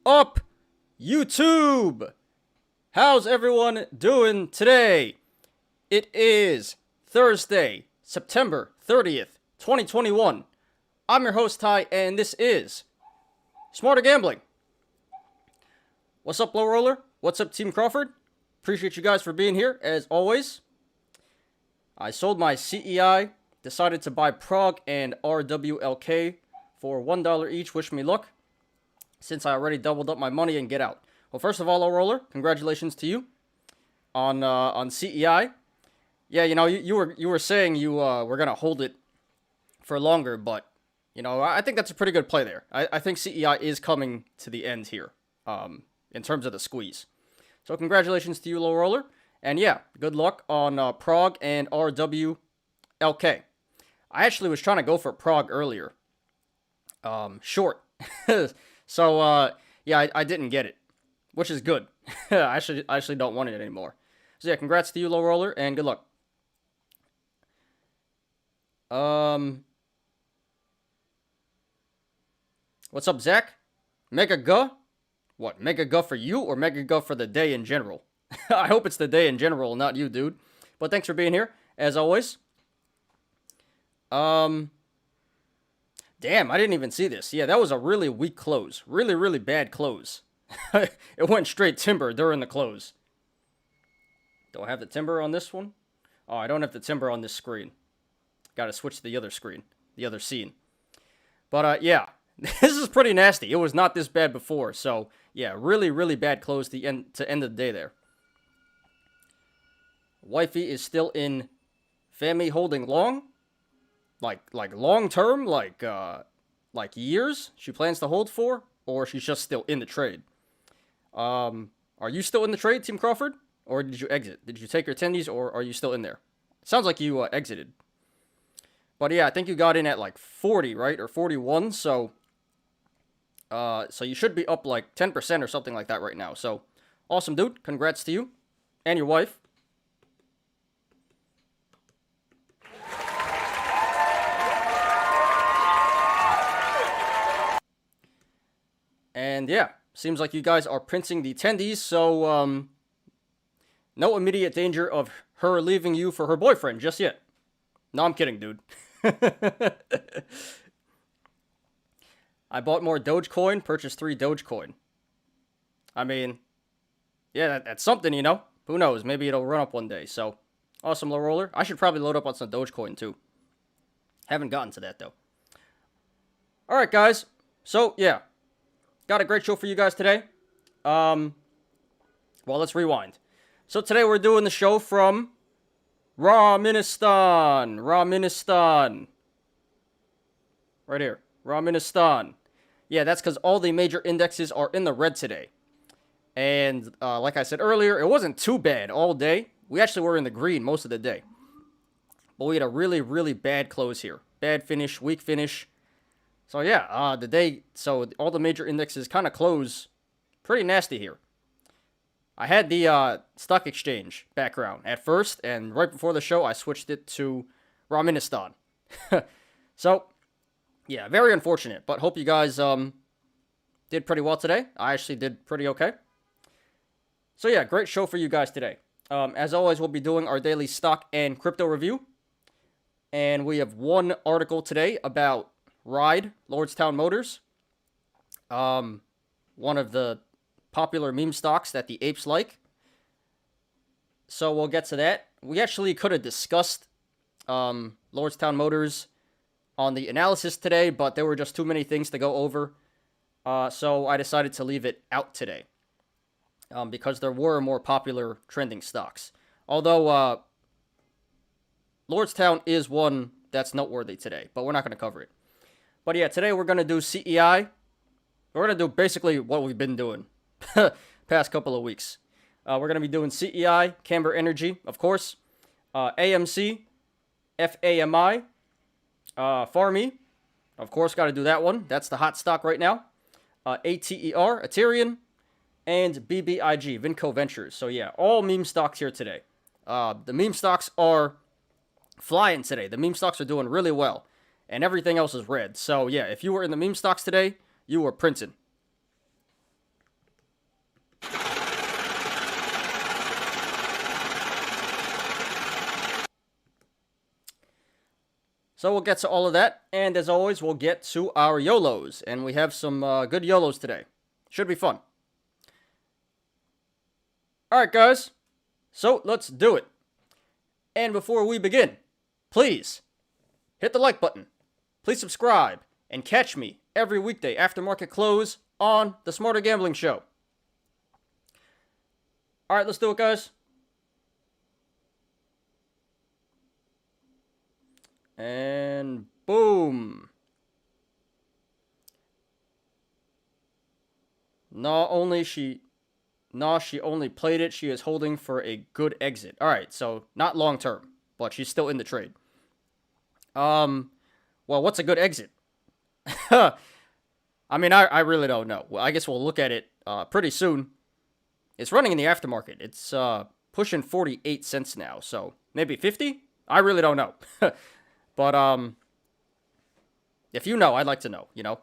up, YouTube? How's everyone doing today? It is Thursday, September 30th, 2021. I'm your host, Ty, and this is Smarter Gambling. What's up, Low Roller? What's up, Team Crawford? Appreciate you guys for being here, as always. I sold my CEI, decided to buy Prague and RWLK for $1 each. Wish me luck, since I already doubled up my money and get out. Well, first of all, Low Roller, congratulations to you on CEI. Yeah, you know, you were saying you were gonna hold it for longer, but you know, I think that's a pretty good play there. I think CEI is coming to the end here, in terms of the squeeze. So congratulations to you, Low Roller, and yeah, good luck on Prague and RWLK. I actually was trying to go for Prague earlier, short. So yeah, I didn't get it, which is good. I actually don't want it anymore. So yeah, congrats to you, Low Roller, and good luck. What's up, Zach? Mega Guh? What, Mega Guh for you or Mega Guh for the day in general? I hope it's the day in general, not you, dude. But thanks for being here, as always. Damn, I didn't even see this. Yeah, that was a really weak close. Really, really bad close. It went straight timber during the close. Do I have the timber on this one? Oh, I don't have the timber on this screen. Gotta switch to the other screen. The other scene. But, yeah. This is pretty nasty. It was not this bad before. So, yeah, really, really bad close to end the day there. Wifey is still in FAMI holding long. Like long term, like years she plans to hold for, or she's just still in the trade. Are you still in the trade, Team Crawford? Or did you exit? Did you take your tendies, or are you still in there? Sounds like you exited. But yeah, I think you got in at like 40, right? Or 41, so you should be up like 10% or something like that right now. So, awesome, dude. Congrats to you and your wife. And yeah, seems like you guys are printing the tendies, so no immediate danger of her leaving you for her boyfriend just yet. No, I'm kidding, dude. I bought more Dogecoin, purchased 3 Dogecoin. I mean, yeah, that's something, you know. Who knows? Maybe it'll run up one day. So, awesome, Low Roller. I should probably load up on some Dogecoin, too. Haven't gotten to that, though. Alright, guys. So, yeah. Got a great show for you guys today. Well, let's rewind. So, today we're doing the show from Ramenistan. Right here. Ramenistan. Yeah, that's because all the major indexes are in the red today. And like I said earlier, it wasn't too bad all day. We actually were in the green most of the day. But we had a really, really bad close here. Bad finish, weak finish. So yeah, so all the major indexes kind of close pretty nasty here. I had the stock exchange background at first, and right before the show, I switched it to Ramenistan. So, yeah, very unfortunate, but hope you guys did pretty well today. I actually did pretty okay. So yeah, great show for you guys today. As always, we'll be doing our daily stock and crypto review. And we have one article today about Ride, Lordstown Motors. One of the popular meme stocks that the apes like. So we'll get to that. We actually could have discussed Lordstown Motors on the analysis today, but there were just too many things to go over. So I decided to leave it out today. Because there were more popular trending stocks. Although Lordstown is one that's noteworthy today, but we're not going to cover it. But yeah, today we're going to do CEI. We're going to do basically what we've been doing past couple of weeks. We're going to be doing CEI, Camber Energy, of course. AMC, FAMI, Farmmi. Of course, got to do that one. That's the hot stock right now. ATER Aterian, and BBIG, Vinco Ventures. So yeah, all meme stocks here today. The meme stocks are flying today. The meme stocks are doing really well. And everything else is red. So yeah, if you were in the meme stocks today, you were printing. So we'll get to all of that, and as always, we'll get to our Yolos, and we have some good Yolos today. Should be fun. Alright guys, so let's do it. And before we begin, please hit the like button, please subscribe, and catch me every weekday after market close on the Smarter Gambling Show. Alright, let's do it guys. And boom. She only played it. She is holding for a good exit. Alright, so not long term, but she's still in the trade. Well, what's a good exit? I mean, I really don't know. Well, I guess we'll look at it pretty soon. It's running in the aftermarket. It's pushing 48 cents now, so maybe 50? I really don't know. But, if you know, I'd like to know, you know?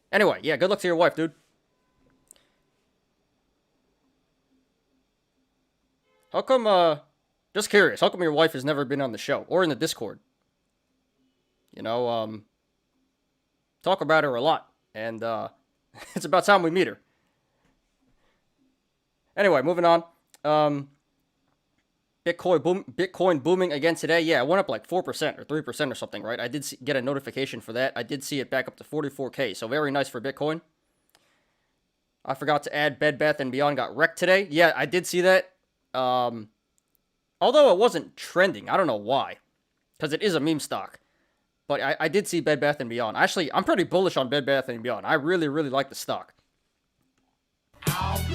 Anyway, yeah, good luck to your wife, dude. How come, just curious, how come your wife has never been on the show or in the Discord? You know, talk about her a lot, and, it's about time we meet her. Anyway, moving on. Bitcoin booming again today. Yeah, it went up like 4% or 3% or something, right? I did get a notification for that. I did see it back up to 44K, so very nice for Bitcoin. I forgot to add Bed Bath & Beyond got wrecked today. Yeah, I did see that. Although it wasn't trending. I don't know why. Because it is a meme stock. But I did see Bed Bath & Beyond. Actually, I'm pretty bullish on Bed Bath & Beyond. I really, really like the stock.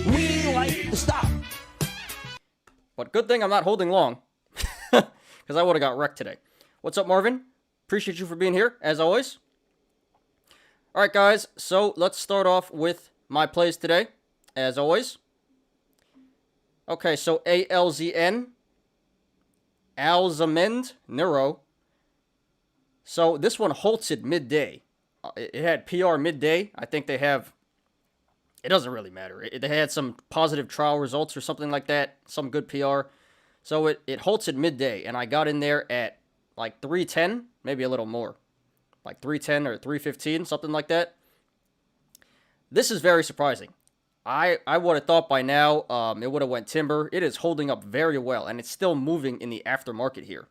We like the stock. But good thing I'm not holding long. Because I would have got wrecked today. What's up, Marvin? Appreciate you for being here, as always. Alright, guys. So, let's start off with my plays today, as always. Okay, so ALZN. Alzamend. Neuro. So, this one halted midday. It had PR midday. I think they have... It doesn't really matter. They had some positive trial results or something like that. Some good PR. So it halted midday, and I got in there at like 3:10, maybe a little more. Like 3:10 or 3:15, something like that. This is very surprising. I would have thought by now it would have went timber. It is holding up very well, and it's still moving in the aftermarket here.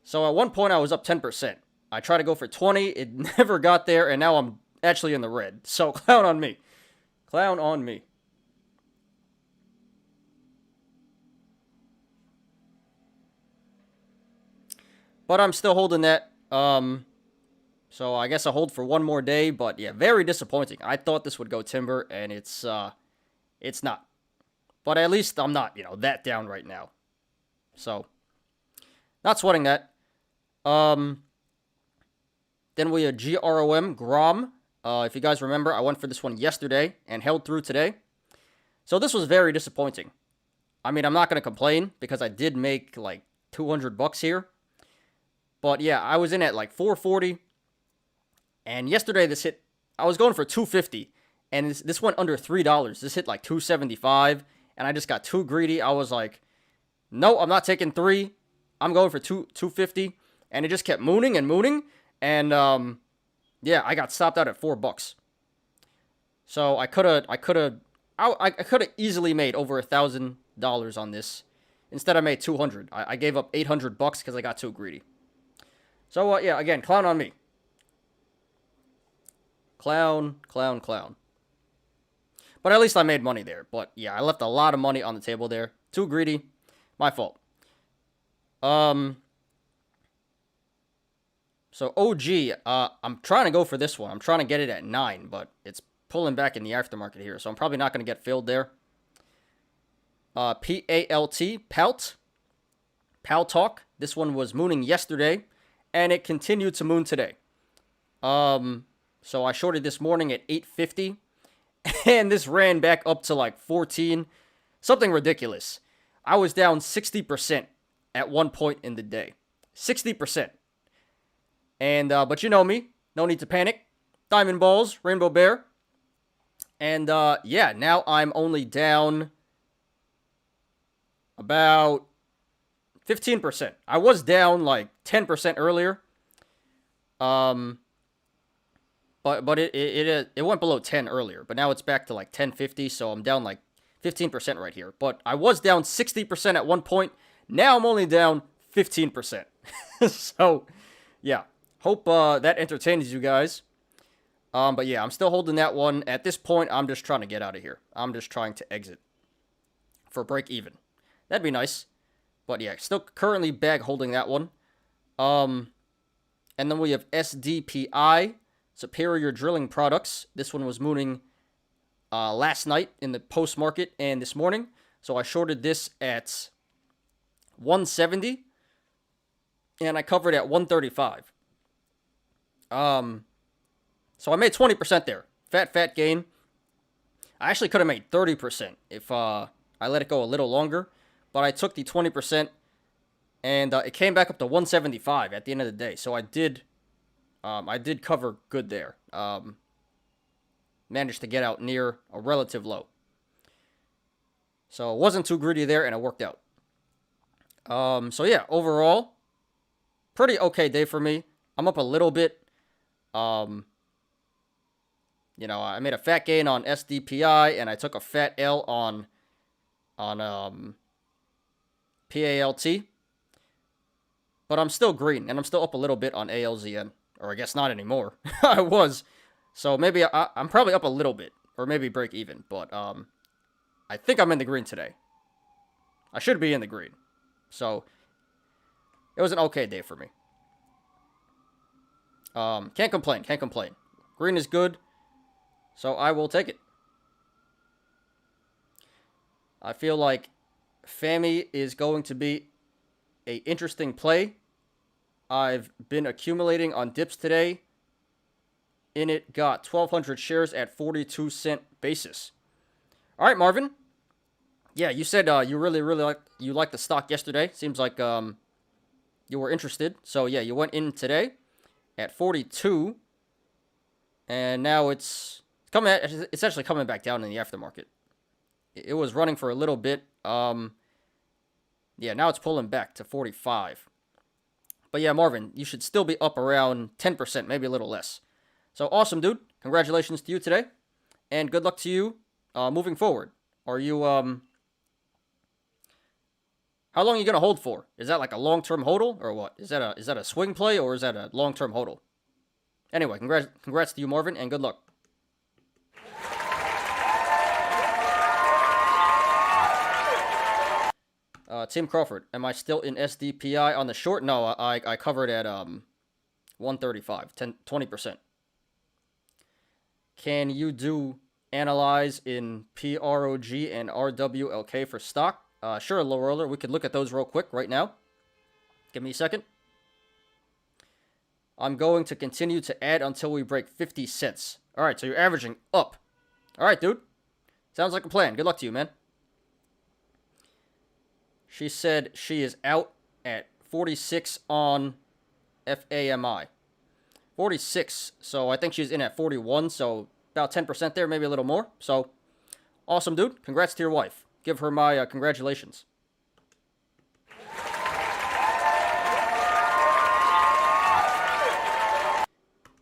So at one point I was up 10%. I tried to go for 20. It never got there, and now I'm actually in the red. So clown on me. Clown on me. But I'm still holding that. So I guess I'll hold for one more day. But yeah, very disappointing. I thought this would go timber, and it's not. But at least I'm not, that down right now. So, not sweating that. Then we had GROM, Grom. If you guys remember, I went for this one yesterday and held through today. So this was very disappointing. I mean, I'm not going to complain because I did make like $200 here. But yeah, I was in at like 440. And yesterday this hit, I was going for 250. And this went under $3. This hit like 275. And I just got too greedy. I was like, no, I'm not taking 3. I'm going for 250. And it just kept mooning and mooning. And, yeah, I got stopped out at $4. So I could have easily made over $1,000 on this. Instead, I made $200. I gave up $800 because I got too greedy. So yeah, again, clown on me. Clown. But at least I made money there. But yeah, I left a lot of money on the table there. Too greedy. My fault. So OG, I'm trying to go for this one. I'm trying to get it at 9, but it's pulling back in the aftermarket here, so I'm probably not going to get filled there. PALT, Palt Talk. This one was mooning yesterday, and it continued to moon today. So I shorted this morning at 850, and this ran back up to like 14. Something ridiculous. I was down 60% at one point in the day. 60%. And, but you know me. No need to panic. Diamond Balls, Rainbow Bear. And, yeah, now I'm only down about 15%. I was down like 10% earlier. But it went below 10 earlier, but now it's back to like 1050, so I'm down like 15% right here. But I was down 60% at one point. Now I'm only down 15%. So, yeah. Hope that entertains you guys. But yeah, I'm still holding that one. At this point, I'm just trying to get out of here. I'm just trying to exit for break even. That'd be nice. But yeah, still currently bag holding that one. And then we have SDPI, Superior Drilling Products. This one was mooning last night in the post market and this morning. So I shorted this at 170 and I covered at 135. So I made 20% there. Fat gain. I actually could have made 30% if I let it go a little longer. But I took the 20% and it came back up to 175 at the end of the day. So I did cover good there. Managed to get out near a relative low. So it wasn't too greedy there and it worked out. So yeah, overall, pretty okay day for me. I'm up a little bit. You know, I made a fat gain on SDPI and I took a fat L on PALT. But I'm still green and I'm still up a little bit on ALZN. Or I guess not anymore. I was. So maybe I'm probably up a little bit. Or maybe break even. But I think I'm in the green today. I should be in the green. So it was an okay day for me. Can't complain. Green is good. So I will take it. I feel like FAMI is going to be an interesting play. I've been accumulating on dips today. In it, got 1,200 shares at 42-cent basis. All right, Marvin. Yeah, you said you really liked the stock yesterday. Seems like you were interested. So yeah, you went in today at 42, and now it's actually coming back down in the aftermarket. It was running for a little bit. Yeah, now it's pulling back to 45. But yeah, Marvin, you should still be up around 10%, maybe a little less. So awesome, dude. Congratulations to you today. And good luck to you moving forward. Are you, how long are you going to hold for? Is that like a long-term hodl or what? Is that a swing play or is that a long-term hodl? Anyway, congrats to you, Marvin, and good luck. Tim Crawford, am I still in SDPI on the short? No, I covered at 135, 20%. Can you do analyze in PROG and RWLK for stock? Sure, low roller. We could look at those real quick right now. Give me a second. I'm going to continue to add until we break 50 cents. All right, so you're averaging up. All right, dude. Sounds like a plan. Good luck to you, man. She said she is out at 46 on FAMI. 46, so I think she's in at 41, so about 10% there, maybe a little more. So, awesome, dude. Congrats to your wife. Give her my congratulations.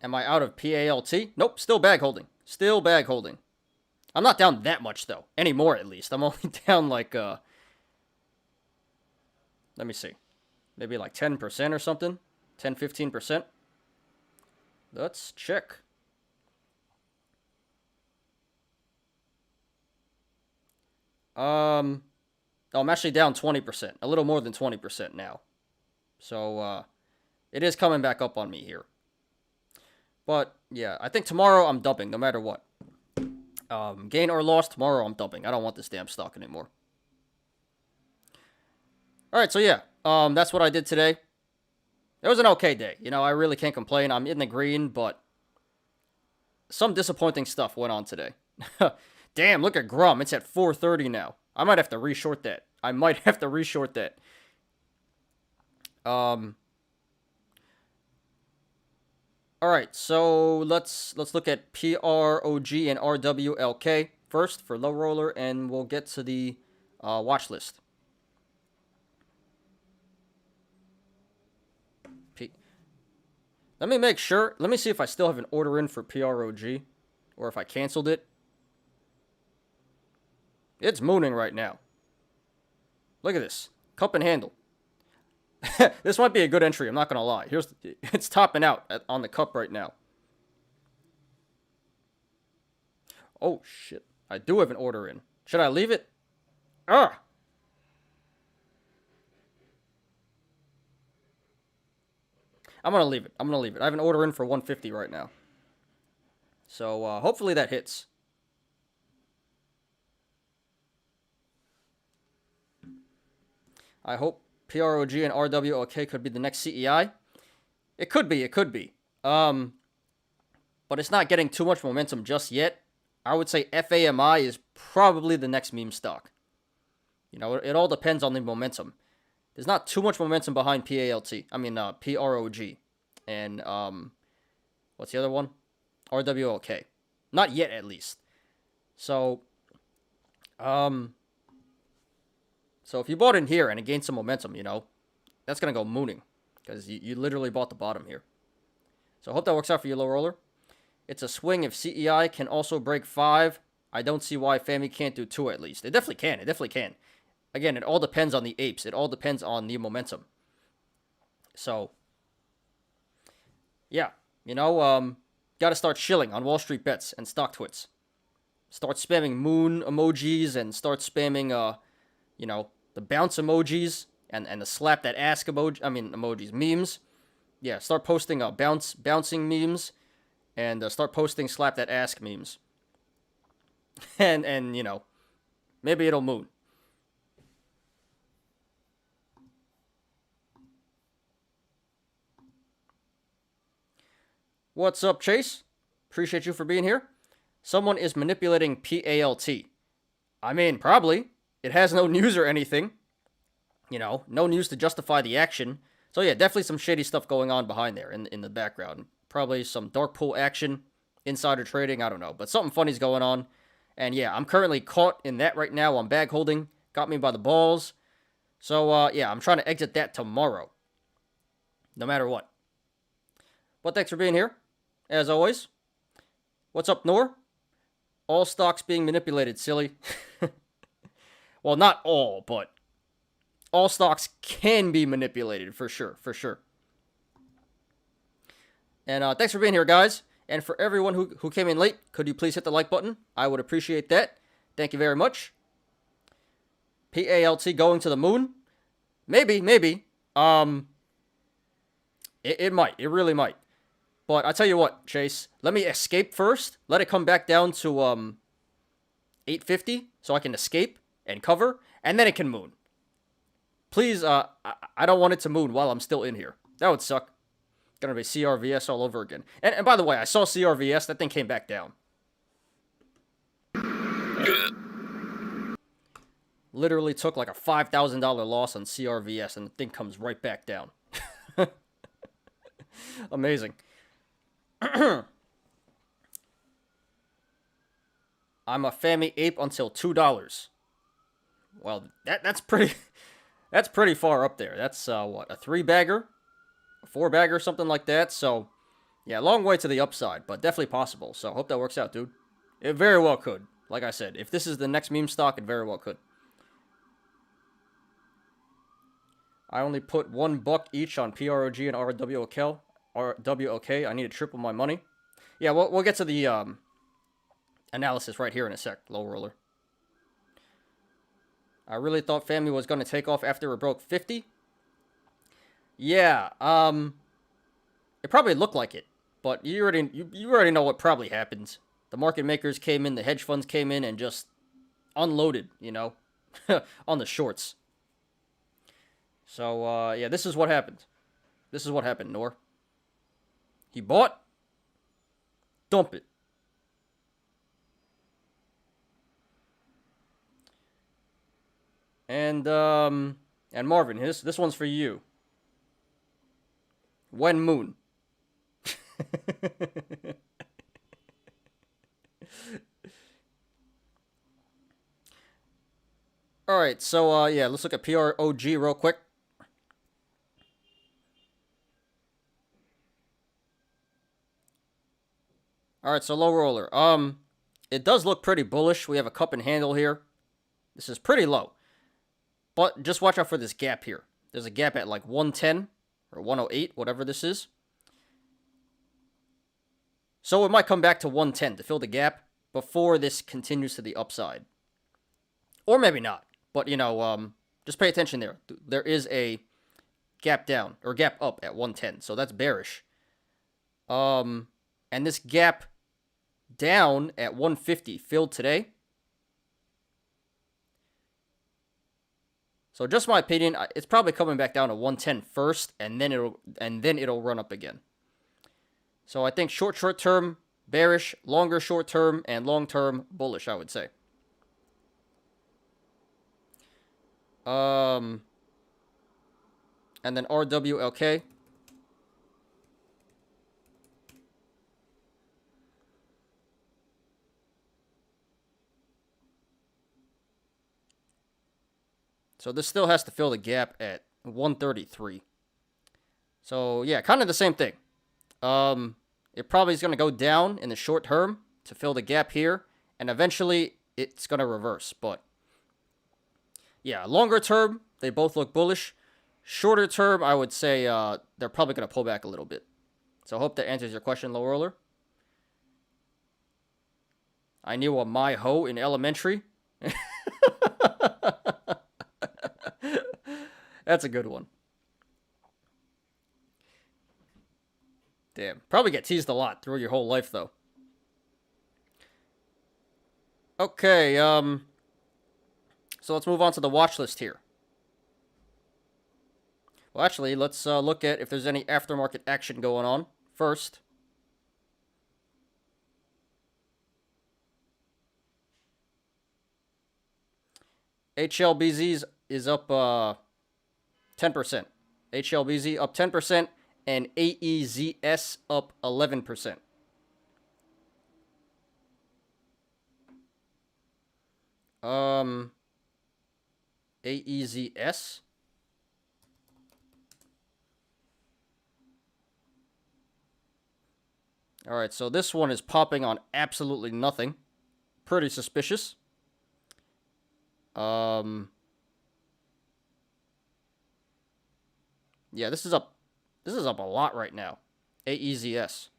Am I out of PALT? Nope, still bag holding. Still bag holding. I'm not down that much, though. Anymore, at least. I'm only down like, let me see. Maybe like 10% or something. 10, 15%. Let's check. I'm actually down 20%. A little more than 20% now. So, it is coming back up on me here. But, yeah, I think tomorrow I'm dumping, no matter what. Gain or loss, tomorrow I'm dumping. I don't want this damn stock anymore. Alright, so yeah, that's what I did today. It was an okay day. You know, I really can't complain. I'm in the green, but some disappointing stuff went on today. Damn, look at Grum. It's at 430 now. I might have to reshort that. Alright, so let's look at PROG and RWLK first for low roller, and we'll get to the watch list. Let me make sure. Let me see if I still have an order in for PROG. Or if I canceled it. It's mooning right now. Look at this. Cup and handle. This might be a good entry, I'm not going to lie. It's topping out on the cup right now. Oh, shit. I do have an order in. Should I leave it? Ah! I'm going to leave it. I'm going to leave it. I have an order in for 150 right now. So, hopefully that hits. I hope PROG and RWOK could be the next CEI. It could be. It could be. But it's not getting too much momentum just yet. I would say FAMI is probably the next meme stock. You know, it all depends on the momentum. There's not too much momentum behind PROG. And, what's the other one? RWOK. Not yet, at least. So if you bought in here and it gained some momentum, you know, that's going to go mooning. Because you literally bought the bottom here. So I hope that works out for you, low roller. It's a swing if CEI can also break 5. I don't see why FAMI can't do 2 at least. It definitely can. It definitely can. Again, it all depends on the apes. It all depends on the momentum. So, yeah. You know, got to start shilling on Wall Street bets and stock twits. Start spamming moon emojis and start spamming, you know, the bounce emojis and the slap that ass emojis, memes. Yeah, start posting bouncing memes and start posting slap that ass memes. and you know, maybe it'll moon. What's up, Chase? Appreciate you for being here. Someone is manipulating PALT. I mean, probably. It has no news or anything. You know, no news to justify the action. So yeah, definitely some shady stuff going on behind there in the background. Probably some dark pool action, insider trading, I don't know. But something funny's going on. And yeah, I'm currently caught in that right now on bag holding. Got me by the balls. So yeah, I'm trying to exit that tomorrow. No matter what. But thanks for being here, as always. What's up, Noor? All stocks being manipulated, silly. Well, not all, but all stocks can be manipulated, for sure, for sure. And thanks for being here, guys. And for everyone who came in late, could you please hit the like button? I would appreciate that. Thank you very much. PALT going to the moon? Maybe. It might. It really might. But I tell you what, Chase. Let me escape first. Let it come back down to 850 so I can escape and cover, and then it can moon. Please, I don't want it to moon while I'm still in here. That would suck. Gonna be CRVS all over again. And by the way, I saw CRVS. That thing came back down. Literally took like a $5,000 loss on CRVS, and the thing comes right back down. Amazing. I'm a FAMI ape until $2. Well, that's pretty far up there. That's what, a 3-bagger, a 4-bagger, something like that. So yeah, long way to the upside, but definitely possible. So hope that works out, dude. It very well could. Like I said, if this is the next meme stock, it very well could. I only put $1 each on PROG and RWOK. I need to triple my money. Yeah, we'll get to the analysis right here in a sec, low roller. I really thought FAMI was going to take off after it broke 50. Yeah, it probably looked like it, but you already know what probably happened. The market makers came in, the hedge funds came in and just unloaded, you know, on the shorts. So, yeah, this is what happened. This is what happened, Noor. He bought. Dump it. And Marvin, this one's for you. When moon. Alright, so, yeah, let's look at PROG real quick. All right, so low roller. It does look pretty bullish. We have a cup and handle here. This is pretty low. But just watch out for this gap here. There's a gap at like 110 or 108, whatever this is. So it might come back to 110 to fill the gap before this continues to the upside. Or maybe not. But, just pay attention there. There is a gap down or gap up at 110. So that's bearish. And this gap down at 150 filled today. So just my opinion, it's probably coming back down to 110 first, and then it'll run up again. So I think short term bearish, longer short term, and long term bullish, I would say. And then RWLK. So this still has to fill the gap at 133. So yeah, kind of the same thing. It probably is going to go down in the short term to fill the gap here, and eventually it's going to reverse. But yeah, longer term, they both look bullish. Shorter term, I would say they're probably going to pull back a little bit. So I hope that answers your question, low roller. I knew a my ho in elementary. That's a good one. Damn. Probably get teased a lot through your whole life, though. Okay, so let's move on to the watch list here. Well, actually, let's look at if there's any aftermarket action going on first. HLBZ is up 10%. HLBZ up 10%, and AEZS up 11%. AEZS. All right, so this one is popping on absolutely nothing. Pretty suspicious. Yeah, this is up a lot right now. AEZS.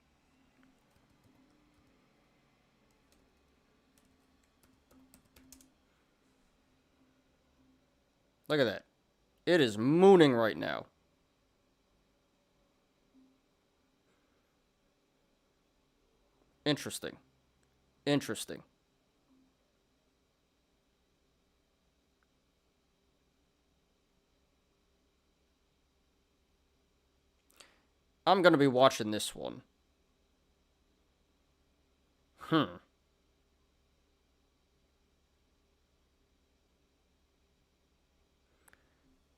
Look at that. It is mooning right now. Interesting. Interesting. I'm going to be watching this one.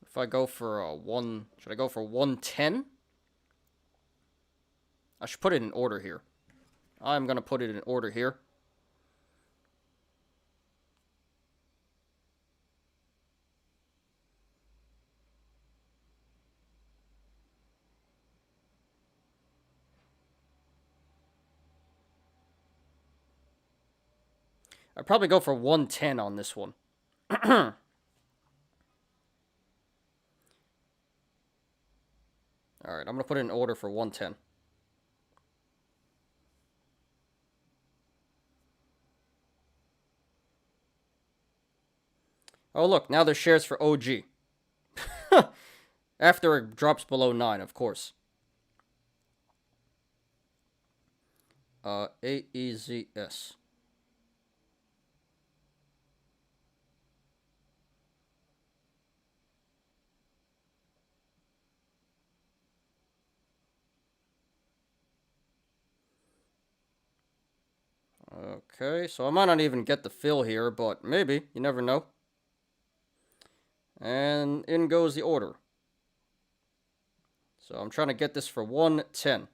If I go for should I go for 110? I should put it in order here. I'm going to put it in order here. I'd probably go for 110 on this one. Alright, I'm going to put it in order for 110. Oh, look, now there's shares for OG. After it drops below 9, of course. AEZS. Okay, so I might not even get the fill here, but maybe. You never know. And in goes the order. So I'm trying to get this for 110.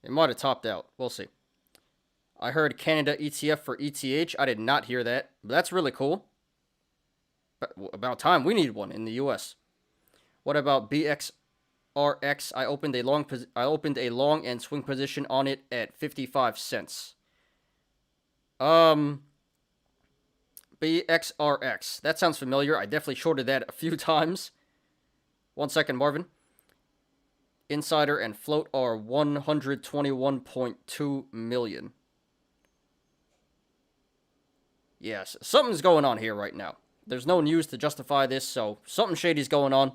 It might have topped out. We'll see. I heard Canada ETF for ETH. I did not hear that, but that's really cool. But about time we need one in the US. What about BX BXRX. I opened a long and swing position on it at 55 cents. BXRX. That sounds familiar. I definitely shorted that a few times. 1 second, Marvin. Insider and float are 121.2 million. Yes, something's going on here right now. There's no news to justify this, so something shady's going on.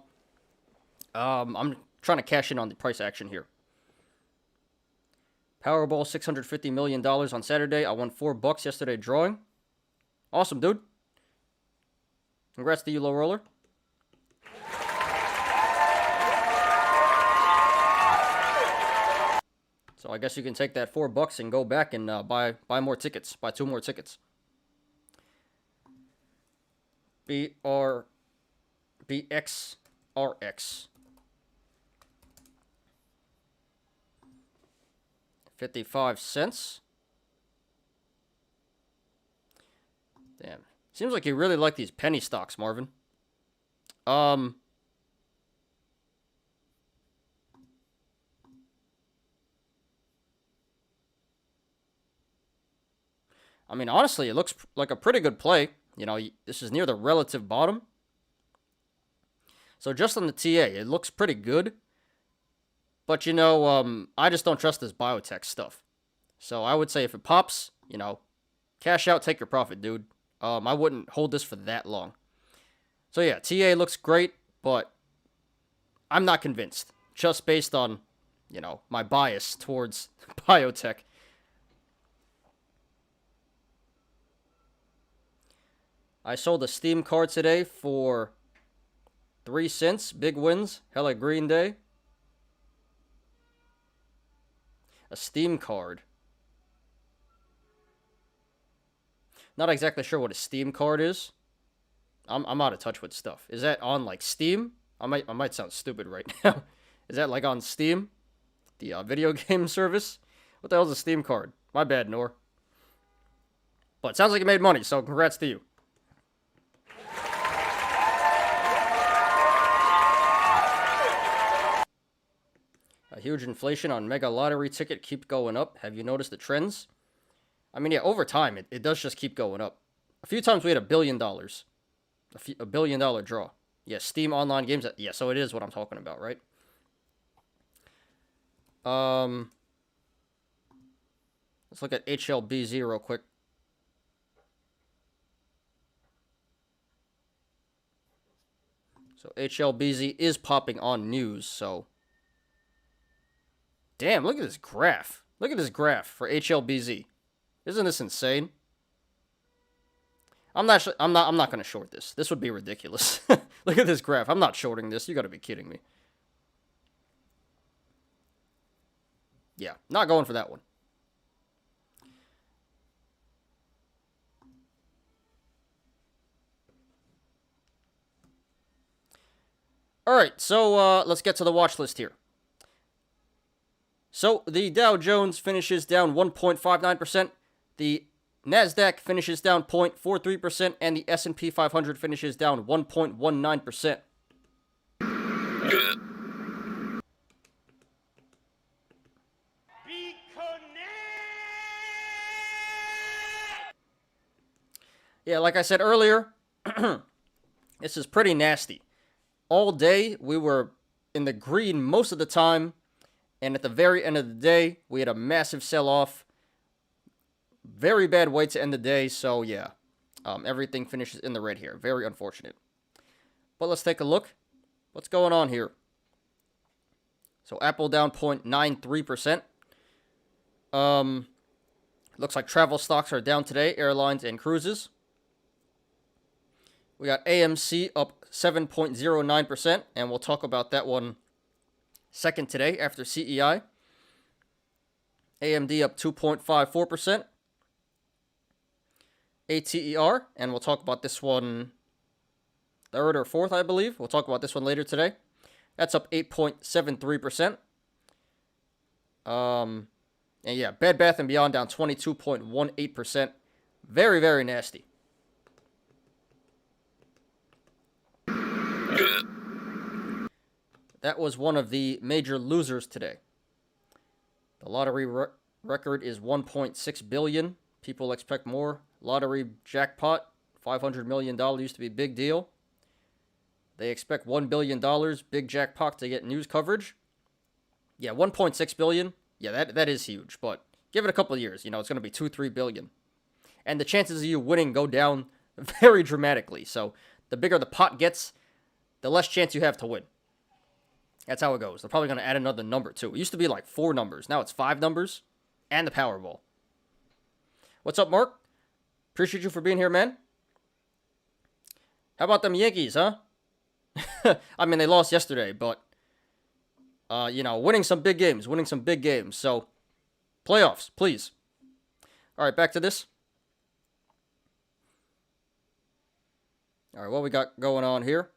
I'm trying to cash in on the price action here. Powerball, $650 million on Saturday. I won $4 yesterday drawing. Awesome, dude. Congrats to you, low roller. So I guess you can take that $4 and go back and buy more tickets. Buy 2 more tickets. BXRX. 55 cents. Damn. Seems like you really like these penny stocks, Marvin. I mean, honestly, it looks like a pretty good play. You know, this is near the relative bottom. So just on the TA, it looks pretty good. But, you know, I just don't trust this biotech stuff. So I would say if it pops, you know, cash out, take your profit, dude. I wouldn't hold this for that long. So, yeah, TA looks great, but I'm not convinced. Just based on, you know, my bias towards biotech. I sold a Steam card today for 3 cents. Big wins. Hella Green Day. A Steam card. Not exactly sure what a Steam card is. I'm out of touch with stuff. Is that on like Steam? I might sound stupid right now. Is that like on Steam? The video game service? What the hell's a Steam card? My bad, Nor. But it sounds like you made money, so congrats to you. A huge inflation on mega lottery ticket keep going up. Have you noticed the trends? I mean, yeah, over time, it does just keep going up. A few times we had $1 billion. A $1 billion draw. Yeah, Steam online games. Yeah, so it is what I'm talking about, right? Let's look at HLBZ real quick. So HLBZ is popping on news, so... Damn, look at this graph. Look at this graph for HLBZ. Isn't this insane? I'm not going to short this. This would be ridiculous. Look at this graph. I'm not shorting this. You got to be kidding me. Yeah, not going for that one. All right, so let's get to the watch list here. So the Dow Jones finishes down 1.59%. The NASDAQ finishes down 0.43%, and the S&P 500 finishes down 1.19%. Good. Yeah, like I said earlier, this is pretty nasty. All day, we were in the green most of the time, and at the very end of the day, we had a massive sell-off. Very bad way to end the day, so yeah. Everything finishes in the red here. Very unfortunate. But let's take a look. What's going on here? So Apple down 0.93%. Looks like travel stocks are down today. Airlines and cruises. We got AMC up 7.09%. And we'll talk about that one second today after CEI. AMD up 2.54%. ATER, and we'll talk about this one third or fourth, I believe. We'll talk about this one later today. That's up 8.73%. And yeah, Bed Bath & Beyond down 22.18%. Very, very nasty. that was one of the major losers today. The lottery record is 1.6 billion. People expect more. Lottery jackpot, $500 million used to be a big deal. They expect $1 billion, big jackpot, to get news coverage. Yeah, 1.6 billion. Yeah, that is huge, but give it a couple of years. It's going to be 2-3 billion. And the chances of you winning go down very dramatically. So the bigger the pot gets, the less chance you have to win. That's how it goes. They're probably going to add another number, too. It used to be like 4 numbers. Now it's 5 numbers and the Powerball. What's up, Mark? Appreciate you for being here, man. How about them Yankees, huh? I mean, they lost yesterday, but, winning some big games. So, playoffs, please. All right, back to this. All right, what we got going on here?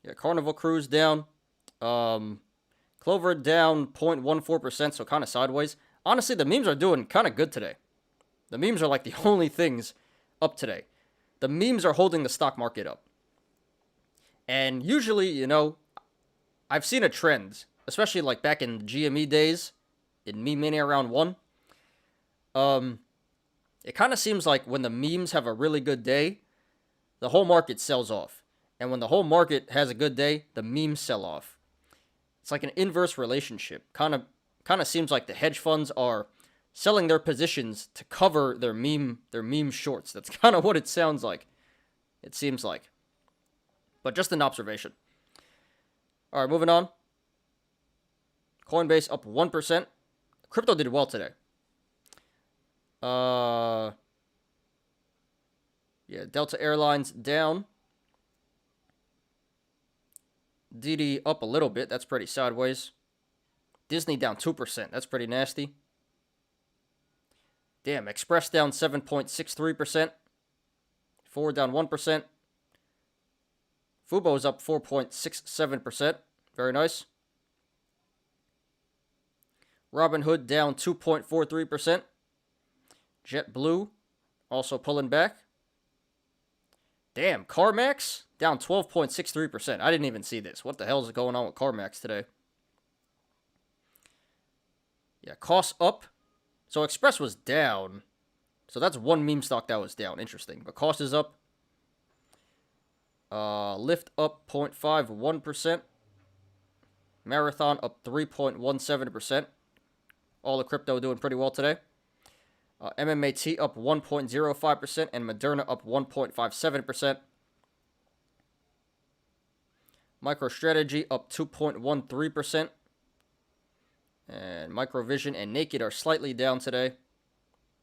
Yeah, Carnival Cruise down. Clover down 0.14%, so kind of sideways. Honestly, the memes are doing kind of good today. The memes are like the only things up today. The memes are holding the stock market up. And usually, I've seen a trend, especially like back in GME days, in Meme Mania Round 1. It kind of seems like when the memes have a really good day, the whole market sells off. And when the whole market has a good day, the memes sell off. It's like an inverse relationship. Kind of seems like the hedge funds are selling their positions to cover their meme shorts. That's kind of what it sounds like. It seems like. But just an observation. All right, moving on. Coinbase up 1%. Crypto did well today. Delta Airlines down. Didi up a little bit. That's pretty sideways. Disney down 2%. That's pretty nasty. Damn, Express down 7.63%. Ford down 1%. Fubo's up 4.67%. Very nice. Robinhood down 2.43%. JetBlue also pulling back. Damn, CarMax down 12.63%. I didn't even see this. What the hell is going on with CarMax today? Yeah, costs up. So Express was down. So that's one meme stock that was down. Interesting. But cost is up. Lyft up 0.51%. Marathon up 3.17%. All the crypto doing pretty well today. MMAT up 1.05% and Moderna up 1.57%. MicroStrategy up 2.13%. And Microvision and Naked are slightly down today.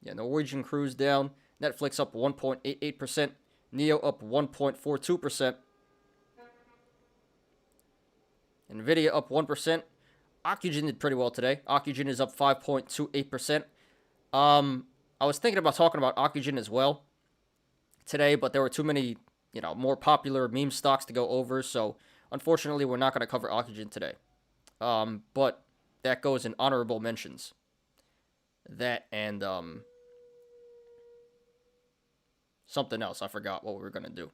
Yeah, Norwegian Cruise down. Netflix up 1.88%. Neo up 1.42%. Nvidia up 1%. Ocugen did pretty well today. Ocugen is up 5.28%. I was thinking about talking about Ocugen as well today, but there were too many, more popular meme stocks to go over, so unfortunately we're not going to cover Ocugen today. But that goes in honorable mentions. That and something else. I forgot what we were going to do.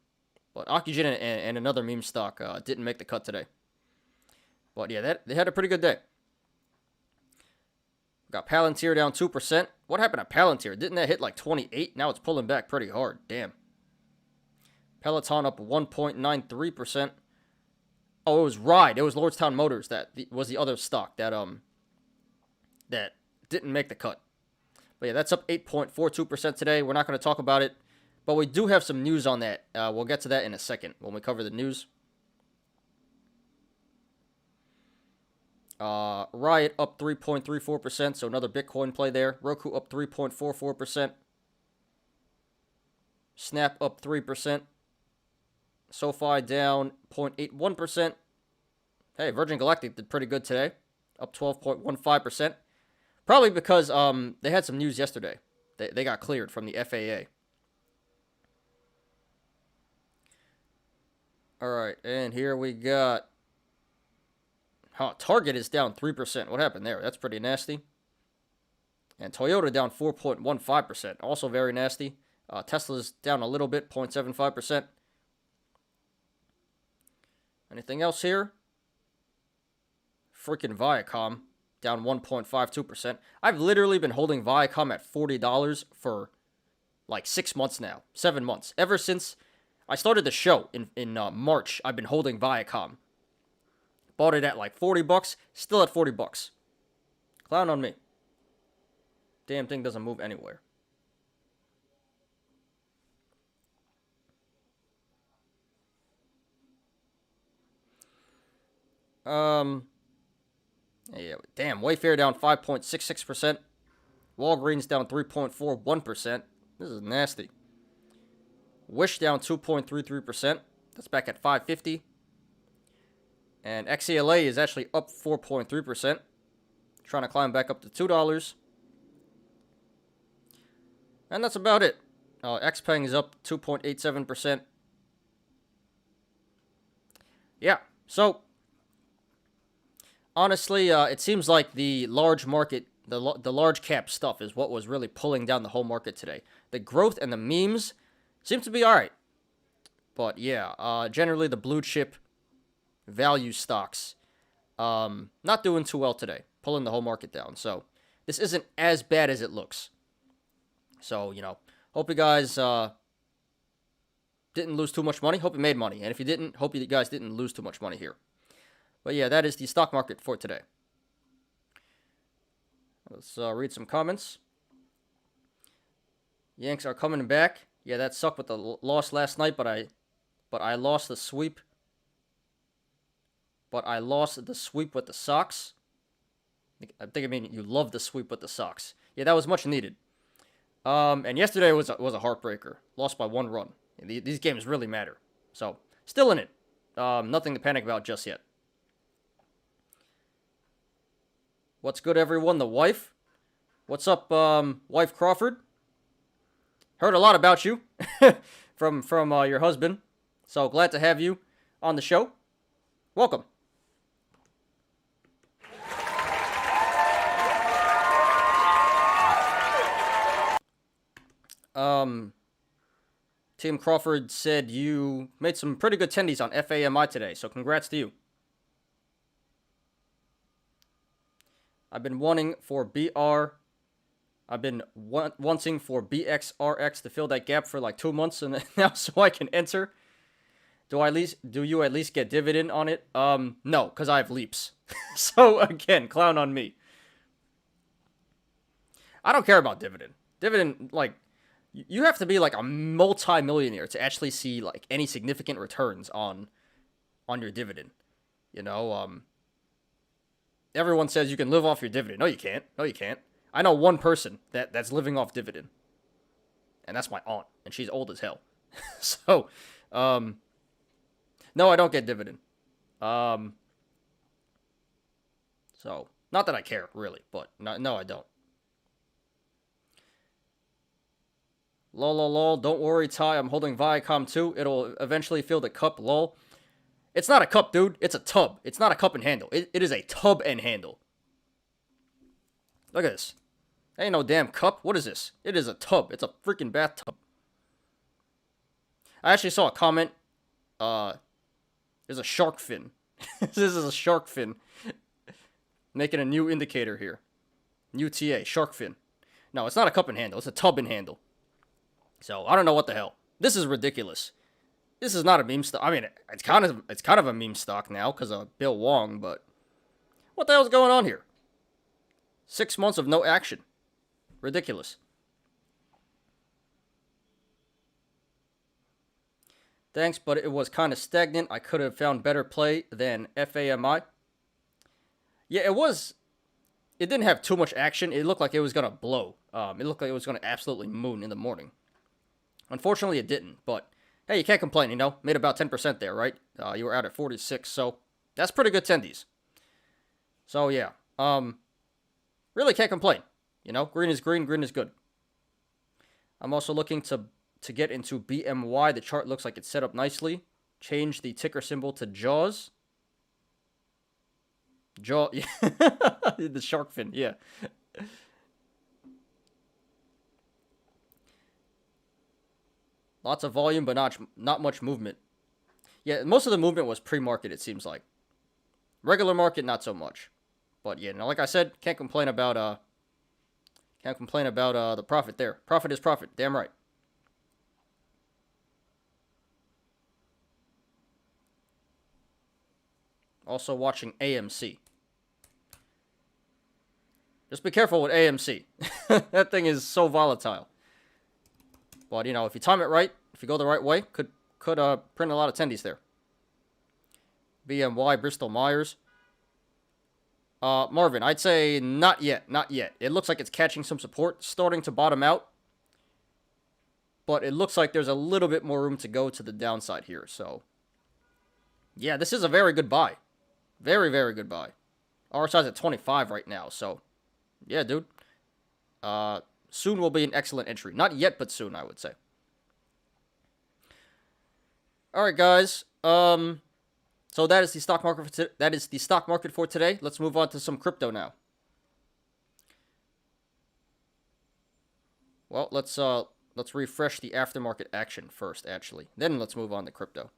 But Ocugen and another meme stock didn't make the cut today. But yeah, they had a pretty good day. Got Palantir down 2%. What happened to Palantir? Didn't that hit like 28? Now it's pulling back pretty hard. Damn. Peloton up 1.93%. Oh, it was Ride. It was Lordstown Motors that was the other stock that didn't make the cut. But yeah, that's up 8.42% today. We're not going to talk about it, but we do have some news on that. We'll get to that in a second when we cover the news. Riot up 3.34%, so another Bitcoin play there. Roku up 3.44%. Snap up 3%. SoFi down 0.81%. Hey, Virgin Galactic did pretty good today. Up 12.15%. Probably because they had some news yesterday. They got cleared from the FAA. Alright, and here we got... Target is down 3%. What happened there? That's pretty nasty. And Toyota down 4.15%. Also very nasty. Tesla's down a little bit, 0.75%. Anything else here? Freaking Viacom, down 1.52%. I've literally been holding Viacom at $40 for like 6 months now. 7 months. Ever since I started the show in March, I've been holding Viacom. Bought it at like $40, still at $40. Clown on me. Damn thing doesn't move anywhere. Yeah, damn, Wayfair down 5.66%. Walgreens down 3.41%. This is nasty. Wish down 2.33%. That's back at 550. And XELA is actually up 4.3%. Trying to climb back up to $2. And that's about it. XPeng is up 2.87%. Yeah, so honestly, it seems like the large market, the large cap stuff is what was really pulling down the whole market today. The growth and the memes seem to be alright. But yeah, generally the blue chip value stocks not doing too well today, pulling the whole market down. So this isn't as bad as it looks. So, you know, hope you guys didn't lose too much money. Hope you made money. And if you didn't, hope you guys didn't lose too much money here. But yeah, that is the stock market for today. Let's read some comments. Yanks are coming back. Yeah, that sucked with the loss last night, but I lost the sweep. But I lost the sweep with the Sox. I think I mean you love the sweep with the Sox. Yeah, that was much needed. And yesterday was a heartbreaker. Lost by 1 run. These games really matter. So, still in it. Nothing to panic about just yet. What's good, everyone? The wife? What's up, wife Crawford? Heard a lot about you from your husband. So, glad to have you on the show. Welcome. Tim Crawford said you made some pretty good tendies on FAMI today, so congrats to you. I've been wanting for BXRX to fill that gap for like 2 months, and now so I can enter. Do you at least get dividend on it? No, because I have leaps. So again, clown on me. I don't care about dividend. Dividend, like, you have to be like a multi-millionaire to actually see like any significant returns on your dividend. You know, everyone says you can live off your dividend. No, you can't. No, you can't. I know one person that's living off dividend, and that's my aunt, and she's old as hell. So, no, I don't get dividend. So, not that I care really, but no, I don't. Lol, don't worry, Ty, I'm holding Viacom too. It'll eventually fill the cup, lol. It's not a cup, dude. It's a tub. It's not a cup and handle. It is a tub and handle. Look at this. Ain't no damn cup. What is this? It is a tub. It's a freaking bathtub. I actually saw a comment. There's a shark fin. This is a shark fin. Making a new indicator here. New TA, shark fin. No, it's not a cup and handle. It's a tub and handle. So, I don't know what the hell. This is ridiculous. This is not a meme stock. I mean, it's kind of a meme stock now because of Bill Wong, but what the hell's going on here? 6 months of no action. Ridiculous. Thanks, but it was kind of stagnant. I could have found better play than FAMI. Yeah, it was. It didn't have too much action. It looked like it was going to blow. It looked like it was going to absolutely moon in the morning. Unfortunately, it didn't, but hey, you can't complain, you know? Made about 10% there, right? You were out at 46, so that's pretty good tendies. So, yeah. Really can't complain. You know, green is green, green is good. I'm also looking to get into BMY. The chart looks like it's set up nicely. Change the ticker symbol to JAWS. The shark fin, yeah. Lots of volume, but not much movement. Yeah, most of the movement was pre-market, it seems like. Regular market, not so much. But yeah, now like I said, can't complain about the profit there. Profit is profit, damn right. Also watching AMC. Just be careful with AMC. That thing is so volatile. But, you know, if you time it right, if you go the right way, could print a lot of tendies there. BMY, Bristol Myers. Marvin, I'd say not yet, not yet. It looks like it's catching some support, starting to bottom out. But it looks like there's a little bit more room to go to the downside here. So, yeah, this is a very good buy. Very, very good buy. RSI's at 25 right now, so, yeah, dude. Soon will be an excellent entry. Not yet, but soon, I would say. All right, guys. So that is the stock market for today. Let's move on to some crypto now. Well, let's refresh the aftermarket action first, actually. Then let's move on to crypto.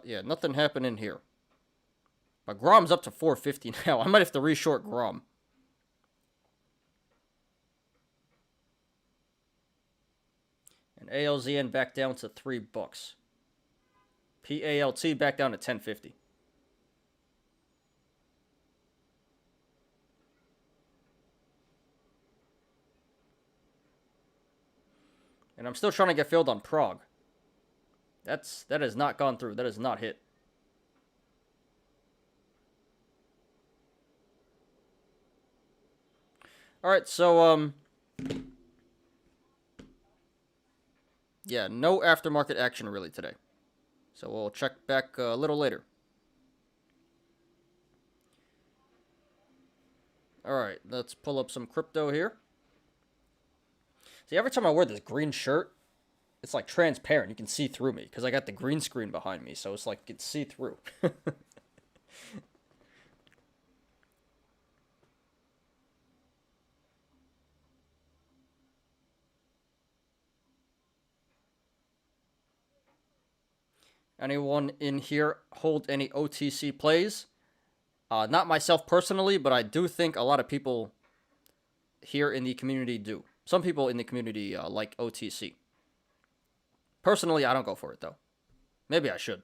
Yeah, nothing happening here. But Grom's up to 450 now. I might have to reshort Grom. And ALZN back down to $3. PALT back down to 1050. And I'm still trying to get filled on Prague. That has not gone through. That has not hit. All right, so yeah, no aftermarket action really today. So we'll check back a little later. All right, let's pull up some crypto here. See, every time I wear this green shirt, it's like transparent. You can see through me because I got the green screen behind me, so it's like you can see through. Anyone in here hold any OTC plays? Not myself personally, but I do think a lot of people here in the community do. Some people in the community like OTC. Personally, I don't go for it, though. Maybe I should.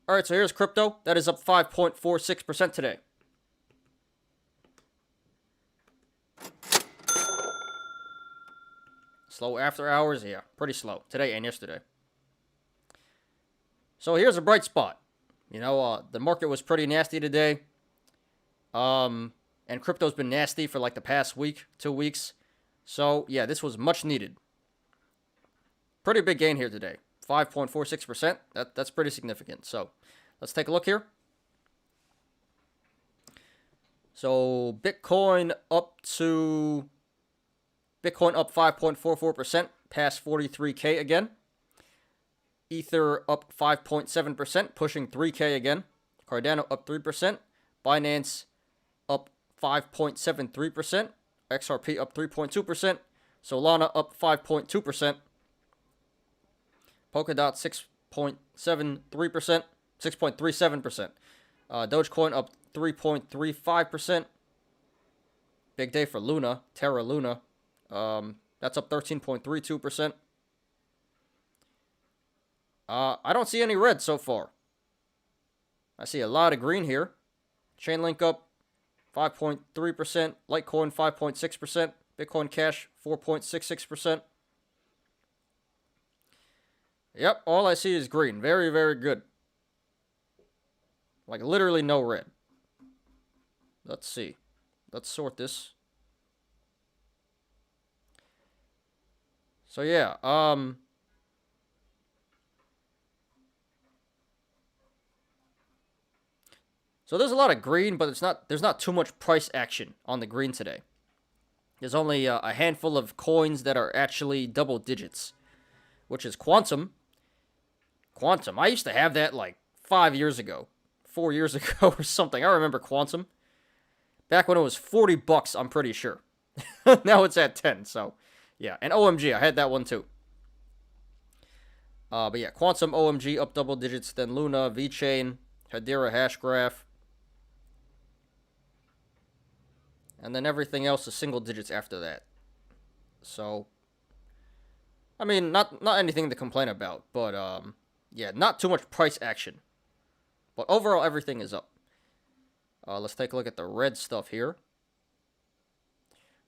All right, so here's crypto. That is up 5.46% today. Slow after hours? Yeah, pretty slow. Today and yesterday. So here's a bright spot. You know, the market was pretty nasty today. And crypto's been nasty for like the past week, 2 weeks. So, yeah, this was much needed. Pretty big gain here today. 5.46%. That's pretty significant. So, let's take a look here. So, Bitcoin up 5.44%, past 43K again. Ether up 5.7%, pushing 3K again. Cardano up 3%. Binance up 5.73%. XRP up 3.2%. Solana up 5.2%. Polkadot 6.73%. 6.37%. Dogecoin up 3.35%. Big day for Luna, Terra Luna. That's up 13.32%. I don't see any red so far. I see a lot of green here. Chainlink up 5.3%. Litecoin 5.6%. Bitcoin Cash 4.66%. Yep, all I see is green. Very, very good. Like literally no red. Let's see. Let's sort this. So yeah, so there's a lot of green, but there's not too much price action on the green today. There's only a handful of coins that are actually double digits, which is Quantum. Quantum. I used to have that like 5 years ago. 4 years ago or something. I remember Quantum. Back when it was $40, I'm pretty sure. Now it's at 10, so yeah. And OMG, I had that one too. But yeah, Quantum, OMG up double digits, then Luna, VeChain, Hedera Hashgraph, and then everything else is single digits after that. So, I mean, not anything to complain about, but yeah, not too much price action. But overall, everything is up. Let's take a look at the red stuff here.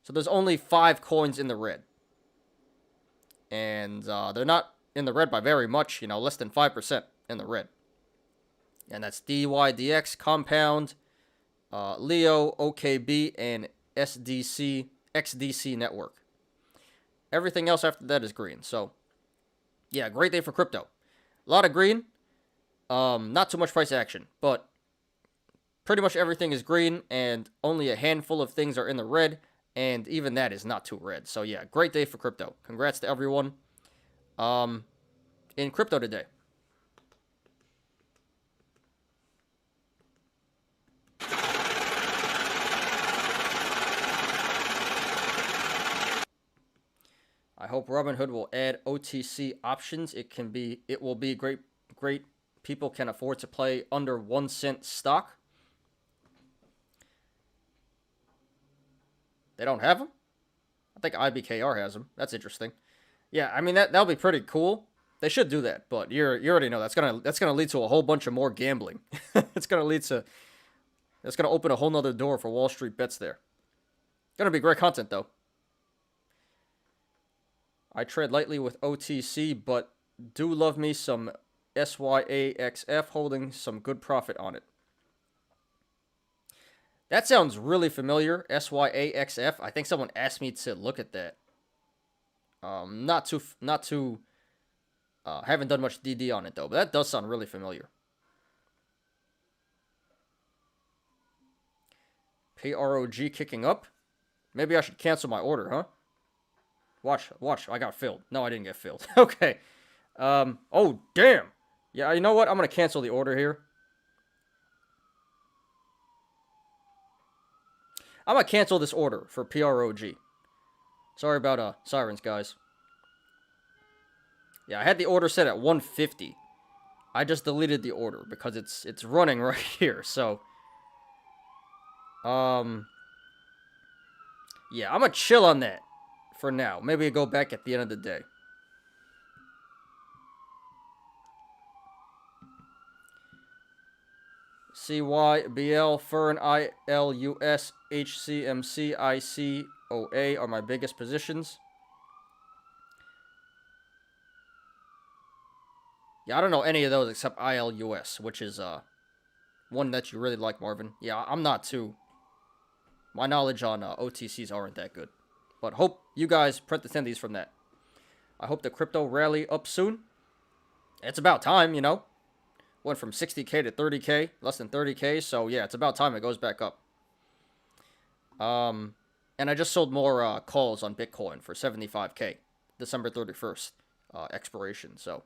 So there's only 5 coins in the red. And they're not in the red by very much, less than 5% in the red. And that's DYDX, Compound, Leo, OKB, and SDC, XDC Network. Everything else after that is green. So, yeah, great day for crypto. A lot of green. Not too much price action, but pretty much everything is green, and only a handful of things are in the red, and even that is not too red. So, yeah, great day for crypto. Congrats to everyone in crypto today. I hope Robinhood will add OTC options. It will be great. People can afford to play under 1 cent stock. They don't have them? I think IBKR has them. That's interesting. Yeah, I mean that'll be pretty cool. They should do that, but you already know that's gonna lead to a whole bunch of more gambling. It's gonna open a whole nother door for Wall Street bets there. Gonna be great content though. I tread lightly with OTC, but do love me some SYAXF, holding some good profit on it. That sounds really familiar, SYAXF. I think someone asked me to look at that. Not too. Haven't done much DD on it though, but that does sound really familiar. PROG kicking up. Maybe I should cancel my order, huh? Watch. I got filled. No, I didn't get filled. Okay. Oh, damn. Yeah, you know what? I'm going to cancel the order here. I'm going to cancel this order for PROG. Sorry about sirens, guys. Yeah, I had the order set at 150. I just deleted the order because it's running right here. So, yeah, I'm going to chill on that for now. Maybe go back at the end of the day. CYBL, Fern, ILUS, HCMC, ICOA are my biggest positions. Yeah, I don't know any of those except ILUS, which is one that you really like, Marvin. Yeah, I'm not too. My knowledge on OTCs aren't that good. But hope you guys print the tendies from that. I hope the crypto rally up soon. It's about time, Went from 60K to 30K, less than 30K. So, yeah, it's about time it goes back up. And I just sold more calls on Bitcoin for 75K. December 31st expiration. So,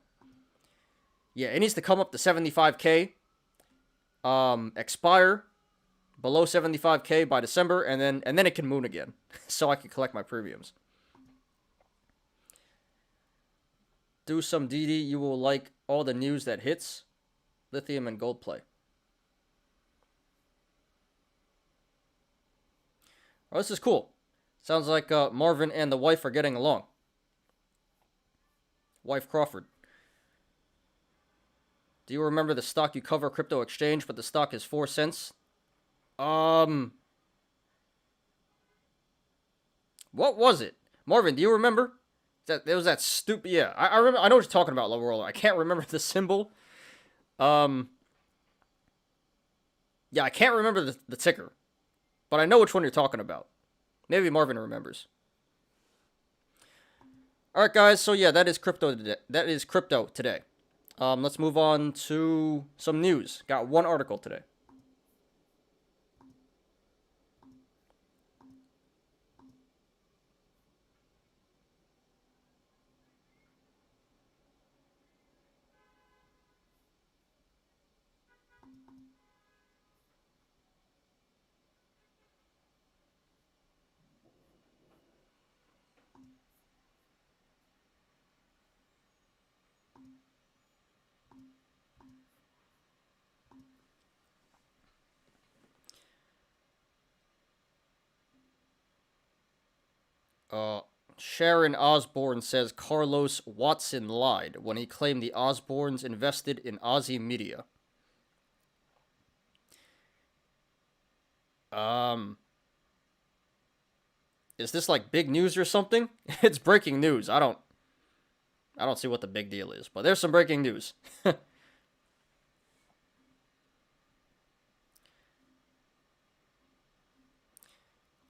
yeah, it needs to come up to 75K. Expire below 75K by December, and then it can moon again. So I can collect my premiums. Do some DD. You will like all the news that hits. Lithium and gold play. Oh, this is cool. Sounds like Marvin and the wife are getting along. Wife Crawford. Do you remember the stock you cover, crypto exchange, but the stock is 4 cents? What was it? Marvin, do you remember? It was that stupid. Yeah, I remember. I know what you're talking about, Low I can't remember the symbol. Yeah, I can't remember the ticker, but I know which one you're talking about. Maybe Marvin remembers. All right, guys. So yeah, that is crypto today. Let's move on to some news. Got one article today. Uh, Sharon Osbourne says Carlos Watson lied when he claimed the Osbournes invested in Aussie media. Is this like big news or something? It's breaking news. I don't see what the big deal is, but there's some breaking news.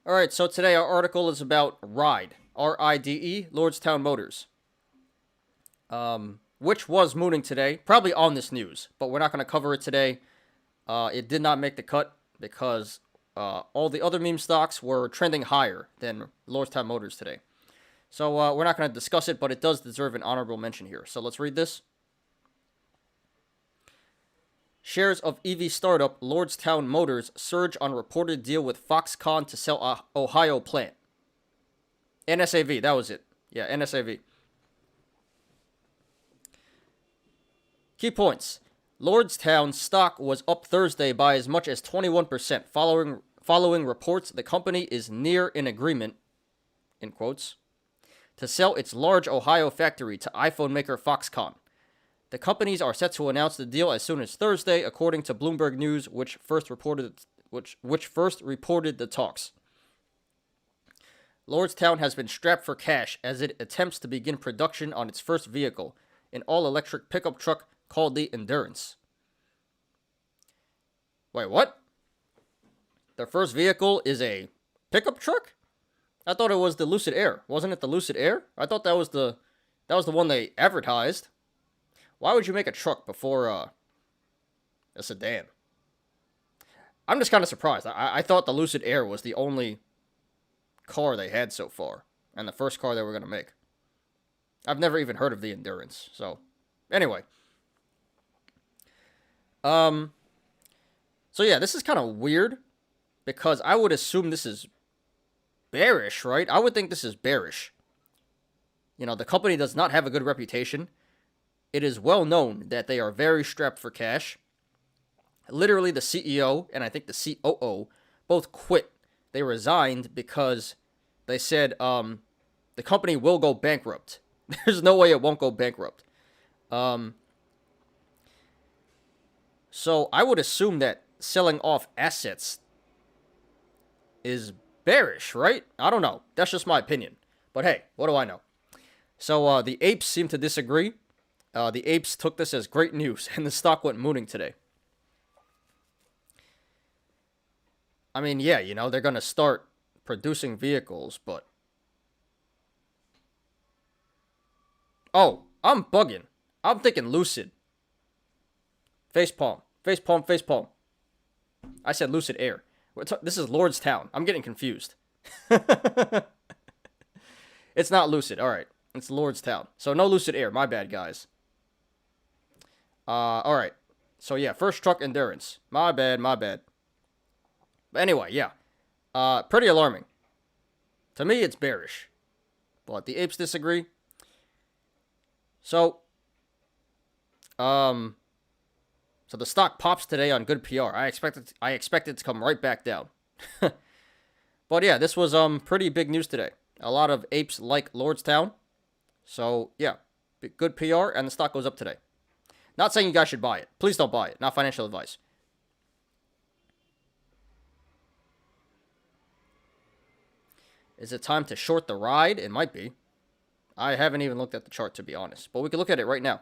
All right, so today our article is about RIDE, R-I-D-E, Lordstown Motors, which was mooning today, probably on this news, but we're not going to cover it today. It did not make the cut because all the other meme stocks were trending higher than Lordstown Motors today. So we're not going to discuss it, but it does deserve an honorable mention here. So let's read this. Shares of EV startup Lordstown Motors surge on reported deal with Foxconn to sell Ohio plant. NSAV, that was it. Yeah, NSAV. Key points. Lordstown stock was up Thursday by as much as 21% following reports the company is near an agreement, in quotes, to sell its large Ohio factory to iPhone maker Foxconn. The companies are set to announce the deal as soon as Thursday, according to Bloomberg News, which first reported the talks. Lordstown has been strapped for cash as it attempts to begin production on its first vehicle, an all-electric pickup truck called the Endurance. Wait, what? Their first vehicle is a pickup truck? I thought it was the Lucid Air. Wasn't it the Lucid Air? I thought that was the one they advertised. Why would you make a truck before a sedan? I'm just kind of surprised. I thought the Lucid Air was the only car they had so far, and the first car they were going to make. I've never even heard of the Endurance. So, anyway. So yeah, this is kind of weird, because I would assume this is bearish, right? I would think this is bearish. You know, the company does not have a good reputation. It is well known that they are very strapped for cash. Literally, the CEO and I think the COO both quit. They resigned because they said the company will go bankrupt. There's no way it won't go bankrupt. So I would assume that selling off assets is bearish, right? I don't know. That's just my opinion. But hey, what do I know? So the apes seem to disagree. The apes took this as great news, and the stock went mooning today. I mean, yeah, you know, they're going to start producing vehicles, but... Oh, I'm bugging. I'm thinking Lucid. Facepalm. Facepalm, facepalm. I said Lucid Air. This is Lordstown. I'm getting confused. It's not Lucid. All right. It's Lordstown. So no Lucid Air. My bad, guys. All right. So yeah, first truck Endurance. My bad, my bad. But anyway, yeah. Pretty alarming. To me, it's bearish. But the apes disagree. So the stock pops today on good PR. I expect it to come right back down. But yeah, this was pretty big news today. A lot of apes like Lordstown. So yeah, good PR, and the stock goes up today. Not saying you guys should buy it. Please don't buy it. Not financial advice. Is it time to short the ride? It might be. I haven't even looked at the chart, to be honest. But we can look at it right now.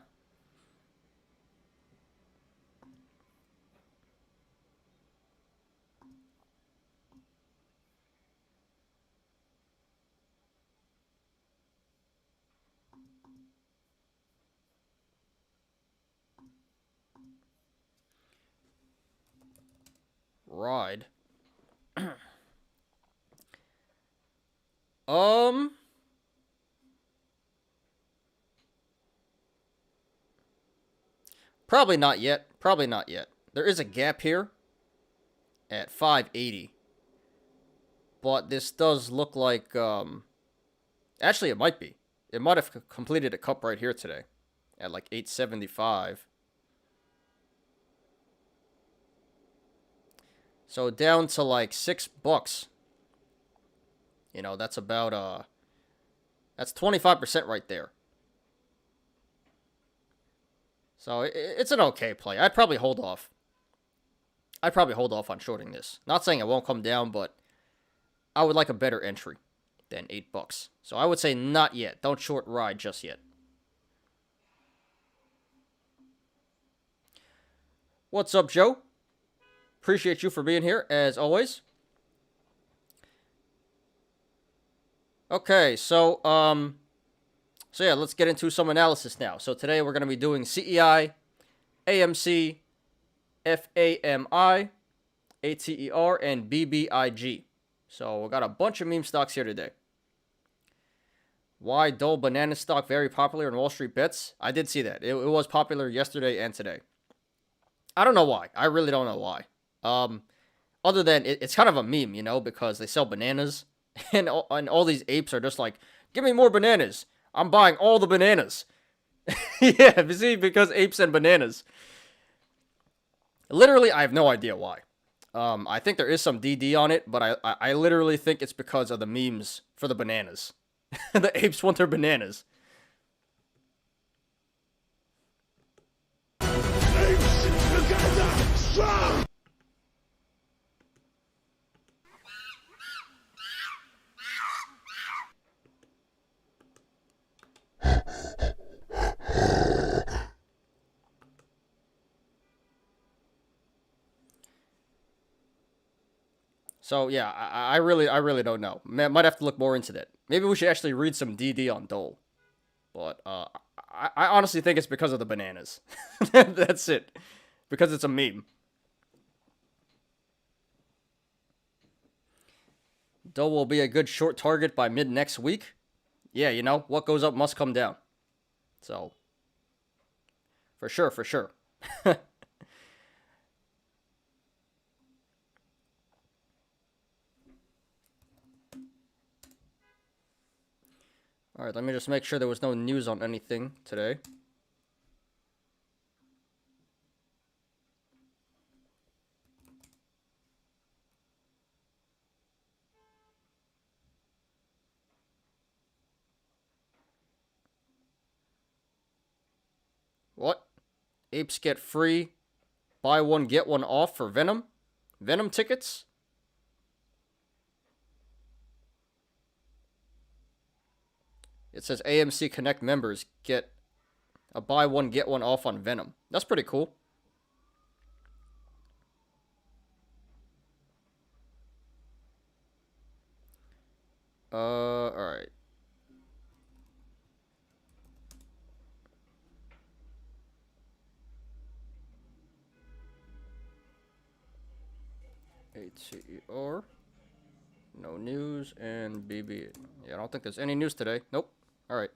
Ride. Probably not yet. Probably not yet. There is a gap here at 580. But this does look like, actually it might be. It might have completed a cup right here today at like 875. So down to like $6. You know, that's about That's 25% right there. So it's an okay play. I'd probably hold off. I'd probably hold off on shorting this. Not saying it won't come down, but I would like a better entry than $8. So I would say not yet. Don't short ride just yet. What's up, Joe? Appreciate you for being here, as always. Okay, so yeah, let's get into some analysis now. So today we're going to be doing CEI, AMC, FAMI, ATER, and BBIG. So we got a bunch of meme stocks here today. Why Dole banana stock very popular in Wall Street bets? I did see that. It was popular yesterday and today. I don't know why. I really don't know why. Other than it's kind of a meme, you know, because they sell bananas, and all these apes are just like, give me more bananas. I'm buying all the bananas. Yeah, see, because apes and bananas. Literally, I have no idea why. I think there is some DD on it, but I literally think it's because of the memes for the bananas. The apes want their bananas. So yeah, I really don't know. Might have to look more into that. Maybe we should actually read some DD on Dole. But I honestly think it's because of the bananas. That's it. Because it's a meme. Dole will be a good short target by mid next week. Yeah, you know, what goes up must come down. So, for sure, for sure. All right, let me just make sure there was no news on anything today. What? Apes get free, buy one, get one off for Venom? Venom tickets? It says AMC Connect members get a buy one, get one off on Venom. That's pretty cool. Alright. ATER. No news, and BB. Yeah, I don't think there's any news today. Nope. Alright.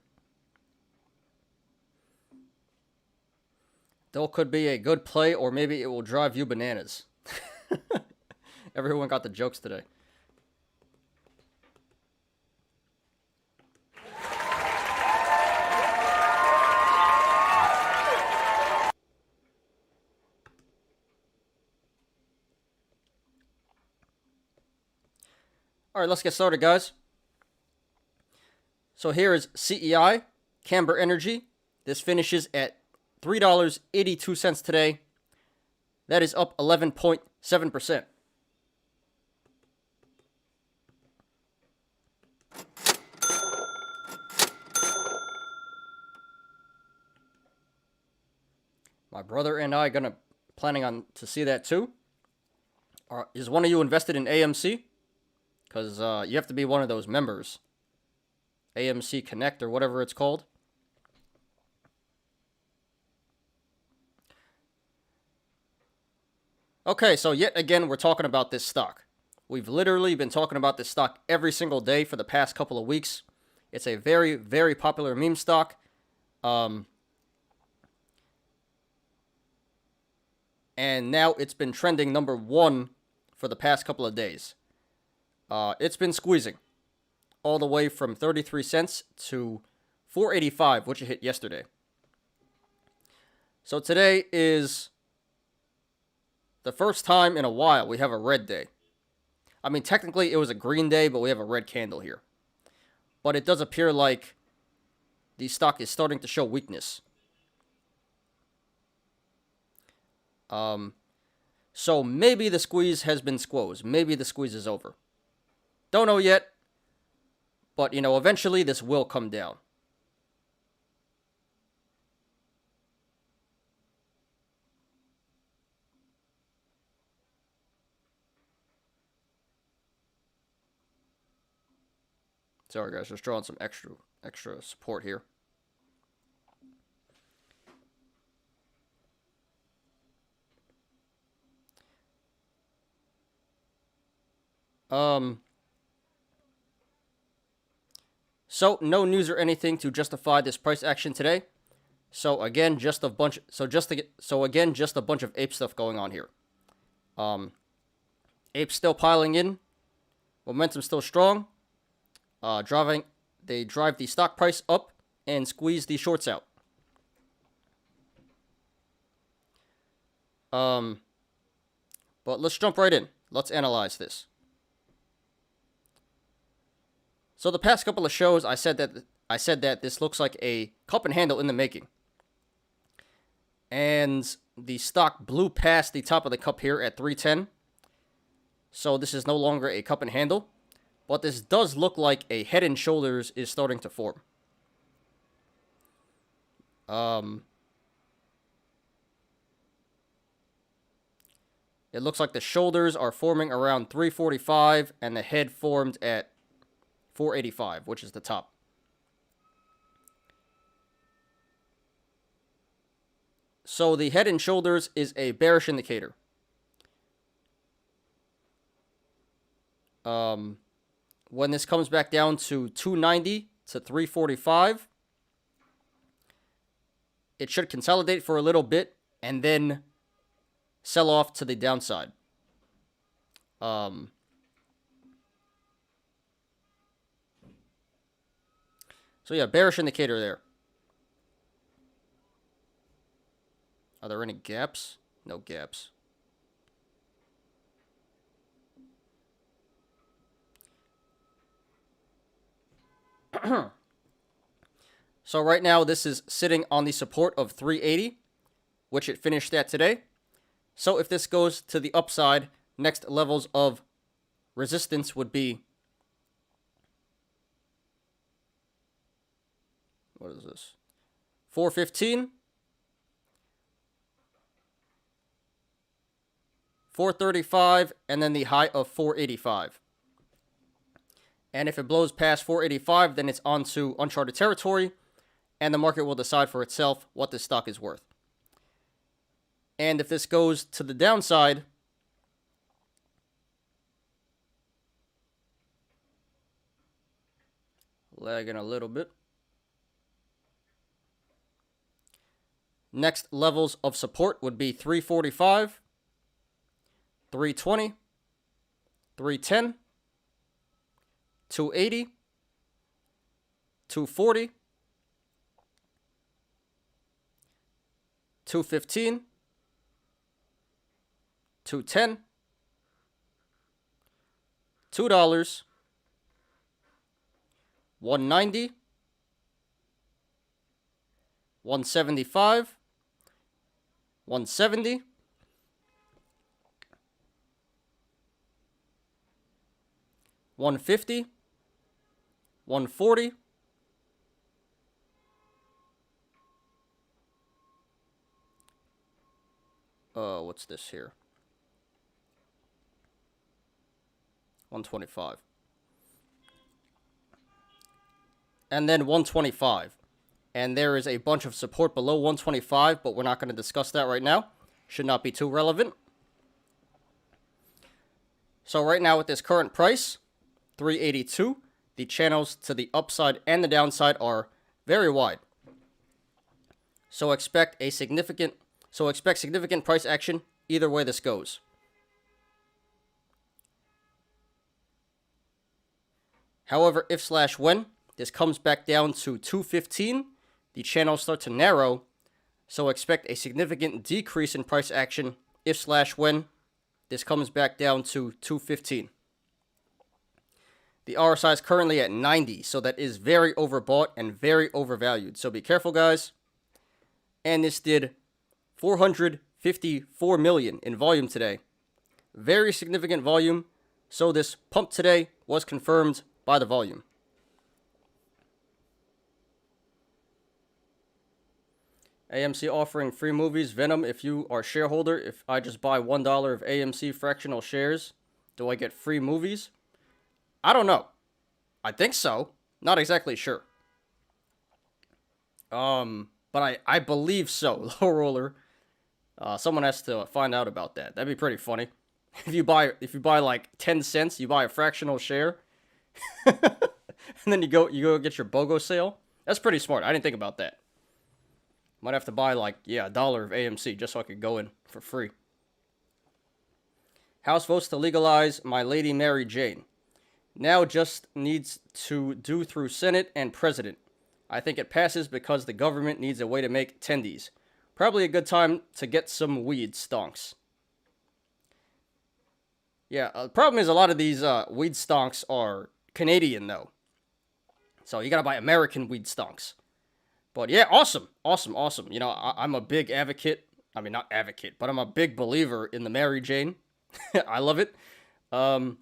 Dole could be a good play, or maybe it will drive you bananas. Everyone got the jokes today. All right, let's get started, guys. So here is CEI Camber Energy. This finishes at $3.82 today. That is up 11.7%. My brother and I planning on to see that too. Is one of you invested in AMC? Because you have to be one of those members. AMC Connect or whatever it's called. Okay, so yet again, we're talking about this stock. We've literally been talking about this stock every single day for the past couple of weeks. It's a very, very popular meme stock. And now it's been trending number 1 for the past couple of days. It's been squeezing all the way from 33 cents to 4.85, which it hit yesterday. So today is the first time in a while we have a red day. I mean, technically it was a green day, but we have a red candle here. but it does appear like the stock is starting to show weakness. So maybe the squeeze has been squoze. Maybe the squeeze is over. Don't know yet, but, you know, eventually this will come down. Sorry, guys, just drawing some extra support here. So no news or anything to justify this price action today. So again, just a bunch of ape stuff going on here. Apes still piling in. Momentum still strong. They drive the stock price up and squeeze the shorts out. But let's jump right in. Let's analyze this. So the past couple of shows, I said that this looks like a cup and handle in the making. And the stock blew past the top of the cup here at 310. So this is no longer a cup and handle. But this does look like a head and shoulders is starting to form. It looks like the shoulders are forming around 345 and the head formed at 485, which is the top. So the head and shoulders is a bearish indicator. When this comes back down to 290 to 345, it should consolidate for a little bit and then sell off to the downside. So yeah, bearish indicator there. Are there any gaps? No gaps. So right now this is sitting on the support of 380, which it finished at today. So if this goes to the upside, next levels of resistance would be, what is this? 415, 435, and then the high of 485. And if it blows past 485, then it's on to uncharted territory, and the market will decide for itself what this stock is worth. And if this goes to the downside, lagging a little bit. Next levels of support would be 345, 320, 310, 280, 240, 215, 210, $2, 190, 175, 170, 150, 140, what's this here? 125. And then 125. And there is a bunch of support below 125, but we're not going to discuss that right now. Should not be too relevant. So right now with this current price, 382, the channels to the upside and the downside are very wide. So expect significant price action either way this goes. However, if/when this comes back down to 215, the channels start to narrow, so expect a significant decrease in price action if/when this comes back down to 215. The RSI is currently at 90, so that is very overbought and very overvalued. So be careful, guys. And this did 454 million in volume today. Very significant volume. So this pump today was confirmed by the volume. AMC offering free movies. Venom, if you are a shareholder, if I just buy $1 of AMC fractional shares, do I get free movies? I don't know. I think so. Not exactly sure. But I believe so. Low roller. Someone has to find out about that. That'd be pretty funny. If you buy like 10 cents, you buy a fractional share, and then you go get your BOGO sale. That's pretty smart. I didn't think about that. Might have to buy like $1 of AMC just so I could go in for free. House votes to legalize My Lady Mary Jane. Now just needs to do through Senate and President. I think it passes because the government needs a way to make tendies. Probably a good time to get some weed stonks. Yeah, the problem is a lot of these weed stonks are Canadian, though. So you gotta buy American weed stonks. But yeah, awesome. You know, I'm a big advocate. I mean, not advocate, but I'm a big believer in the Mary Jane. I love it. So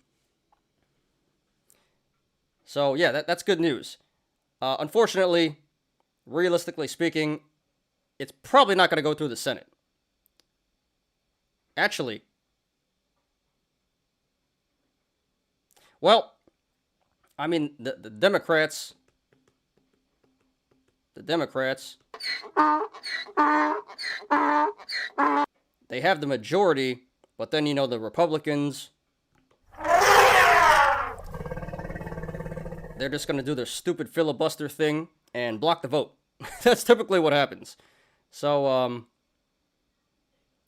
yeah, that's good news. Unfortunately, realistically speaking, it's probably not going to go through the Senate. Actually, well, I mean, the Democrats, they have the majority, but then, you know, the Republicans, they're just going to do their stupid filibuster thing and block the vote. That's typically what happens. So,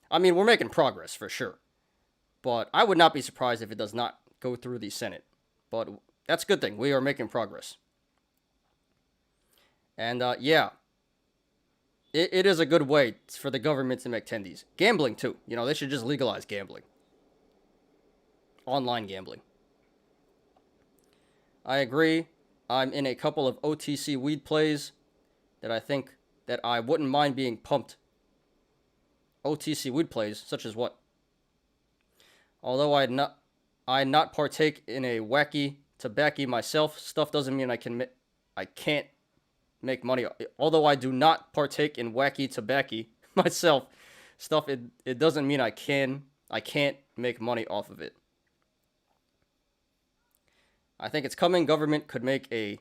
I mean, we're making progress for sure. But I would not be surprised if it does not go through the Senate. But that's a good thing. We are making progress. And, yeah. It is a good way for the government to make tendies. Gambling, too. You know, they should just legalize gambling. Online gambling. I agree. I'm in a couple of OTC weed plays that I think that I wouldn't mind being pumped. OTC weed plays, such as what? Although I not partake in a wacky tobacco myself, stuff doesn't mean I can't make money. Although I do not partake in wacky tobacco myself, it doesn't mean I can't make money off of it. I think it's coming. Government could make a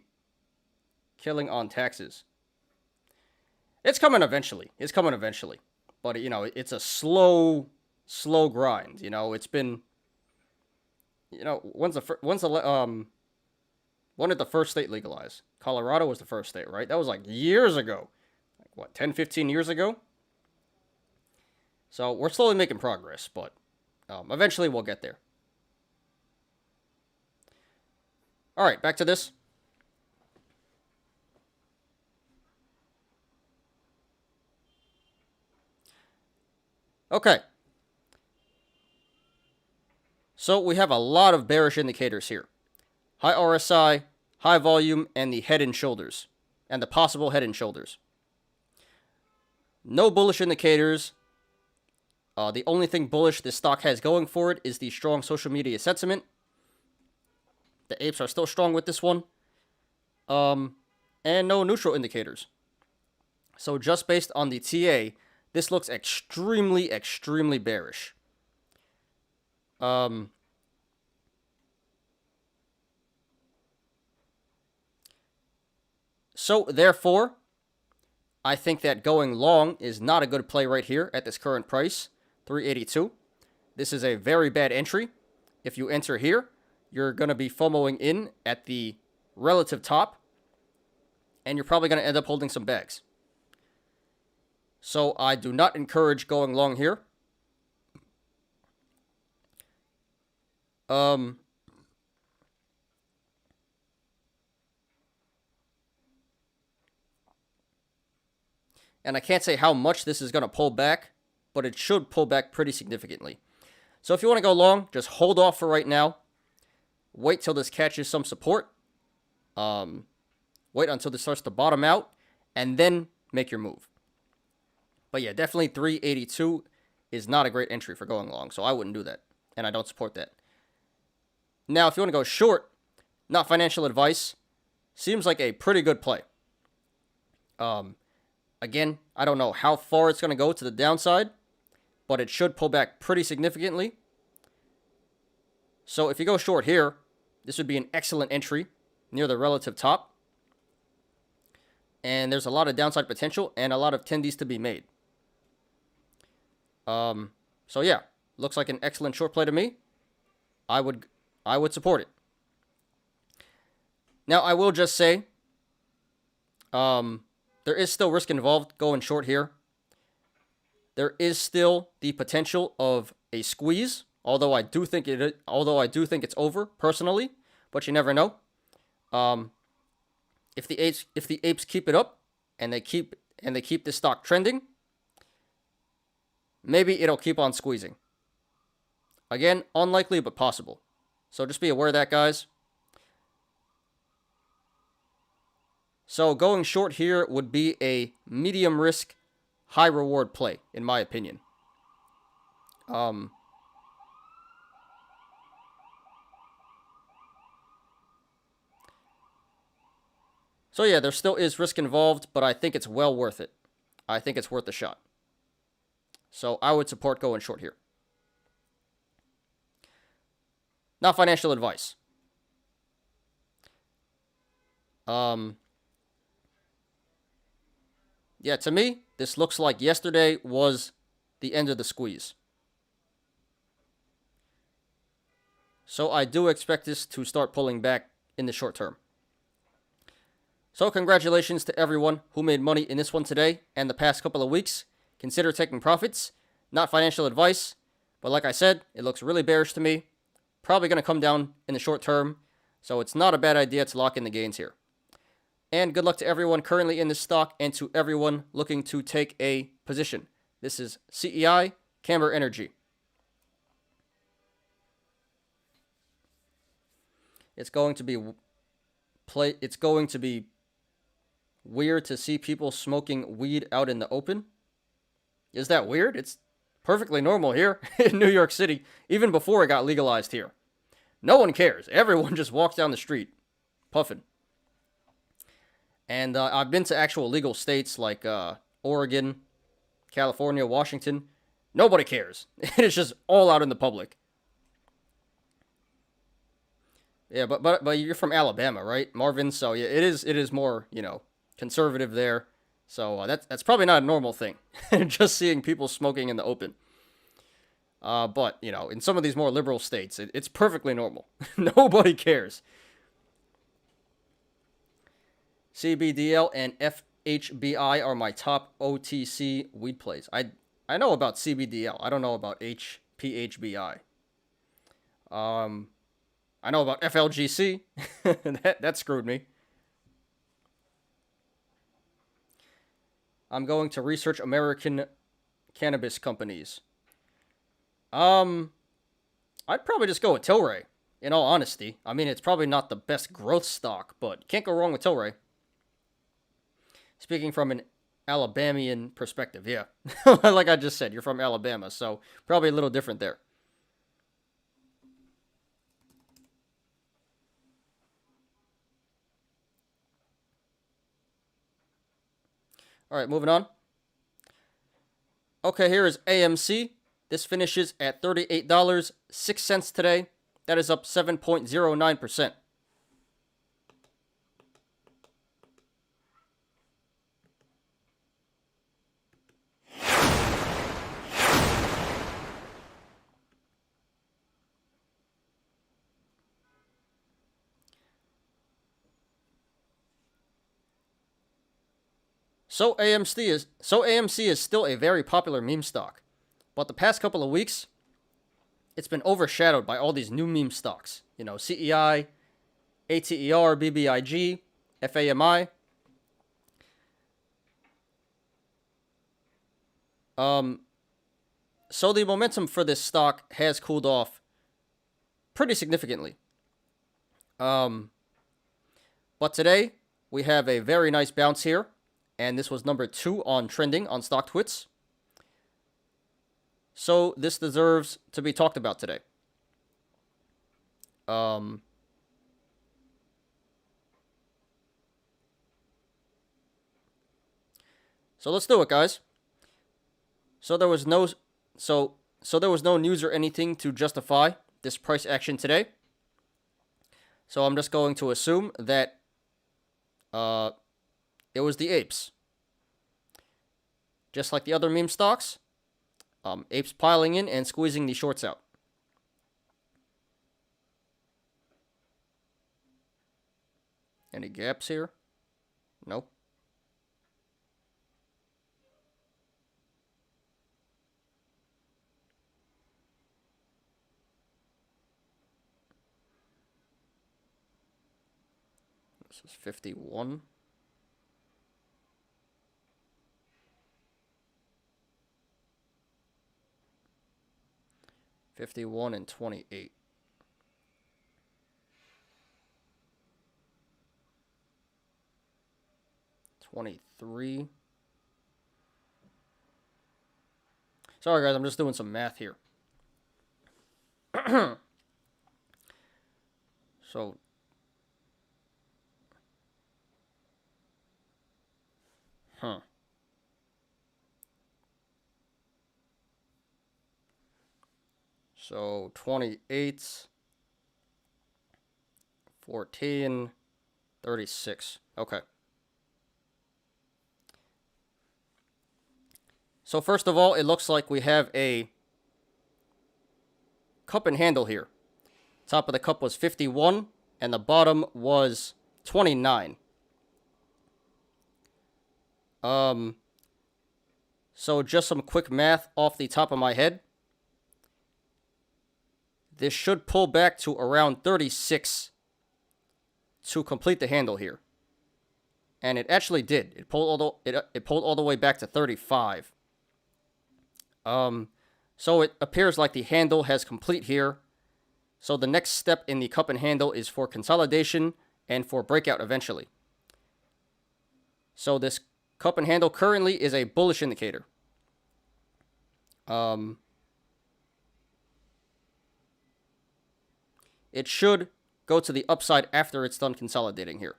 killing on taxes. It's coming eventually. But, you know, it's a slow grind. You know, it's been, you know, when did the first state legalize? Colorado was the first state, right? That was like years ago. Like what, 10, 15 years ago? So we're slowly making progress, but eventually we'll get there. All right, back to this. Okay. So we have a lot of bearish indicators here. High RSI, high volume, and the head and shoulders. And the possible head and shoulders. No bullish indicators. The only thing bullish this stock has going for it is the strong social media sentiment. The apes are still strong with this one. And no neutral indicators. So just based on the TA, this looks extremely, extremely bearish. So therefore, I think that going long is not a good play right here at this current price, 382. This is a very bad entry. If you enter here, you're going to be FOMOing in at the relative top, and you're probably going to end up holding some bags. So I do not encourage going long here. And I can't say how much this is going to pull back, but it should pull back pretty significantly. So if you want to go long, just hold off for right now. wait till this catches some support. Wait until this starts to bottom out, and then make your move. But yeah, definitely 382 is not a great entry for going long, so I wouldn't do that, and I don't support that. Now, if you want to go short, not financial advice, seems like a pretty good play. Again, I don't know how far it's going to go to the downside, but it should pull back pretty significantly. So if you go short here, this would be an excellent entry near the relative top. And there's a lot of downside potential and a lot of tendies to be made. So yeah, looks like an excellent short play to me. I would support it. Now, I will just say, there is still risk involved going short here. There is still the potential of a squeeze, although I do think it's over personally, but you never know. If the apes keep it up and they keep this stock trending, maybe it'll keep on squeezing. Again, unlikely but possible. So just be aware of that, guys. So going short here would be a medium risk, high reward play, in my opinion. So yeah, there still is risk involved, but I think it's well worth it. I think it's worth a shot. So I would support going short here. Not financial advice. Yeah, to me, this looks like yesterday was the end of the squeeze. So I do expect this to start pulling back in the short term. So congratulations to everyone who made money in this one today and the past couple of weeks. Consider taking profits. Not financial advice, but like I said, it looks really bearish to me. Probably going to come down in the short term, so it's not a bad idea to lock in the gains here. And good luck to everyone currently in this stock and to everyone looking to take a position. This is CEI Camber Energy. It's going to be weird to see people smoking weed out in the open. Is that weird? It's perfectly normal here in New York City, even before it got legalized here. No one cares. Everyone just walks down the street puffing. And I've been to actual legal states like Oregon, California, Washington. Nobody cares. It's just all out in the public. Yeah, but you're from Alabama, right, Marvin? So yeah, it is more, conservative there. So that's probably not a normal thing. Just seeing people smoking in the open. But in some of these more liberal states, it's perfectly normal. Nobody cares. CBDL and FHBI are my top OTC weed plays. I know about CBDL. I don't know about PHBI. I know about FLGC. that screwed me. I'm going to research American cannabis companies. I'd probably just go with Tilray, in all honesty. I mean, it's probably not the best growth stock, but can't go wrong with Tilray. Speaking from an Alabamian perspective, yeah. Like I just said, you're from Alabama, so probably a little different there. All right, moving on. Okay, here is AMC. This finishes at $38.06 today. That is up 7.09%. So AMC is still a very popular meme stock. But the past couple of weeks, it's been overshadowed by all these new meme stocks. CEI, ATER, BBIG, FAMI. So the momentum for this stock has cooled off pretty significantly. But today, we have a very nice bounce here. And this was number 2 on trending on StockTwits. So this deserves to be talked about today. So let's do it, guys. So there was no news or anything to justify this price action today. So I'm just going to assume that it was the apes. Just like the other meme stocks, apes piling in and squeezing the shorts out. Any gaps here? Nope. This is 51. And 28. $23. Sorry, guys, I'm just doing some math here. So, So 28, 14, 36. Okay. So first of all, it looks like we have a cup and handle here. Top of the cup was 51, and the bottom was 29. So just some quick math off the top of my head. This should pull back to around 36 to complete the handle here. And it actually did. It pulled all the way back to 35. So it appears like the handle has complete here. So the next step in the cup and handle is for consolidation and for breakout eventually. So this cup and handle currently is a bullish indicator. It should go to the upside after it's done consolidating here.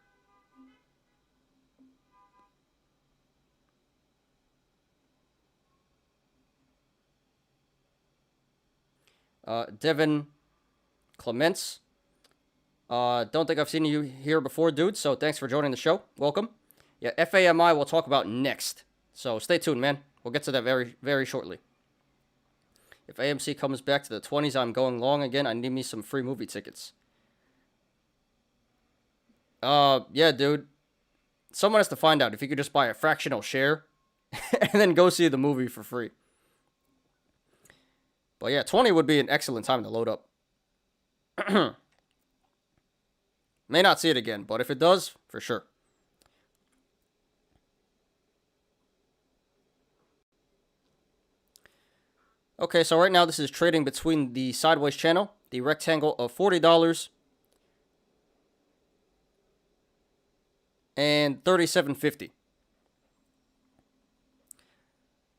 Devin Clements. Don't think I've seen you here before, dude, so thanks for joining the show. Welcome. Yeah, FAMI we'll talk about next. So stay tuned, man. We'll get to that very, very shortly. If AMC comes back to the 20s, I'm going long again. I need me some free movie tickets. Yeah, dude. Someone has to find out if you could just buy a fractional share and then go see the movie for free. But yeah, 20 would be an excellent time to load up. May not see it again, but if it does, for sure. Okay, so right now this is trading between the sideways channel, the rectangle of $40, and $37.50.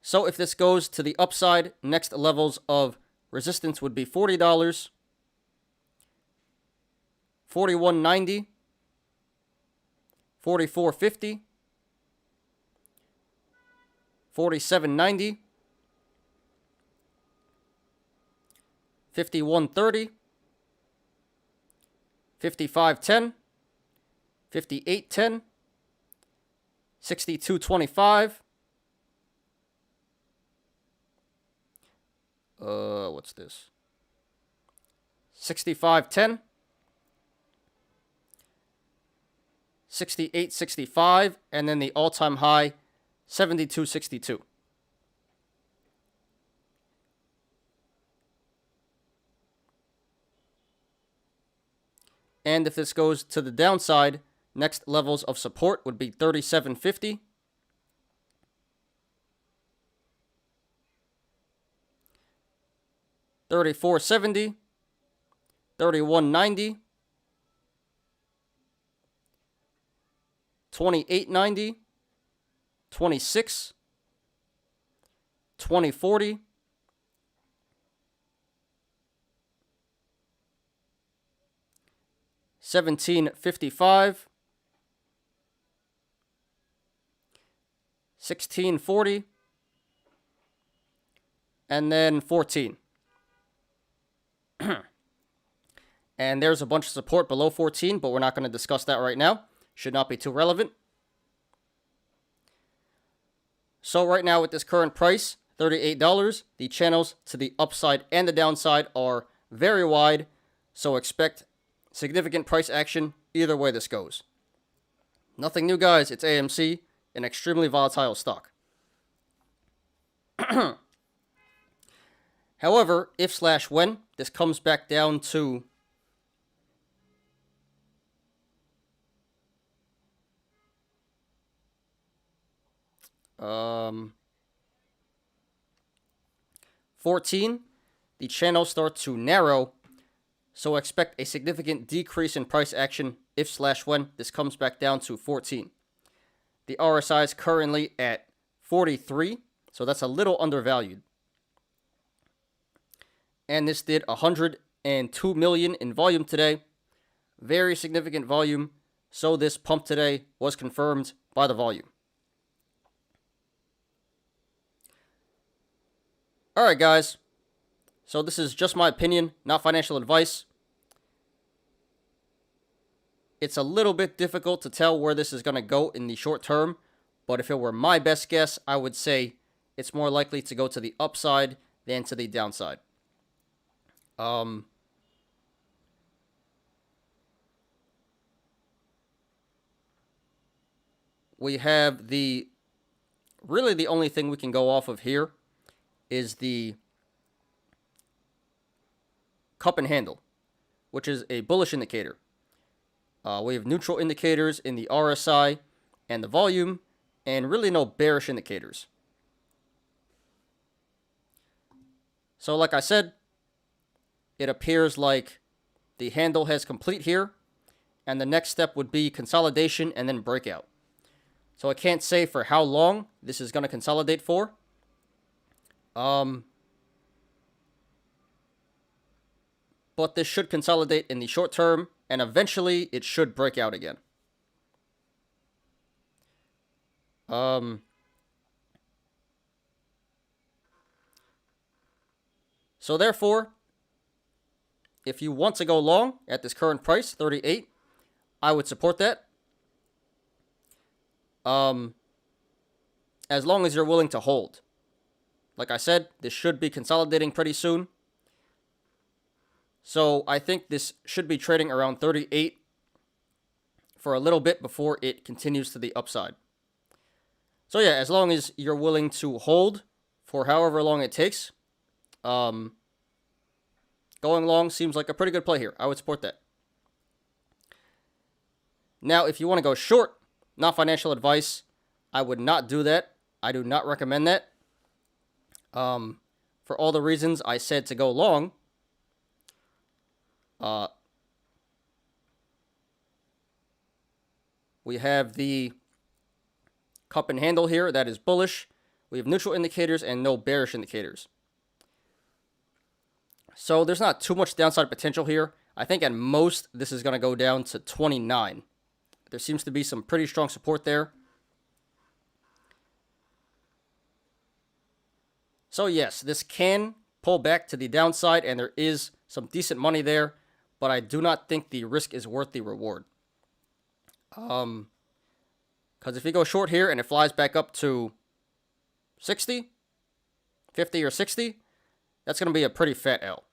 So if this goes to the upside, next levels of resistance would be $40, $41.90, $44.50, $47.90, $51.30, $55.10, $58.10, $62.25. What's this? $65.10, $68.65, and then the all-time high, $72.62. And if this goes to the downside, next levels of support would be $37.50, $34.70, $31.90, 28.90, 26, 2040, 1755, 1640, and then 14. And there's a bunch of support below 14, but we're not going to discuss that right now. Should not be too relevant. So right now with this current price, $38, the channels to the upside and the downside are very wide, so expect significant price action either way this goes. Nothing new, guys. It's AMC, an extremely volatile stock. However, if/when this comes back down to 14, the channel starts to narrow, so expect a significant decrease in price action if/when this comes back down to 14. The RSI is currently at 43, so that's a little undervalued. And this did 102 million in volume today. Very significant volume, so this pump today was confirmed by the volume. Alright guys, so this is just my opinion, not financial advice. It's a little bit difficult to tell where this is going to go in the short term, but if it were my best guess, I would say it's more likely to go to the upside than to the downside. We have really the only thing we can go off of here is the cup and handle, which is a bullish indicator. We have neutral indicators in the RSI and the volume, and really no bearish indicators. So like I said, it appears like the handle has complete here, and the next step would be consolidation and then breakout. So I can't say for how long this is going to consolidate for. But this should consolidate in the short term, and eventually it should break out again. So therefore, if you want to go long at this current price, 38, I would support that. As long as you're willing to hold. Like I said, this should be consolidating pretty soon. So I think this should be trading around 38 for a little bit before it continues to the upside. So yeah, as long as you're willing to hold for however long it takes, going long seems like a pretty good play here. I would support that. Now, if you want to go short, not financial advice, I would not do that. I do not recommend that. For all the reasons I said to go long, we have the cup and handle here that is bullish. We have neutral indicators and no bearish indicators. So there's not too much downside potential here. I think at most this is going to go down to 29. There seems to be some pretty strong support there. So yes, this can pull back to the downside, and there is some decent money there, but I do not think the risk is worth the reward. Because if you go short here and it flies back up to 60, 50 or 60, that's going to be a pretty fat L.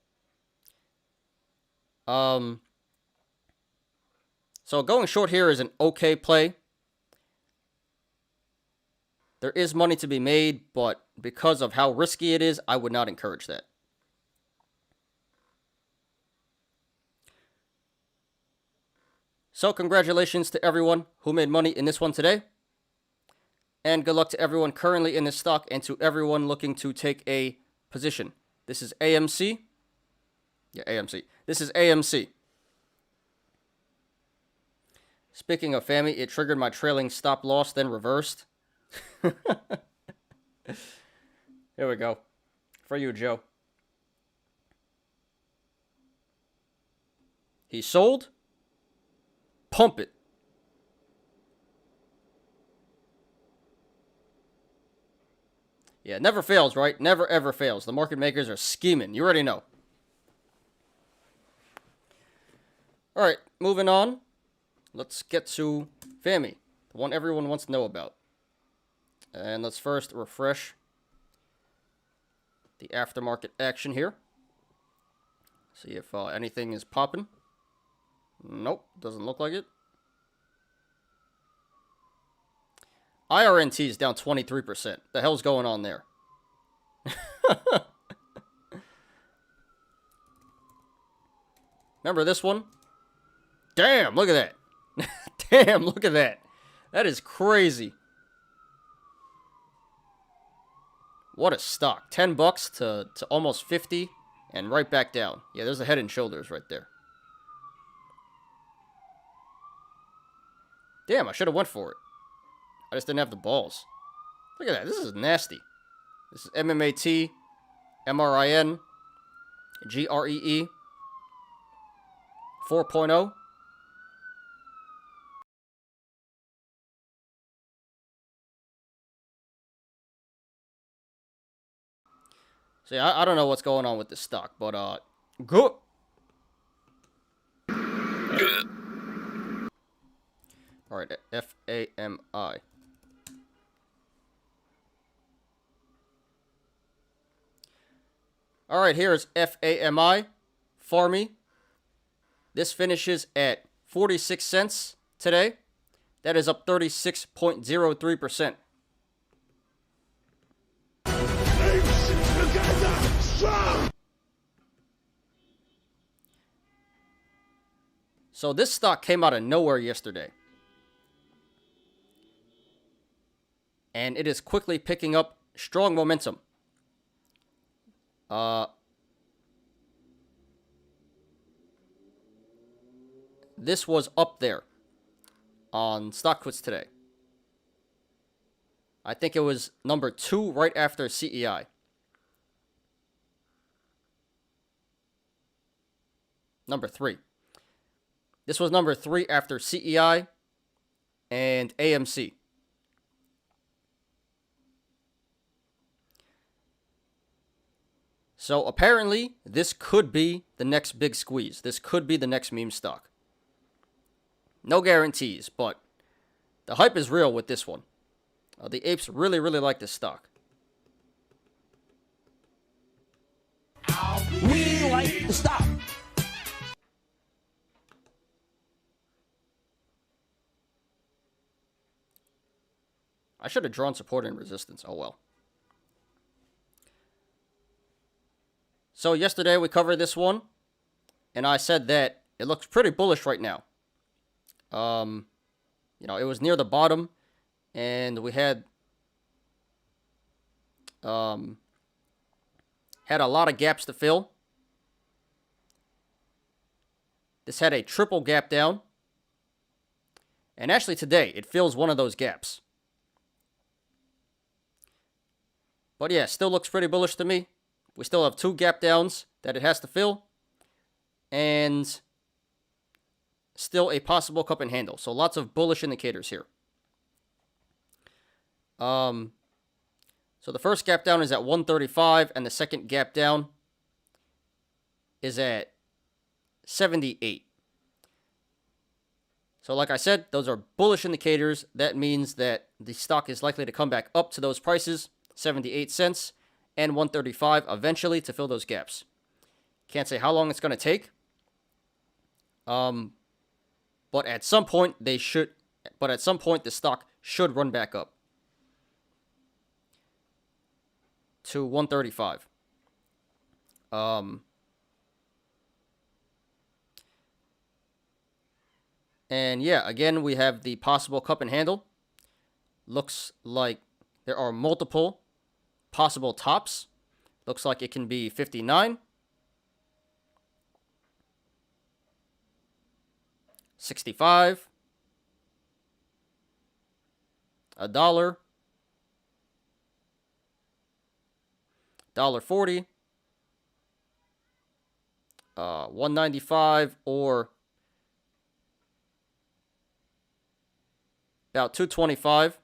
So going short here is an okay play. There is money to be made, but because of how risky it is, I would not encourage that. So congratulations to everyone who made money in this one today. And good luck to everyone currently in this stock and to everyone looking to take a position. This is AMC. Yeah, AMC. This is AMC. Speaking of FAMI, it triggered my trailing stop loss, then reversed. Here we go. For you, Joe. He sold. Pump it. Yeah, never fails, right? Never, ever fails. The market makers are scheming. You already know. All right, moving on. Let's get to FAMI, the one everyone wants to know about. And let's first refresh the aftermarket action here. See if anything is popping. Nope, doesn't look like it. IRNT is down 23%. The hell's going on there? Remember this one? Damn, look at that. Damn, look at that. That is crazy. What a stock. $10 to almost 50 and right back down. Yeah, there's the head and shoulders right there. Damn, I should have went for it. I just didn't have the balls. Look at that. This is nasty. This is MMAT, MRIN, GREE, 4.0. See, I don't know what's going on with this stock, but, good. All right, FAMI. All right, here is FAMI Farmmi. This finishes at 46 cents today. That is up 36.03%. So this stock came out of nowhere yesterday. And it is quickly picking up strong momentum. This was up there on stock quits today. I think it was number 2 right after CEI. Number 3. This was number 3 after CEI and AMC. So apparently, this could be the next big squeeze. This could be the next meme stock. No guarantees, but the hype is real with this one. The apes really, really like this stock. We like the stock. I should have drawn support and resistance. Oh well. So yesterday we covered this one, and I said that it looks pretty bullish right now. It was near the bottom, and we had a lot of gaps to fill. This had a triple gap down, and actually today it fills one of those gaps. But yeah, still looks pretty bullish to me. We still have 2 gap downs that it has to fill. And still a possible cup and handle. So lots of bullish indicators here. So the first gap down is at 135. And the second gap down is at 78. So like I said, those are bullish indicators. That means that the stock is likely to come back up to those prices. 78 cents and 135 eventually to fill those gaps. Can't say how long it's going to take. But at some point the stock should run back up to 135. And yeah, again, we have the possible cup and handle. Looks like there are multiple possible tops. Looks like it can be 59, 65, a dollar, $1.40, 195, or about 225.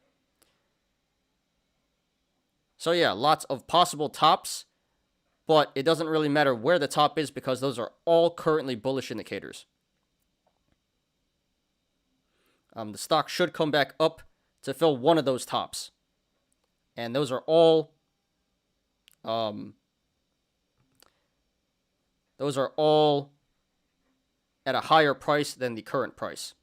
So yeah, lots of possible tops, but it doesn't really matter where the top is because those are all currently bullish indicators. The stock should come back up to fill one of those tops. And those are all at a higher price than the current price.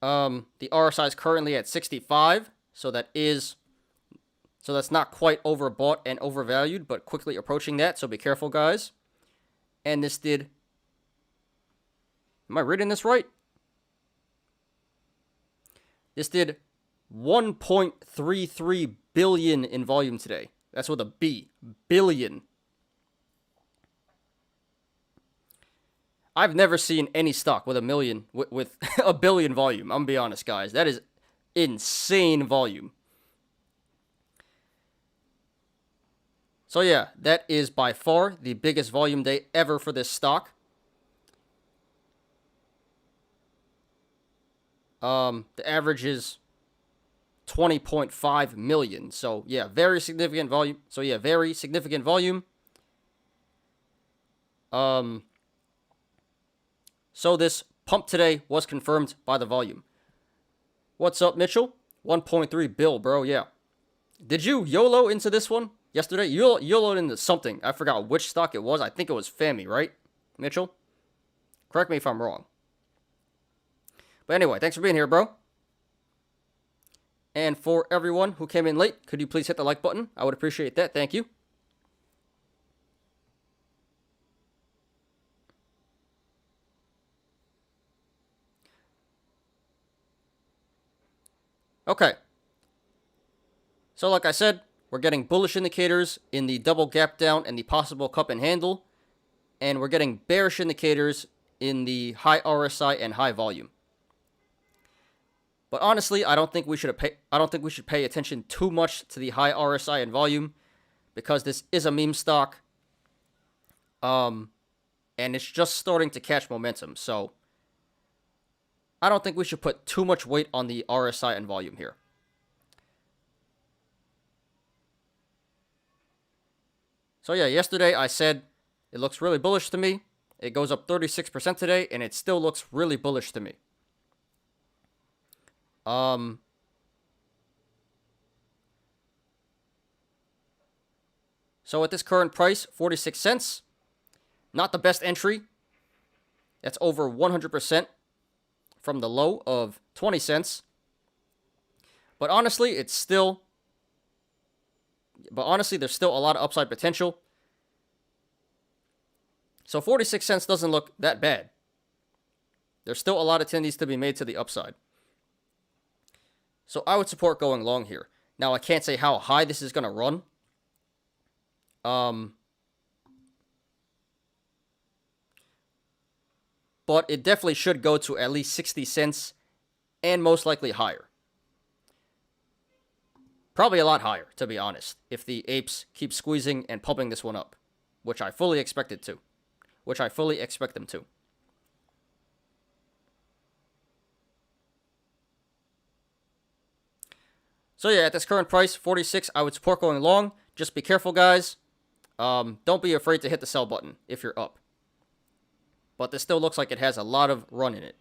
The RSI is currently at 65, so that's not quite overbought and overvalued, but quickly approaching that, so be careful, guys. And this did, am I reading this right? This did 1.33 billion in volume today. That's with a B, billion. I've never seen any stock with a million, with a billion volume. I'm gonna be honest, guys. That is insane volume. So yeah, that is by far the biggest volume day ever for this stock. The average is 20.5 million. So yeah, very significant volume. So this pump today was confirmed by the volume. What's up, Mitchell? 1.3 bill, bro. Yeah. Did you YOLO into this one yesterday? You YOLO'd into something. I forgot which stock it was. I think it was FAMI, right, Mitchell? Correct me if I'm wrong. But anyway, thanks for being here, bro. And for everyone who came in late, could you please hit the like button? I would appreciate that. Thank you. Okay. So like I said, we're getting bullish indicators in the double gap down and the possible cup and handle. And we're getting bearish indicators in the high RSI and high volume. But honestly, I don't think we should pay attention too much to the high RSI and volume because this is a meme stock. And it's just starting to catch momentum. So I don't think we should put too much weight on the RSI and volume here. So yeah, yesterday I said it looks really bullish to me. It goes up 36% today, and it still looks really bullish to me. So at this current price, 46 cents, not the best entry. That's over 100% from the low of 20 cents. But honestly, there's still a lot of upside potential. So 46 cents doesn't look that bad. There's still a lot of tendies to be made to the upside. So I would support going long here. Now, I can't say how high this is going to run. But it definitely should go to at least 60 cents and most likely higher. Probably a lot higher, to be honest, if the apes keep squeezing and pumping this one up, which I fully expect them to. So yeah, at this current price, 46, I would support going long. Just be careful, guys. Don't be afraid to hit the sell button if you're up. But this still looks like it has a lot of run in it.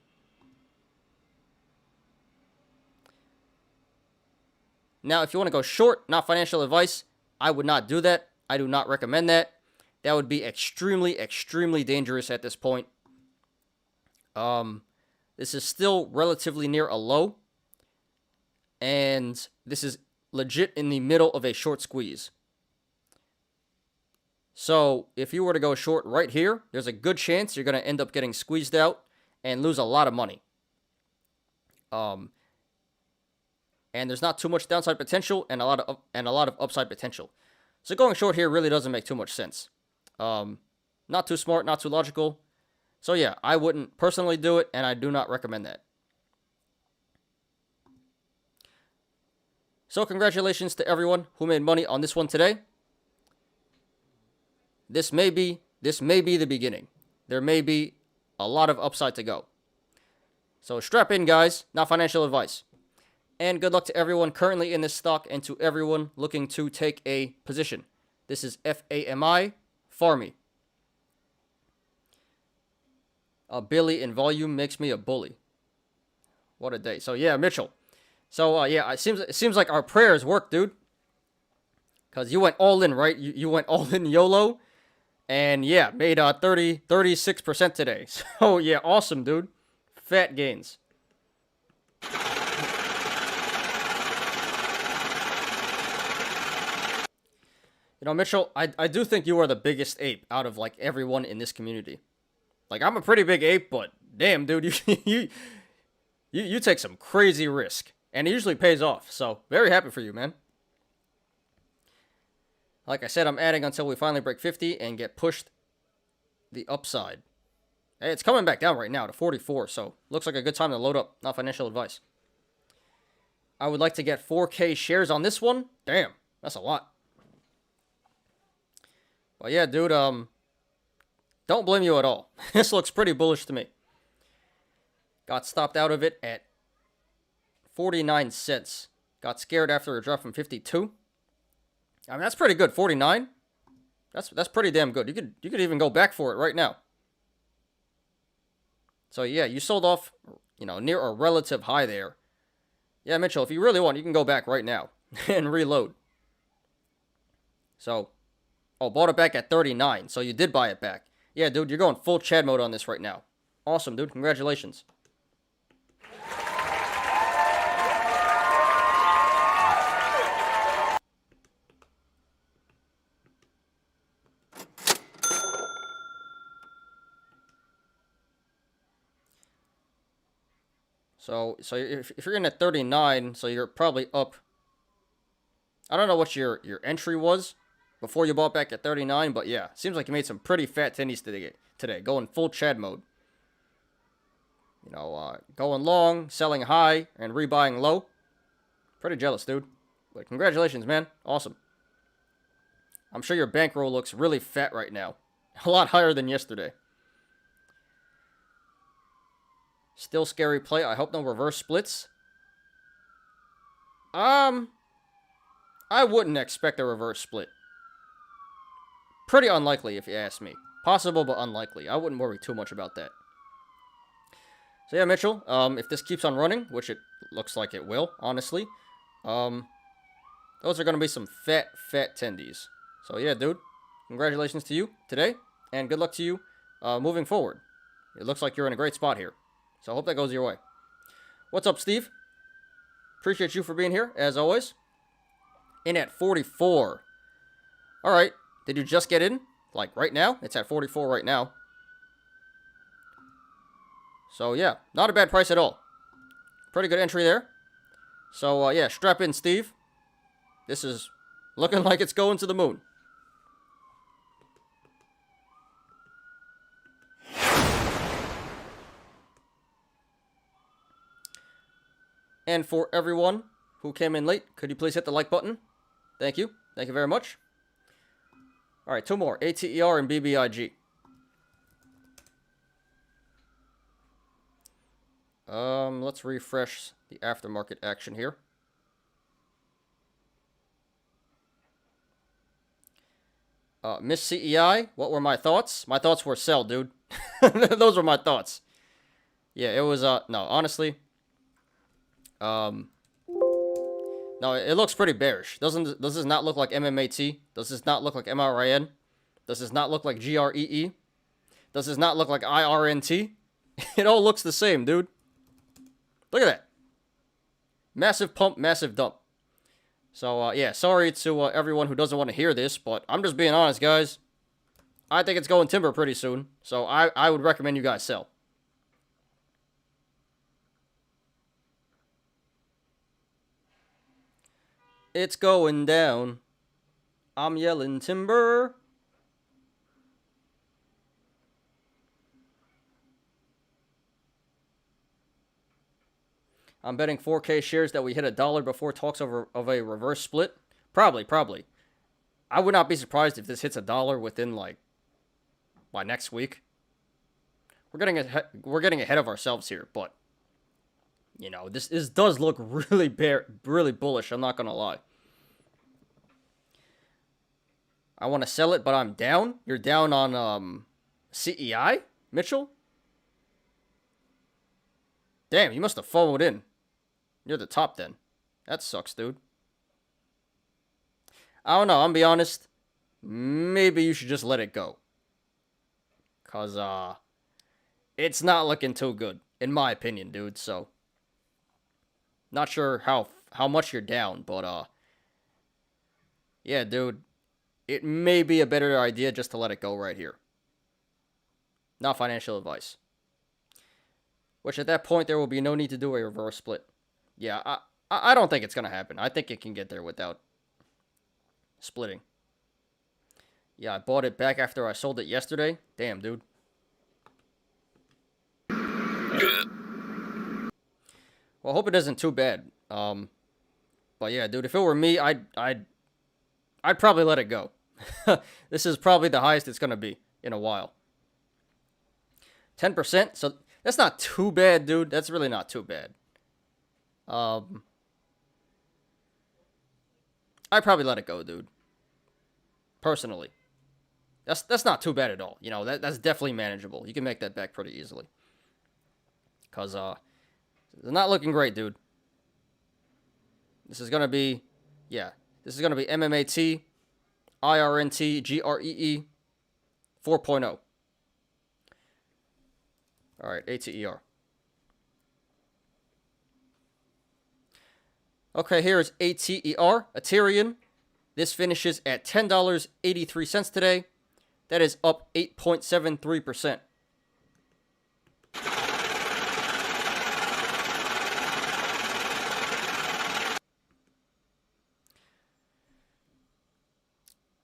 Now, if you want to go short, not financial advice, I would not do that. I do not recommend that. That would be extremely, extremely dangerous at this point. This is still relatively near a low. And this is legit in the middle of a short squeeze. So if you were to go short right here, there's a good chance you're going to end up getting squeezed out and lose a lot of money. And there's not too much downside potential and a lot of upside potential. So going short here really doesn't make too much sense. Not too smart, not too logical. So yeah, I wouldn't personally do it, and I do not recommend that. So congratulations to everyone who made money on this one today. This may be the beginning. There may be a lot of upside to go. So strap in, guys. Not financial advice. And good luck to everyone currently in this stock and to everyone looking to take a position. This is FAMI Farmmi. A Billy in volume makes me a bully. What a day. So yeah, Mitchell. So yeah, it seems like our prayers worked, dude. Cause you went all in, right? You went all in YOLO, and yeah, made 36% today. So yeah, awesome, dude. Fat gains. You know, Mitchell, I do think you are the biggest ape out of like everyone in this community. Like, I'm a pretty big ape, but damn, dude, you take some crazy risk, and it usually pays off. So very happy for you, man. Like I said, I'm adding until we finally break 50 and get pushed the upside. Hey, it's coming back down right now to 44, so looks like a good time to load up. Not financial advice. I would like to get 4K shares on this one. Damn, that's a lot. But yeah, dude, don't blame you at all. This looks pretty bullish to me. Got stopped out of it at 49 cents. Got scared after a drop from 52. I mean, that's pretty good. 49. That's pretty damn good. You could even go back for it right now. So yeah, you sold off, you know, near a relative high there. Yeah, Mitchell, if you really want, you can go back right now and reload. So, oh, bought it back at 39. So you did buy it back. Yeah, dude, you're going full Chad mode on this right now. Awesome, dude. Congratulations. So if you're in at 39, so you're probably up. I don't know what your entry was before you bought back at 39, but yeah, seems like you made some pretty fat tendies today, going full Chad mode. You know, going long, selling high, and rebuying low. Pretty jealous, dude. But congratulations, man. Awesome. I'm sure your bankroll looks really fat right now. A lot higher than yesterday. Still scary play. I hope no reverse splits. I wouldn't expect a reverse split. Pretty unlikely, if you ask me. Possible, but unlikely. I wouldn't worry too much about that. So yeah, Mitchell, if this keeps on running, which it looks like it will, honestly, those are going to be some fat tendies. So yeah, dude, congratulations to you today, and good luck to you moving forward. It looks like you're in a great spot here. So I hope that goes your way. What's up, Steve? Appreciate you for being here, as always. In at 44. All right. Did you just get in? Like, right now? It's at 44 right now. So, yeah. Not a bad price at all. Pretty good entry there. So, yeah. Strap in, Steve. This is looking like it's going to the moon. And for everyone who came in late, could you please hit the like button? Thank you. Thank you very much. All right, two more. ATER and BBIG. Let's refresh the aftermarket action here. Miss CEI, what were my thoughts? My thoughts were sell, dude. Those were my thoughts. Yeah, it was, no, honestly... No, it looks pretty bearish. Does this not look like MMAT? Does this not look like MRIN? Does this not look like GREE? Does this not look like IRNT? It all looks the same, dude. Look at that. Massive pump, massive dump. So, yeah, sorry to everyone who doesn't want to hear this, but I'm just being honest, guys. I think it's going timber pretty soon, so I would recommend you guys sell. It's going down. I'm yelling timber. I'm betting 4K shares that we hit $1 before talks of a reverse split. Probably. I would not be surprised if this hits $1 within like by next week. We're getting ahead of ourselves here, but you know, this does look really really bullish. I'm not gonna lie. I want to sell it, but I'm down. You're down on CEI, Mitchell? Damn, you must have followed in. You're the top then. That sucks, dude. I don't know, I'm gonna be honest. Maybe you should just let it go. Cause it's not looking too good, in my opinion, dude, so not sure how much you're down, but yeah, dude. It may be a better idea just to let it go right here. Not financial advice. Which at that point, there will be no need to do a reverse split. Yeah, I don't think it's going to happen. I think it can get there without splitting. Yeah, I bought it back after I sold it yesterday. Damn, dude. Well, I hope it isn't too bad. But yeah, dude, if it were me, I'd probably let it go. This is probably the highest it's going to be in a while. 10%, so that's not too bad, dude. That's really not too bad. I'd probably let it go, dude. Personally. That's not too bad at all. You know, that's definitely manageable. You can make that back pretty easily. Because, it's not looking great, dude. This is going to be, yeah. This is going to be MMAT, IRNT, GREE 4.0. All right, ATER. Okay, here is ATER Aterian. This finishes at $10.83 today. That is up 8.73%.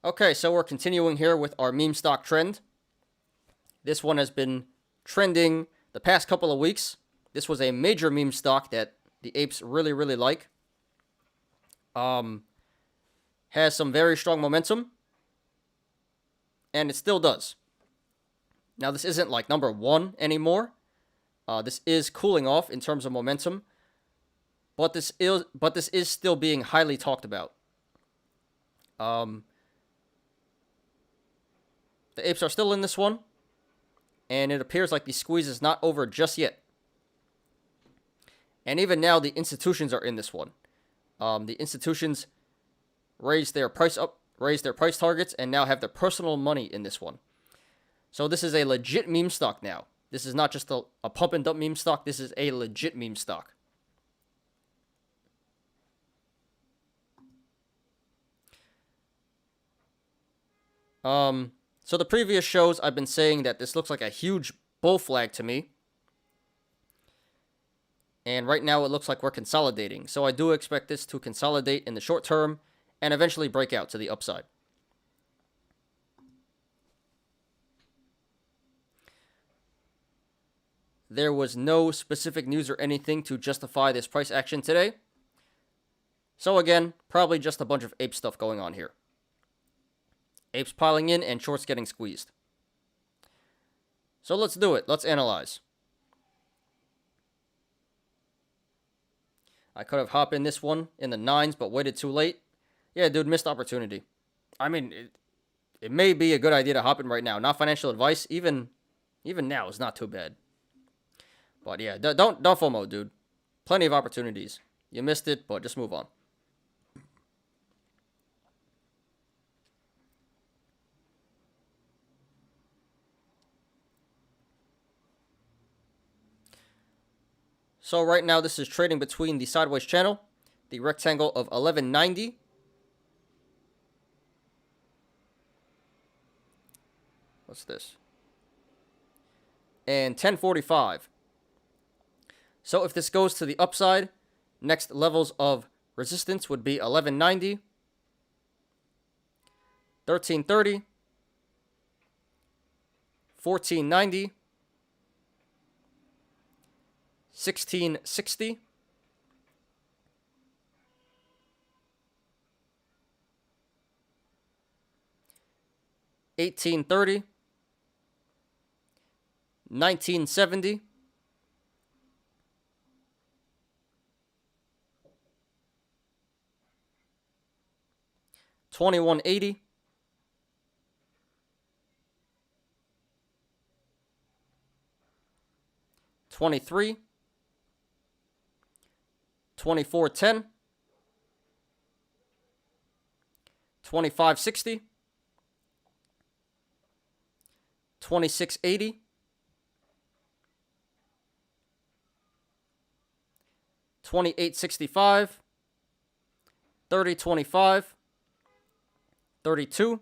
Okay, so we're continuing here with our meme stock trend. This one has been trending the past couple of weeks. This was a major meme stock that the apes really, really like. Has some very strong momentum. And it still does. Now, this isn't like number one anymore. This is cooling off in terms of momentum. But this is still being highly talked about. The apes are still in this one, and it appears like the squeeze is not over just yet. And even now, the institutions are in this one. The institutions raised their price targets, and now have their personal money in this one. So this is a legit meme stock now. This is not just a pump and dump meme stock. This is a legit meme stock. So the previous shows, I've been saying that this looks like a huge bull flag to me. And right now it looks like we're consolidating. So I do expect this to consolidate in the short term and eventually break out to the upside. There was no specific news or anything to justify this price action today. So again, probably just a bunch of ape stuff going on here. Apes piling in and shorts getting squeezed. So let's do it. Let's analyze. I could have hopped in this one in the 9s, but waited too late. Yeah, dude, missed opportunity. I mean, it may be a good idea to hop in right now. Not financial advice. Even now, it's not too bad. But yeah, don't FOMO, dude. Plenty of opportunities. You missed it, but just move on. So right now, this is trading between the sideways channel, the rectangle of 1190. What's this? And 1045. So if this goes to the upside, next levels of resistance would be 1190, 1330, 1490, 1660, 1830, 1970, 2180, 23, 2410, 2560, 2680, 2865, 3025, 32,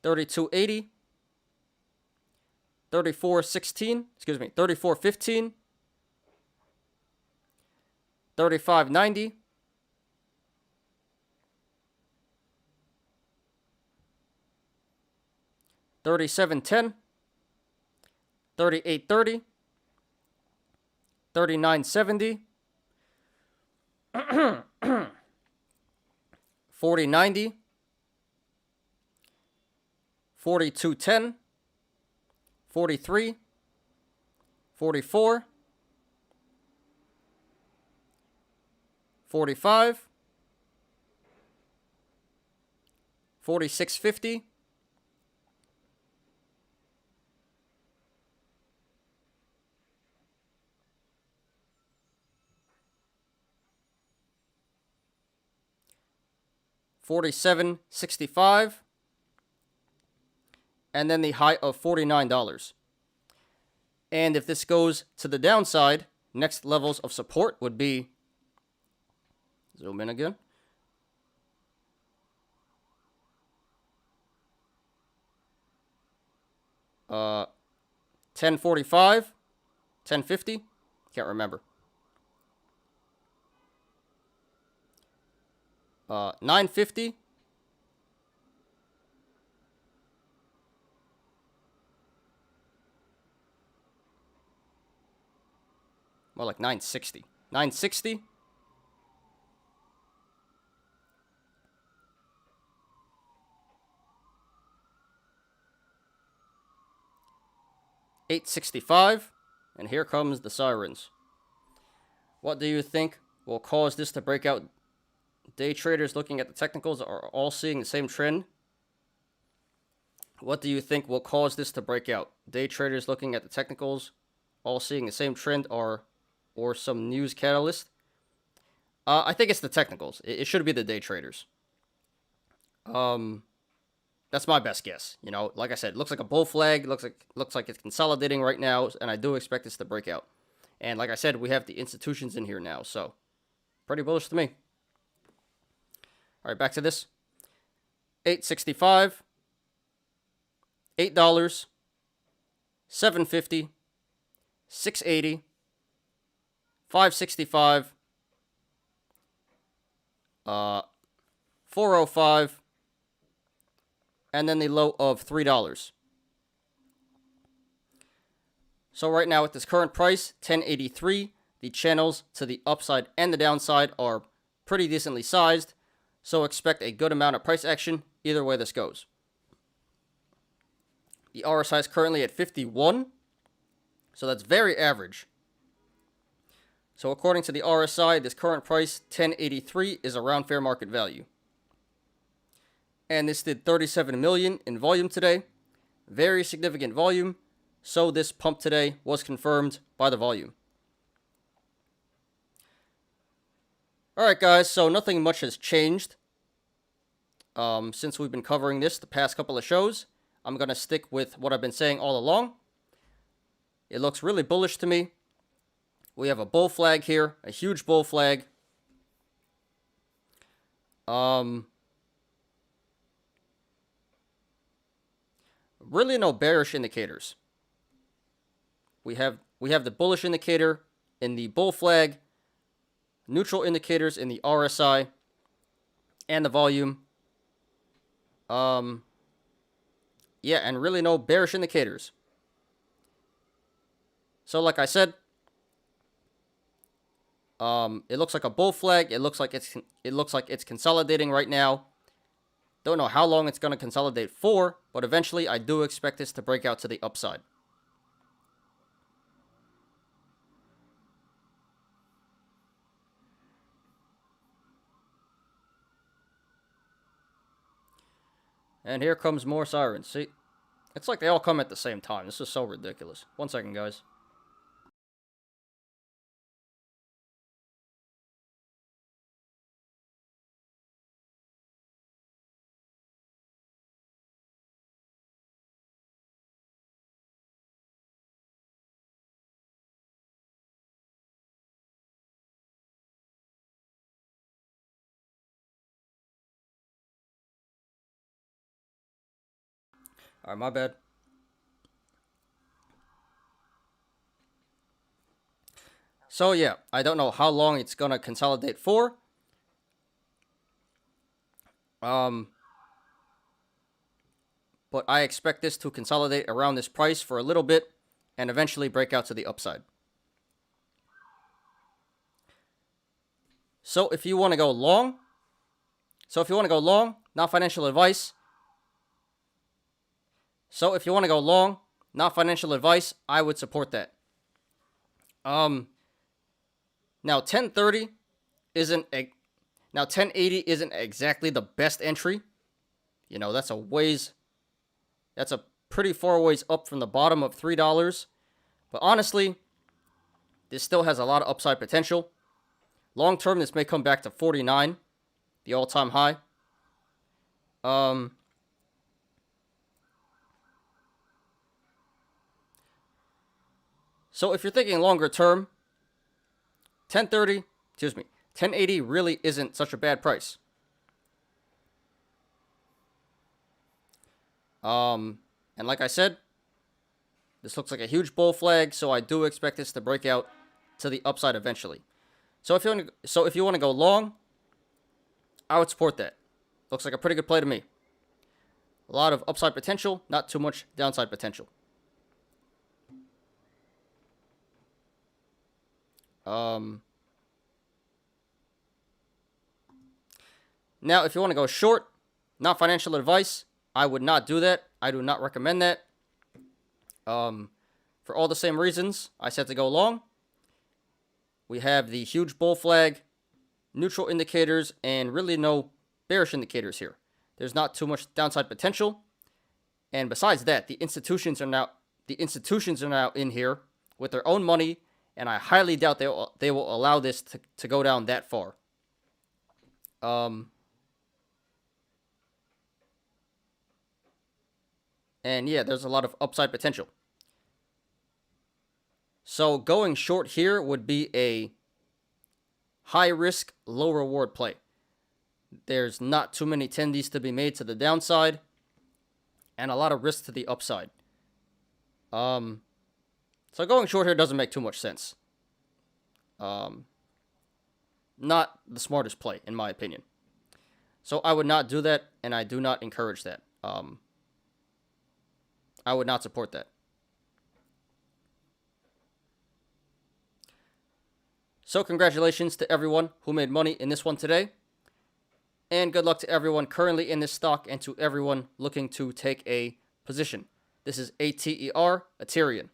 3280, 3416, 3415, 3590, 3710, 3830, 3970, 4090, 4210, 43, 44, 45, 4650, 4765, and then the high of $49. And if this goes to the downside, next levels of support would be, zoom in again, 1045, 1050, can't remember. 950, more like 960, 960, 865, and here comes the sirens. What do you think will cause this to break out? Day traders looking at the technicals are all seeing the same trend. What do you think will cause this to break out? Day traders looking at the technicals all seeing the same trend, or some news catalyst? I think it's the technicals. It should be the day traders. That's my best guess. You know, like I said, it looks like a bull flag. Looks like it's consolidating right now, and I do expect this to break out. And like I said, we have the institutions in here now, so pretty bullish to me. All right, back to this. 865, $8, 750, 680, 565, 405, and then the low of $3. So right now at this current price, 1083, the channels to the upside and the downside are pretty decently sized. So expect a good amount of price action either way this goes. The RSI is currently at 51, so that's very average. So according to the RSI, this current price, 1083, is around fair market value. And this did 37 million in volume today. Very significant volume. So this pump today was confirmed by the volume. Alright guys, so nothing much has changed since we've been covering this the past couple of shows. I'm going to stick with what I've been saying all along. It looks really bullish to me. We have a bull flag here, a huge bull flag. Really no bearish indicators. We have the bullish indicator in the bull flag, neutral indicators in the RSI and the volume. Yeah, and really no bearish indicators. So like I said, it looks like a bull flag. It looks like it's consolidating right now. Don't know how long it's going to consolidate for, but eventually I do expect this to break out to the upside. And here comes more sirens. See? It's like they all come at the same time. This is so ridiculous. 1 second, guys. Alright, my bad. So yeah, I don't know how long it's gonna consolidate for. But I expect this to consolidate around this price for a little bit and eventually break out to the upside. So if you want to go long, not financial advice. I would support that. Now 1030 isn't now 1080 isn't exactly the best entry. You know, that's a pretty far ways up from the bottom of $3. But honestly, this still has a lot of upside potential. Long term, this may come back to 49, the all-time high. So if you're thinking longer term, 1080 really isn't such a bad price. And like I said, this looks like a huge bull flag, so I do expect this to break out to the upside eventually. So if you want to go long, I would support that. Looks like a pretty good play to me. A lot of upside potential, not too much downside potential. Now, if you want to go short, not financial advice, I would not do that. I do not recommend that. For all the same reasons I said to go long. We have the huge bull flag, neutral indicators, and really no bearish indicators here. There's not too much downside potential. And besides that, the institutions are now in here with their own money, and I highly doubt they will allow this to go down that far. And yeah, there's a lot of upside potential. So going short here would be a high risk, low reward play. There's not too many tendies to be made to the downside and a lot of risk to the upside. So going short here doesn't make too much sense. Not the smartest play, in my opinion. So I would not do that, and I do not encourage that. I would not support that. So congratulations to everyone who made money in this one today. And good luck to everyone currently in this stock and to everyone looking to take a position. This is ATER Aterian.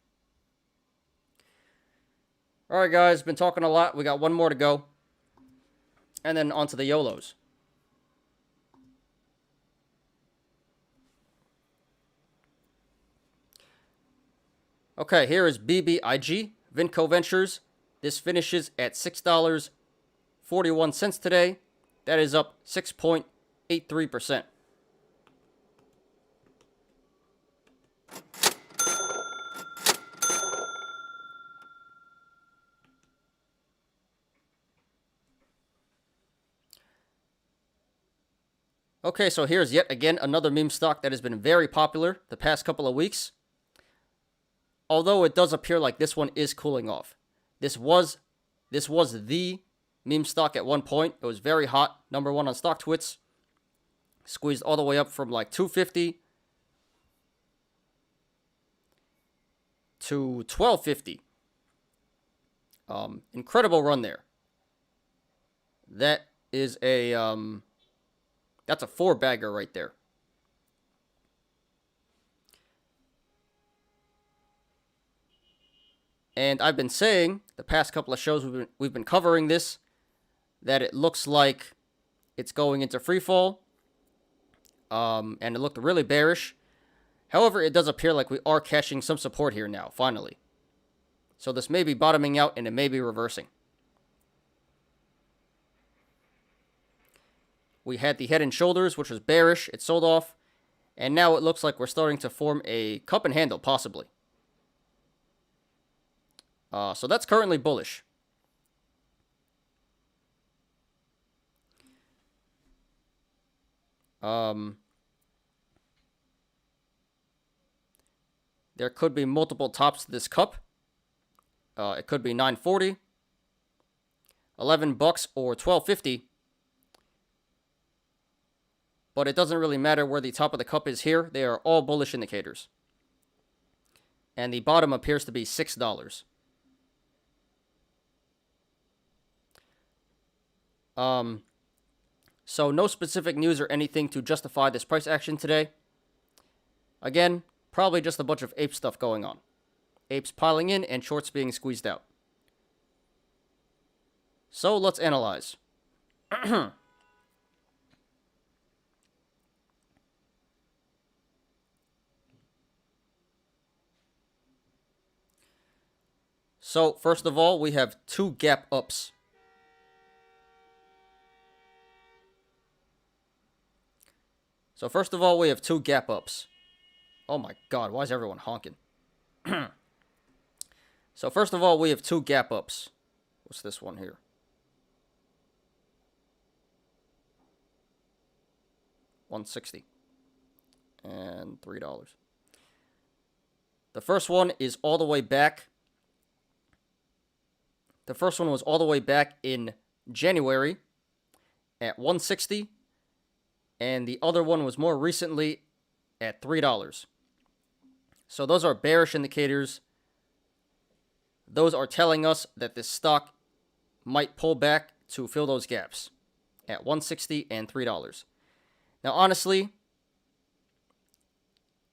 Alright guys, been talking a lot. We got one more to go. And then on to the Yolos. Okay, here is BBIG, Vinco Ventures. This finishes at $6.41 today. That is up 6.83%. Okay, so here's yet again another meme stock that has been very popular the past couple of weeks. Although it does appear like this one is cooling off. This was the meme stock at one point. It was very hot. Number one on StockTwits. Squeezed all the way up from like 250 to 1250. Incredible run there. That is a That's a 4-bagger right there. And I've been saying the past couple of shows we've been covering this, that it looks like it's going into free fall. And it looked really bearish. However, it does appear like we are catching some support here now, finally. So this may be bottoming out and it may be reversing. We had the head and shoulders, which was bearish. It sold off. And now it looks like we're starting to form a cup and handle, possibly. So that's currently bullish. There could be multiple tops to this cup. It could be 940, $11 or 12.50. But it doesn't really matter where the top of the cup is here. They are all bullish indicators. And the bottom appears to be $6. So no specific news or anything to justify this price action today. Again, probably just a bunch of ape stuff going on. Apes piling in and shorts being squeezed out. So let's analyze. So first of all, we have 2 gap ups. So first of all, we have 2 gap ups. Oh my god, why is everyone honking? So first of all, we have 2 gap ups. What's this one here? $160 and $3. The first one is all the way back. The first one was all the way back in January at $160. And the other one was more recently at $3. So those are bearish indicators. Those are telling us that this stock might pull back to fill those gaps at $160 and $3. Now, honestly,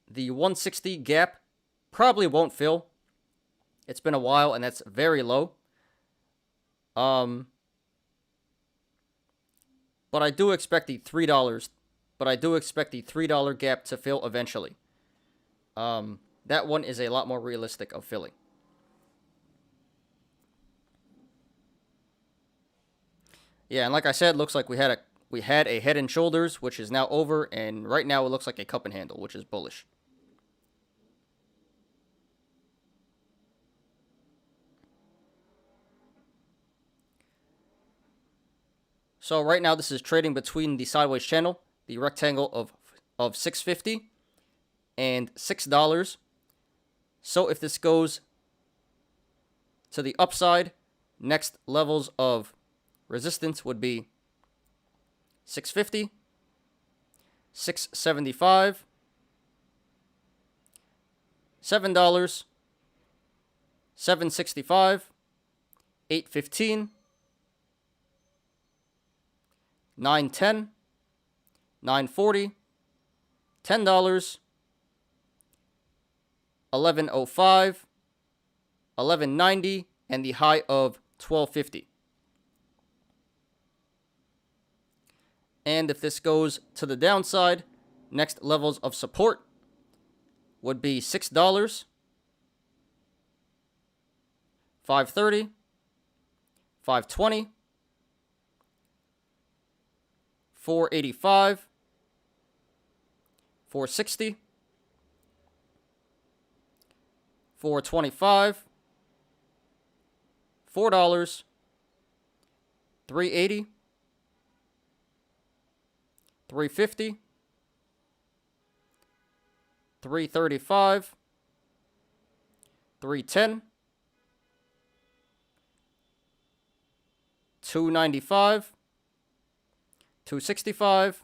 the $160 gap probably won't fill. It's been a while, and that's very low. But I do expect the $3. But I do expect the $3 gap to fill eventually. That one is a lot more realistic of filling. Yeah, and like I said, looks like we had a head and shoulders, which is now over, and right now it looks like a cup and handle, which is bullish. So right now this is trading between the sideways channel, the rectangle of $6.50 and $6. So if this goes to the upside, next levels of resistance would be $6.50, $6.75, $7, $7.65, $8.15, $9.10, $9.40, $10, $11.05, $11.90, and the high of $12.50. And if this goes to the downside, next levels of support would be $6, $5.30, $5.20, $4.85, $4.60, $4.25, $4, $3.80, $3.50, $3.35, $3.10, $2.95, $2.65,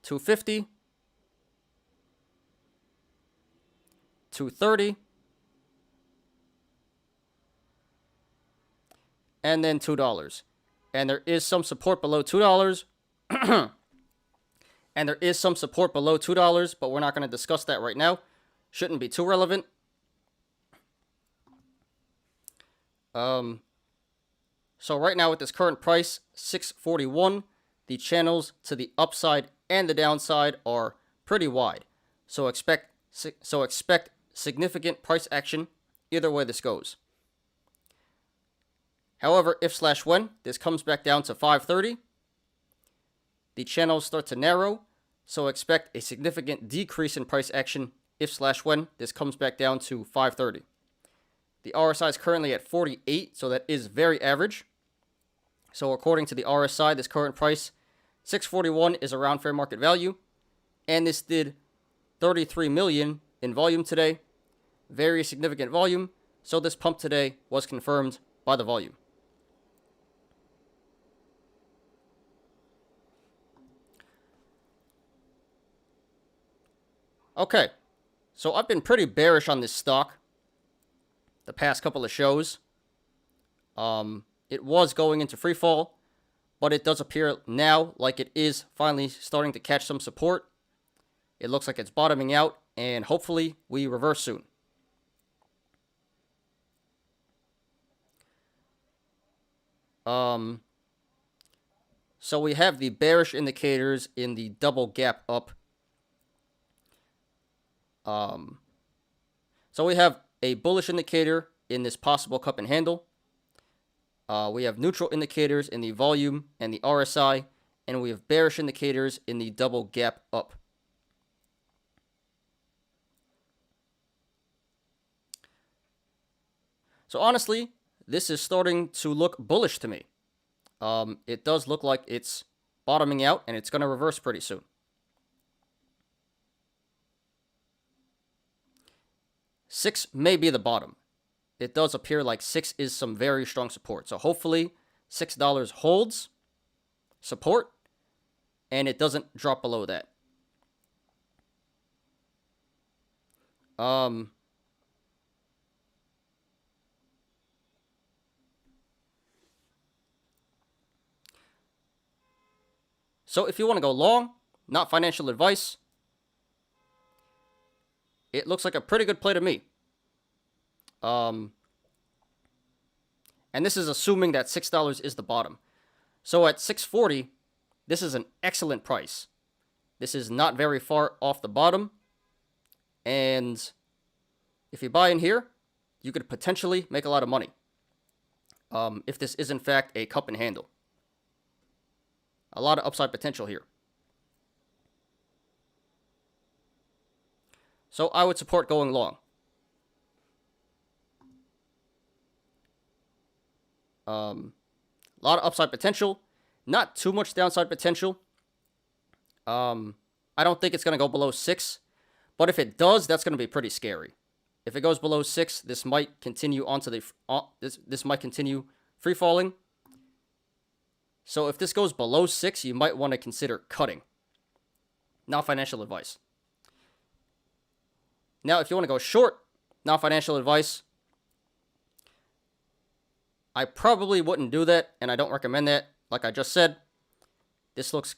$2.50, $2.30, and then $2. And there is some support below $2, And there is some support below $2, but we're not going to discuss that right now. Shouldn't be too relevant. So right now with this current price, 641, the channels to the upside and the downside are pretty wide. So expect significant price action either way this goes. However, if/when this comes back down to 530, the channels start to narrow, so expect a significant decrease in price action if/when this comes back down to 530. The RSI is currently at 48, so that is very average. So according to the RSI, this current price, 641 is around fair market value, and this did 33 million in volume today. Very significant volume, so this pump today was confirmed by the volume. Okay, so I've been pretty bearish on this stock the past couple of shows. It was going into free fall, but it does appear now like it is finally starting to catch some support. It looks like it's bottoming out, and hopefully we reverse soon. So we have the bearish indicators in the double gap up. So we have a bullish indicator in this possible cup and handle. We have neutral indicators in the volume and the RSI, and we have bearish indicators in the double gap up. So honestly, this is starting to look bullish to me. It does look like it's bottoming out, and it's going to reverse pretty soon. Six may be the bottom. It does appear like 6 is some very strong support. So hopefully $6 holds support and it doesn't drop below that. So if you want to go long, not financial advice, it looks like a pretty good play to me. And this is assuming that $6 is the bottom. So at 640, this is an excellent price. This is not very far off the bottom. And if you buy in here, you could potentially make a lot of money. If this is in fact a cup and handle. A lot of upside potential here. So I would support going long. A lot of upside potential, not too much downside potential. I don't think it's going to go below 6, but if it does, that's going to be pretty scary. If it goes below 6, this might continue onto the this might continue free falling. So if this goes below 6, you might want to consider cutting. Not financial advice. Now, if you want to go short, not financial advice, I probably wouldn't do that, and I don't recommend that. Like I just said, this looks,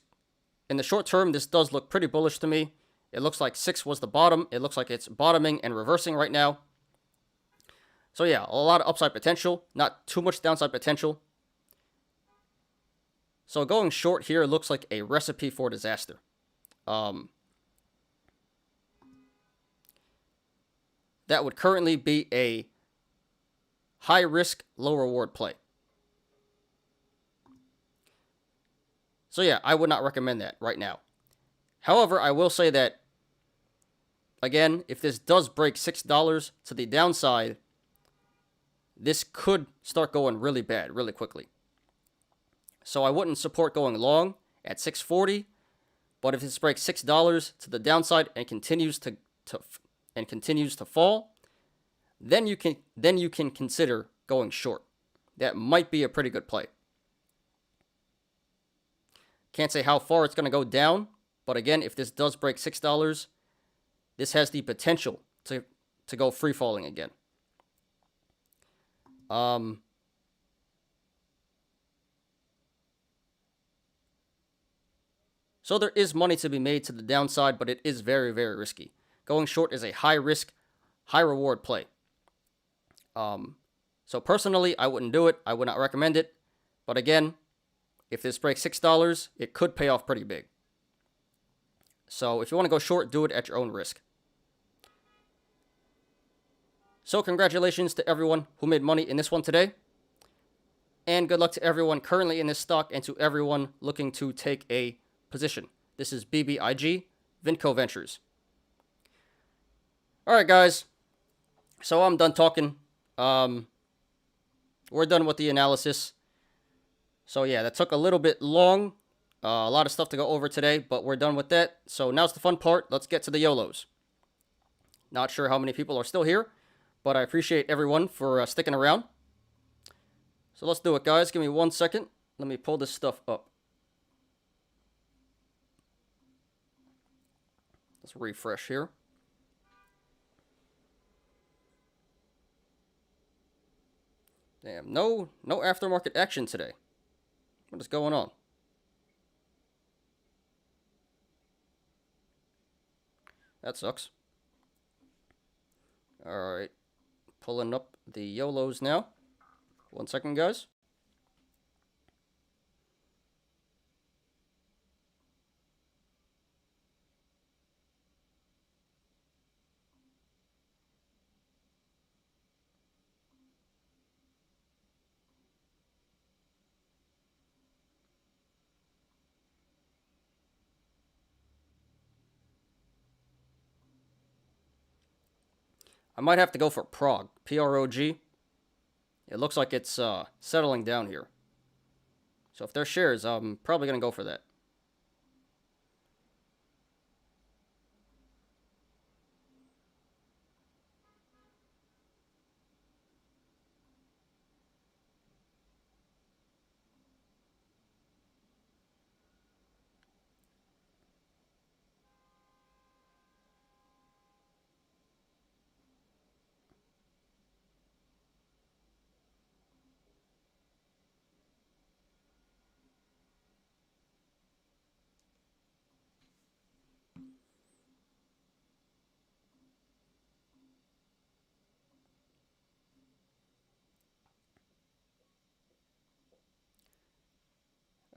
in the short term, this does look pretty bullish to me. It looks like 6 was the bottom. It looks like it's bottoming and reversing right now. So yeah, a lot of upside potential, not too much downside potential. So going short here looks like a recipe for disaster. That would currently be a high risk, low reward play. So yeah, I would not recommend that right now. However, I will say that, again, if this does break $6 to the downside, this could start going really bad, really quickly. So I wouldn't support going long at 640, but if this breaks $6 to the downside and continues to fall, then you can consider going short. That might be a pretty good play. Can't say how far it's going to go down, but again, if this does break $6, this has the potential to go free falling again. So there is money to be made to the downside, but it is very, very risky. Going short is a high risk, high reward play. So personally, I wouldn't do it. I would not recommend it. But again, if this breaks $6, it could pay off pretty big. So if you want to go short, do it at your own risk. So congratulations to everyone who made money in this one today. And good luck to everyone currently in this stock and to everyone looking to take a position. This is BBIG, Vinco Ventures. Alright guys, so I'm done talking. We're done with the analysis. So yeah, that took a little bit long. A lot of stuff to go over today, but we're done with that. So now's the fun part. Let's get to the Yolos. Not sure how many people are still here, but I appreciate everyone for sticking around. So let's do it, guys. Give me 1 second. Let me pull this stuff up. Let's refresh here. Damn, no aftermarket action today. What is going on? That sucks. Alright. Pulling up the Yolos now. 1 second, guys. I might have to go for Prog. P-R-O-G. It looks like it's settling down here. So if there's shares, I'm probably going to go for that.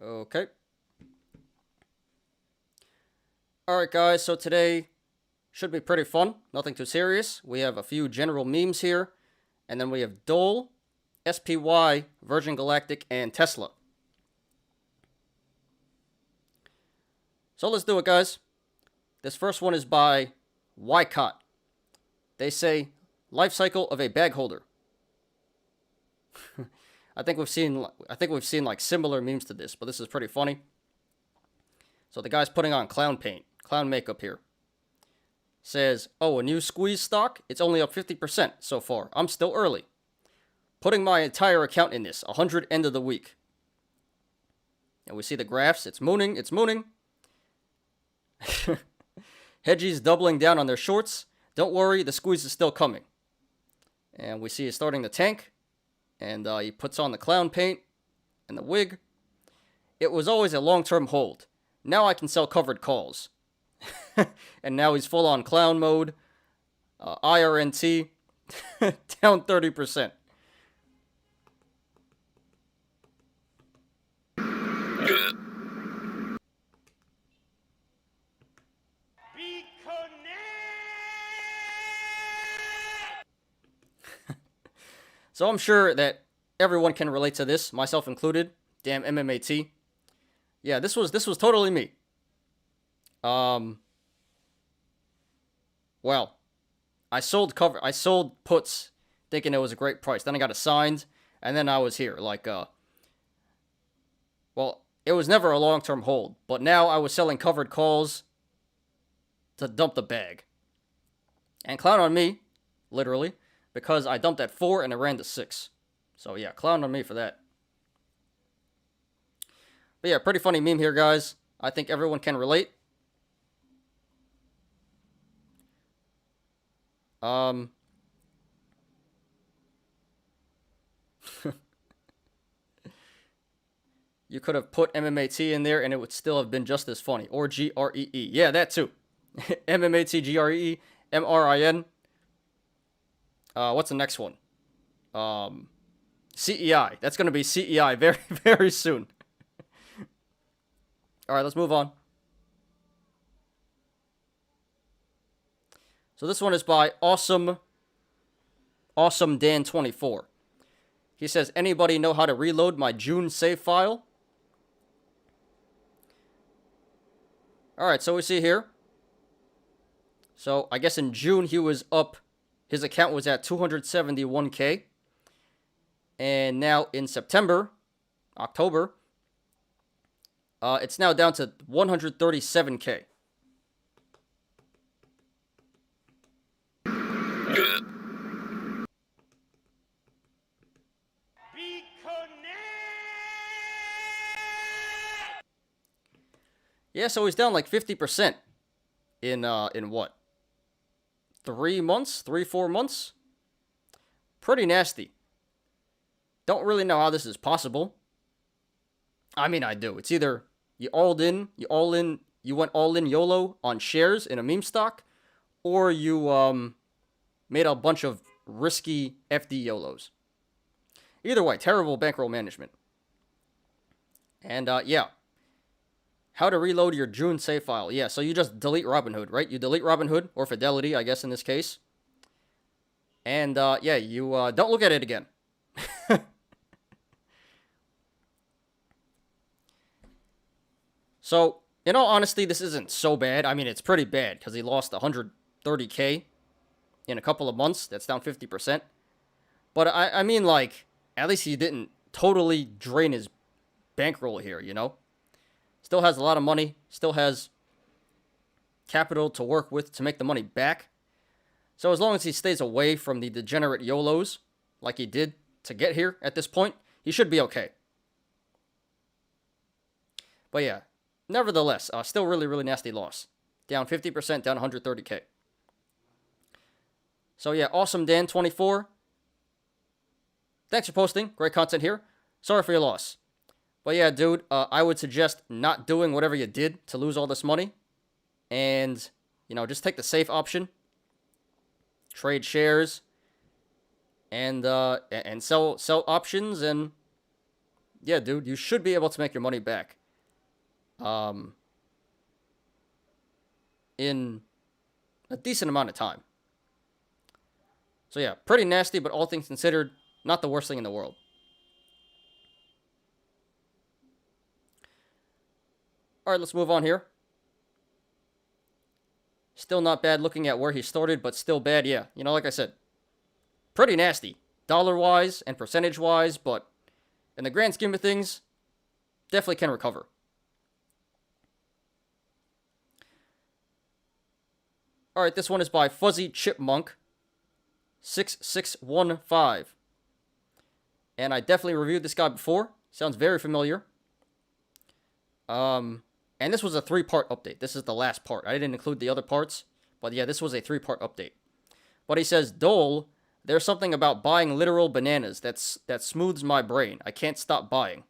Okay. Alright guys, so today should be pretty fun. Nothing too serious. We have a few general memes here. And then we have Dole, SPY, Virgin Galactic, and Tesla. So let's do it, guys. This first one is by Wycott. They say, life cycle of a bag holder. I think we've seen like similar memes to this, but this is pretty funny. So the guy's putting on clown paint, clown makeup here. Says, oh, a new squeeze stock? It's only up 50% so far. I'm still early. Putting my entire account in this, 100 end of the week. And we see the graphs. It's mooning, it's mooning. Hedgies doubling down on their shorts. Don't worry, the squeeze is still coming. And we see it starting to tank. And he puts on the clown paint and the wig. It was always a long-term hold. Now I can sell covered calls. And now he's full on clown mode. IRNT down 30%. Good. So I'm sure that everyone can relate to this, myself included. Damn MMAT. Yeah, this was totally me. Well, I sold puts thinking it was a great price. Then I got it signed, and then I was here. Like, well, it was never a long-term hold, but now I was selling covered calls to dump the bag. And clown on me, literally, because I dumped at 4 and it ran to 6. So yeah, clown on me for that. But yeah, pretty funny meme here, guys. I think everyone can relate. You could have put MMAT in there and it would still have been just as funny. Or GREE. Yeah, that too. MMAT, GREE, MRIN. What's the next one? CEI. That's going to be CEI very, very soon. All right, let's move on. So this one is by Awesome Dan 24. He says, anybody know how to reload my June save file? All right, so we see here. So I guess in June he was up. His account was at 271K. And now in October, it's now down to 137K. Yeah, so he's down like 50% in what? 3 months? 4 months? Pretty nasty. Don't really know how this is possible. I mean, I do. It's either you went all in YOLO on shares in a meme stock, or you made a bunch of risky FD YOLOs. Either way, terrible bankroll management. And yeah. How to reload your June save file. Yeah, so you just delete Robinhood, right? You delete Robinhood, or Fidelity, I guess in this case. And yeah, you don't look at it again. So, in all honesty, this isn't so bad. I mean, it's pretty bad, because he lost 130K in a couple of months. That's down 50%. But I mean, like, at least he didn't totally drain his bankroll here, you know? Still has a lot of money. Still has capital to work with to make the money back. So as long as he stays away from the degenerate YOLOs, like he did to get here at this point, he should be okay. But yeah, nevertheless, still really, really nasty loss. Down 50%, down 130K. So yeah, Awesome Dan 24. Thanks for posting. Great content here. Sorry for your loss. But yeah, dude, I would suggest not doing whatever you did to lose all this money. And, you know, just take the safe option. Trade shares. And sell options. And, yeah, dude, you should be able to make your money back. In a decent amount of time. So yeah, pretty nasty, but all things considered, not the worst thing in the world. All right, let's move on here. Still not bad looking at where he started, but still bad. Yeah, you know, like I said, pretty nasty. Dollar-wise and percentage-wise, but in the grand scheme of things, definitely can recover. All right, this one is by Fuzzy Chipmunk 6615. And I definitely reviewed this guy before. Sounds very familiar. And this was a 3-part update. This is the last part. I didn't include the other parts. But yeah, this was a 3-part update. But he says, Dole, there's something about buying literal bananas that smooths my brain. I can't stop buying.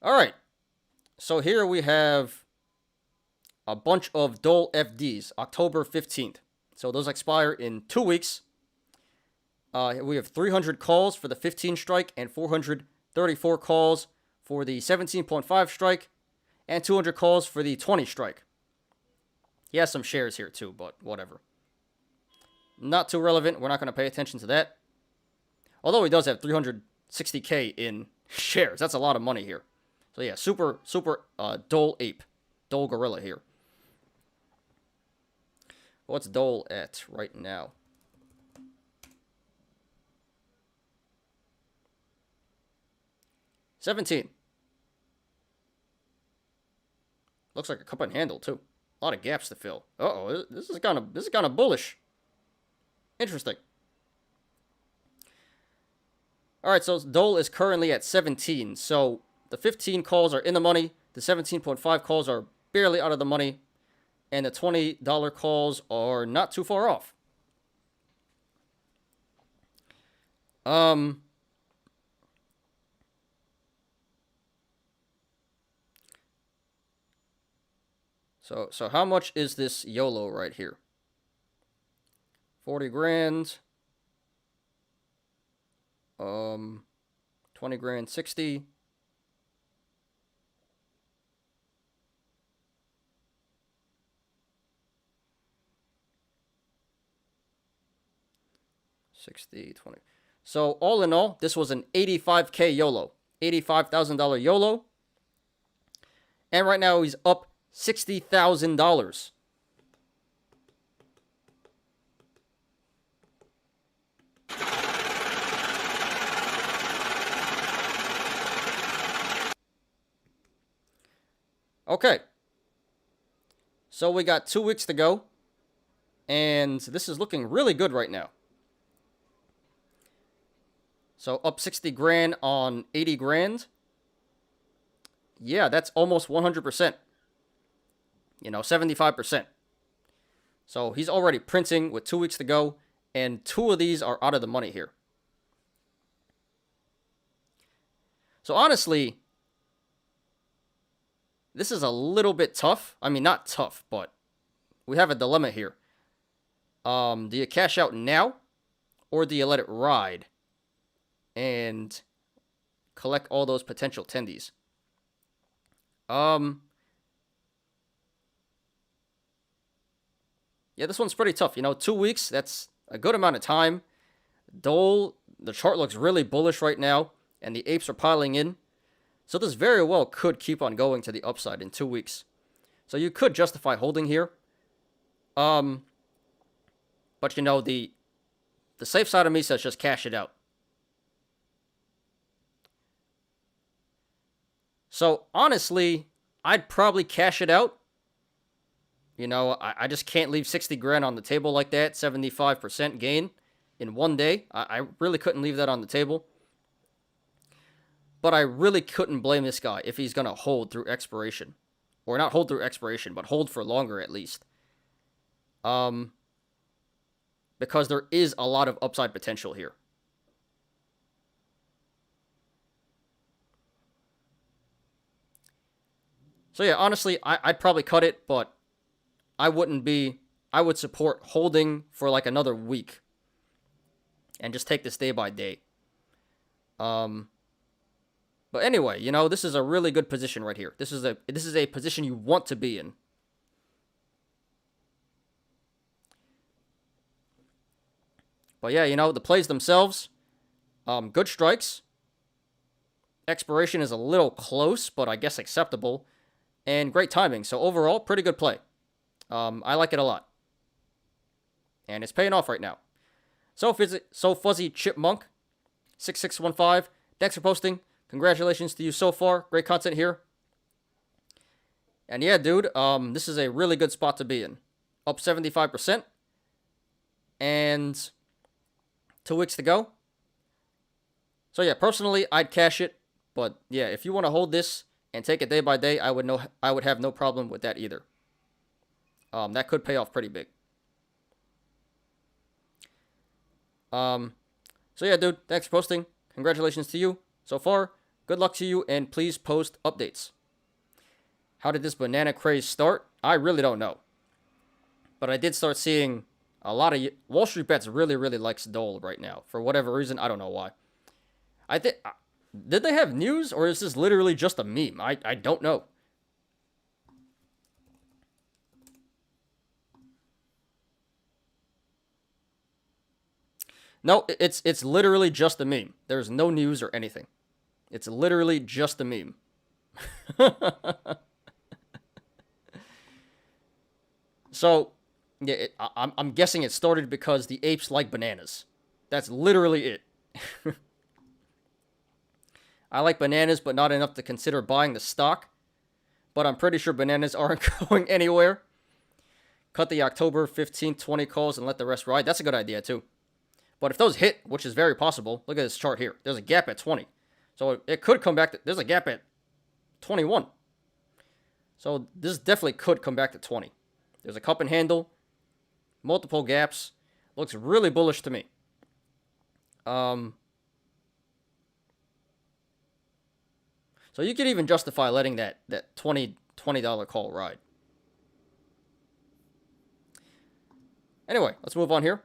All right. So here we have a bunch of Dole FDs, October 15th. So those expire in 2 weeks. We have 300 calls for the 15 strike and 434 calls for the 17.5 strike and 200 calls for the 20 strike. He has some shares here too, but whatever. Not too relevant. We're not going to pay attention to that. Although he does have 360K in shares. That's a lot of money here. So yeah, super Dole ape. Dole gorilla here. What's Dole at right now? $17. Looks like a cup and handle too. A lot of gaps to fill. Uh-oh, this is kind of bullish. Interesting. All right, so Dole is currently at 17. So the 15 calls are in the money. The 17.5 calls are barely out of the money. And the $20 calls are not too far off. So how much is this YOLO right here? 40 grand. 20 grand, 60. $60, 20. So all in all, this was an 85K YOLO. $85,000 YOLO. And right now he's up $60,000. Okay. So we got 2 weeks to go. And this is looking really good right now. So up 60 grand on 80 grand. Yeah, that's almost 100%. 75%. So he's already printing with 2 weeks to go. And 2 of these are out of the money here. So honestly, this is a little bit tough. I mean, not tough, but we have a dilemma here. Do you cash out now? Or do you let it ride and collect all those potential tendies? Yeah, this one's pretty tough. 2 weeks, that's a good amount of time. Dole, the chart looks really bullish right now, and the apes are piling in. So this very well could keep on going to the upside in 2 weeks. So you could justify holding here. But the safe side of me says just cash it out. So honestly, I'd probably cash it out. I just can't leave 60 grand on the table like that. 75% gain in 1 day. I really couldn't leave that on the table. But I really couldn't blame this guy if he's going to hold through expiration. Or not hold through expiration, but hold for longer at least. Because there is a lot of upside potential here. So yeah, honestly, I'd probably cut it, but I would support holding for like another week. And just take this day by day. But anyway, this is a really good position right here. This is a position you want to be in. But yeah, the plays themselves, good strikes. Expiration is a little close, but I guess acceptable. And great timing. So overall, pretty good play. I like it a lot. And it's paying off right now. So Fuzzy Chipmunk, 6615, thanks for posting. Congratulations to you so far. Great content here. And yeah, dude, this is a really good spot to be in. Up 75%. And 2 weeks to go. So yeah, personally, I'd cash it. But yeah, if you want to hold this and take it day by day, I would have no problem with that either. That could pay off pretty big. So yeah, dude, thanks for posting. Congratulations to you so far. Good luck to you, and please post updates. How did this banana craze start? I really don't know. But I did start seeing a lot of... Wall Street Bets really, really likes Dole right now. For whatever reason, I don't know why. I think... Did they have news, or is this literally just a meme? I don't know. No, it's literally just a meme. There's no news or anything. It's literally just a meme. So, yeah, I'm guessing it started because the apes like bananas. That's literally it. I like bananas, but not enough to consider buying the stock. But I'm pretty sure bananas aren't going anywhere. Cut the October 15th 20 calls and let the rest ride. That's a good idea, too. But if those hit, which is very possible, look at this chart here. There's a gap at 20. So it could come back. There's a gap at 21. So this definitely could come back to 20. There's a cup and handle, multiple gaps. Looks really bullish to me. So you could even justify letting that $20 call ride. Anyway, let's move on here.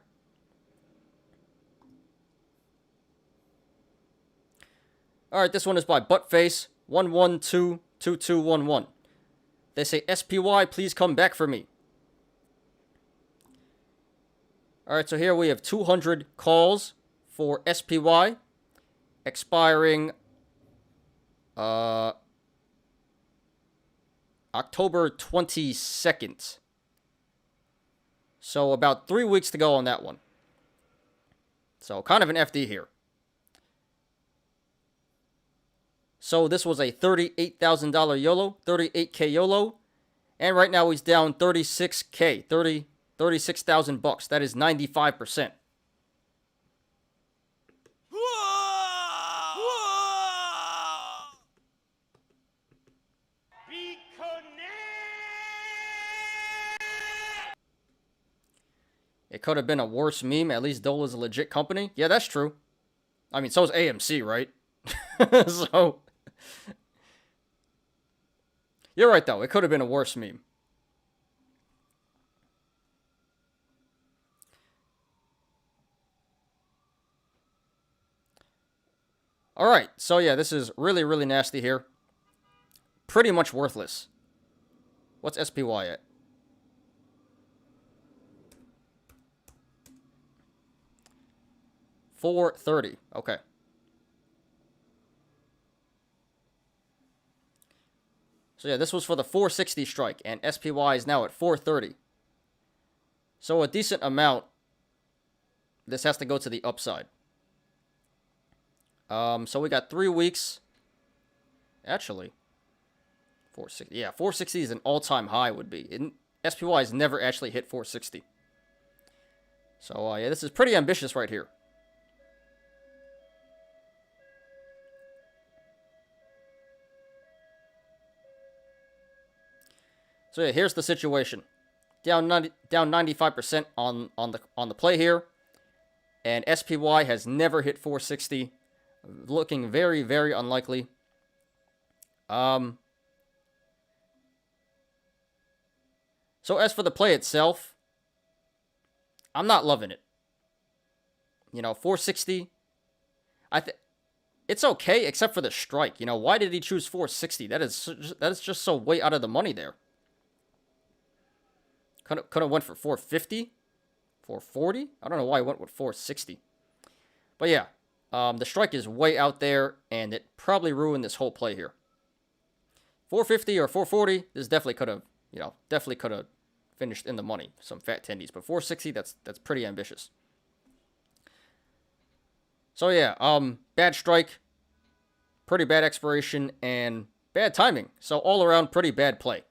All right, this one is by Buttface 1122211. They say, SPY, please come back for me. All right, so here we have 200 calls for SPY expiring October 22nd. So about 3 weeks to go on that one. So kind of an FD here. So this was a $38,000 YOLO, 38K YOLO. And right now he's down 36K, 36,000 bucks. That is 95%. It could have been a worse meme. At least Dola's a legit company. Yeah, that's true. I mean, so is AMC, right? So, you're right, though. It could have been a worse meme. All right. So, yeah, this is really, really nasty here. Pretty much worthless. What's SPY at? $430. Okay. So yeah, this was for the 460 strike, and SPY is now at 430. So a decent amount. This has to go to the upside. So we got 3 weeks. Actually, 460. Yeah, 460 is an all-time high would be. SPY has never actually hit 460. So yeah, this is pretty ambitious right here. So yeah, here's the situation. Down 95% on the play here, and SPY has never hit 460, looking very, very unlikely. So as for the play itself, I'm not loving it. You know, 460, it's okay except for the strike. You know, why did he choose 460? That is just so way out of the money there. Could have went for 450, 440. I don't know why I went with 460. But yeah, the strike is way out there, and it probably ruined this whole play here. 450 or 440, this definitely could have, finished in the money. Some fat tendies, but 460, that's pretty ambitious. So yeah, bad strike, pretty bad expiration, and bad timing. So all around, pretty bad play.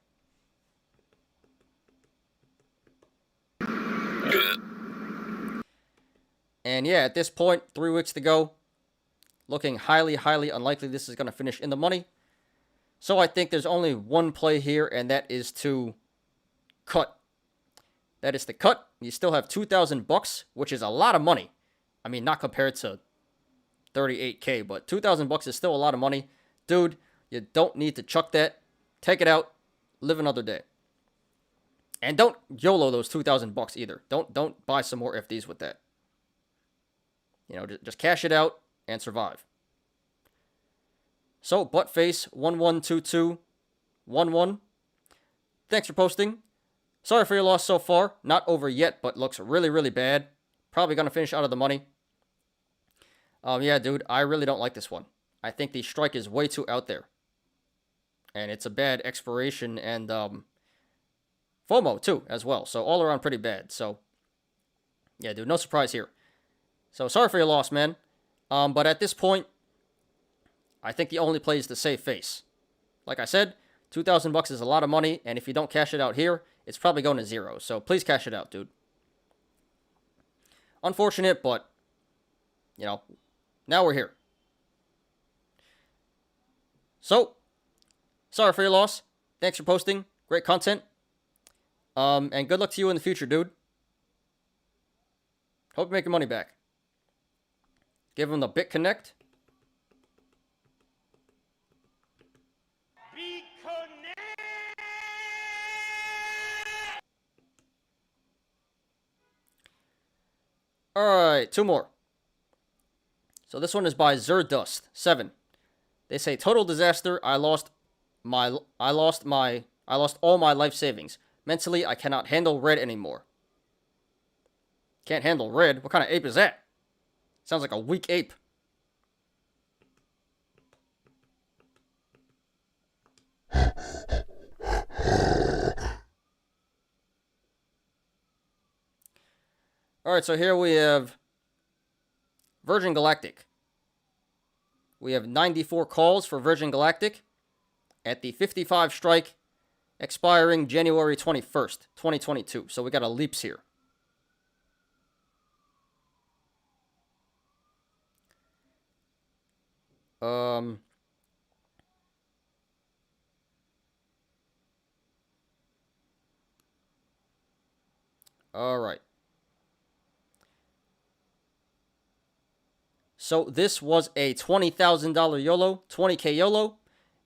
And yeah, at this point, 3 weeks to go. Looking highly, highly unlikely this is going to finish in the money. So I think there's only one play here, and that is to cut. That is to cut. You still have 2,000 bucks, which is a lot of money. I mean, not compared to 38K, but 2,000 bucks is still a lot of money. Dude, you don't need to chuck that. Take it out. Live another day. And don't YOLO those 2,000 bucks either. Don't buy some more FDs with that. You know, just cash it out and survive. So, Buttface112211. Thanks for posting. Sorry for your loss so far. Not over yet, but looks really, really bad. Probably going to finish out of the money. Yeah, dude, I really don't like this one. I think the strike is way too out there. And it's a bad expiration and FOMO, too, as well. So, all around pretty bad. So, yeah, dude, no surprise here. So, sorry for your loss, man. But at this point, I think the only play is to save face. Like I said, 2,000 bucks is a lot of money, and if you don't cash it out here, it's probably going to zero. So, please cash it out, dude. Unfortunate, but, you know, now we're here. So, sorry for your loss. Thanks for posting. Great content. And good luck to you in the future, dude. Hope you make your money back. Give him the BitConnect. Alright, two more. So this one is by Zerdust7. They say total disaster. I lost all my life savings. Mentally, I cannot handle red anymore. Can't handle red? What kind of ape is that? Sounds like a weak ape. Alright, so here we have Virgin Galactic. We have 94 calls for Virgin Galactic at the 55 strike, expiring January 21st, 2022. So we got a leaps here. All right. So this was a $20,000 YOLO, 20K YOLO,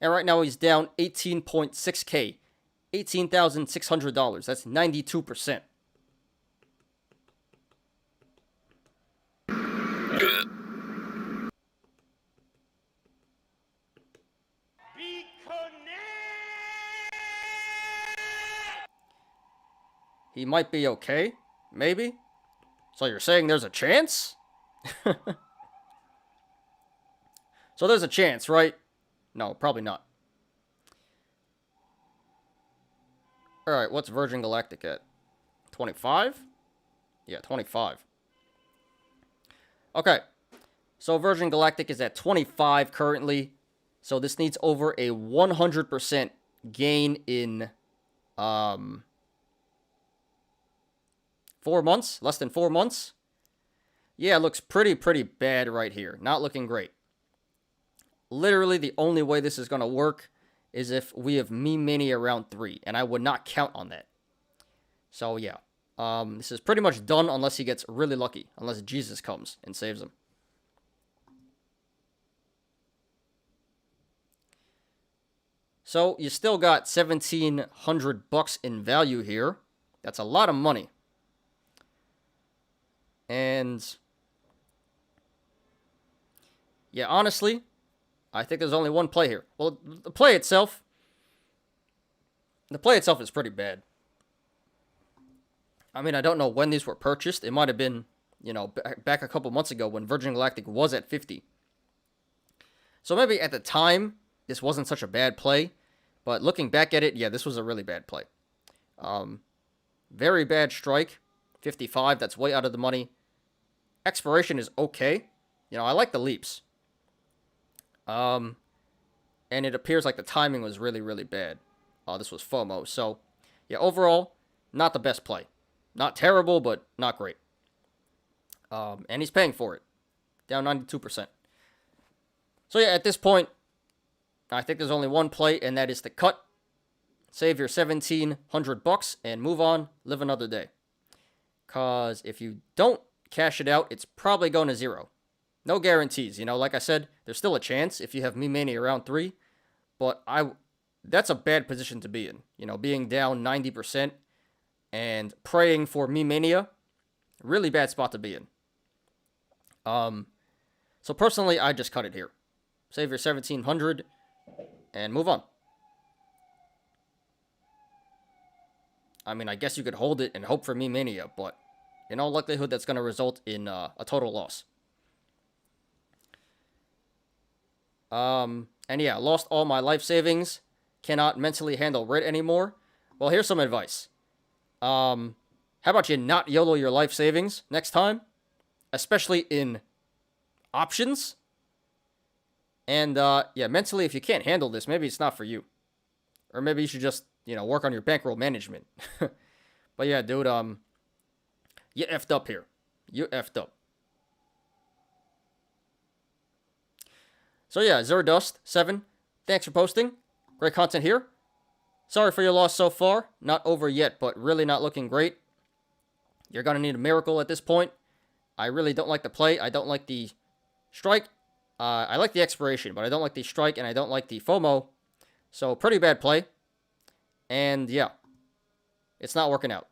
and right now he's down 18.6K, $18,600. That's 92%. He might be okay, maybe. So you're saying there's a chance? So there's a chance, right? No, probably not. Alright, what's Virgin Galactic at? 25? Yeah, 25. Okay. So Virgin Galactic is at 25 currently. So this needs over a 100% gain in 4 months. Less than 4 months. Yeah, it looks pretty bad right here. Not looking great. Literally, the only way this is going to work is if we have meme mania round 3, and I would not count on that. So, yeah. This is pretty much done unless he gets really lucky. Unless Jesus comes and saves him. So, you still got $1,700 in value here. That's a lot of money. And yeah, honestly, I think there's only one play here. Well, the play itself is pretty bad. I mean, I don't know when these were purchased. It might have been, back a couple months ago when Virgin Galactic was at 50. So maybe at the time, this wasn't such a bad play. But looking back at it, yeah, this was a really bad play. Very bad strike. 55, that's way out of the money. Expiration is okay. I like the leaps. And it appears like the timing was really bad. This was FOMO. So, yeah, overall, not the best play. Not terrible, but not great. And he's paying for it. Down 92%. So, yeah, at this point, I think there's only one play, and that is to cut. Save your $1,700 and move on. Live another day. Because if you don't cash it out, it's probably going to zero. No guarantees. Like I said, there's still a chance if you have meme mania round 3. But that's a bad position to be in. Being down 90% and praying for meme mania. Really bad spot to be in. So personally, I just cut it here. Save your $1,700 and move on. I mean, I guess you could hold it and hope for meme mania, but in all likelihood, that's going to result in a total loss. And yeah, lost all my life savings. Cannot mentally handle red anymore. Well, here's some advice. How about you not YOLO your life savings next time? Especially in options. And, yeah, mentally, if you can't handle this, maybe it's not for you. Or maybe you should just, work on your bankroll management. But yeah, dude, you effed up here. You effed up. So yeah, Zerdust7, thanks for posting. Great content here. Sorry for your loss so far. Not over yet, but really not looking great. You're going to need a miracle at this point. I really don't like the play. I don't like the strike. I like the expiration, but I don't like the strike, and I don't like the FOMO. So, pretty bad play. And, yeah. It's not working out.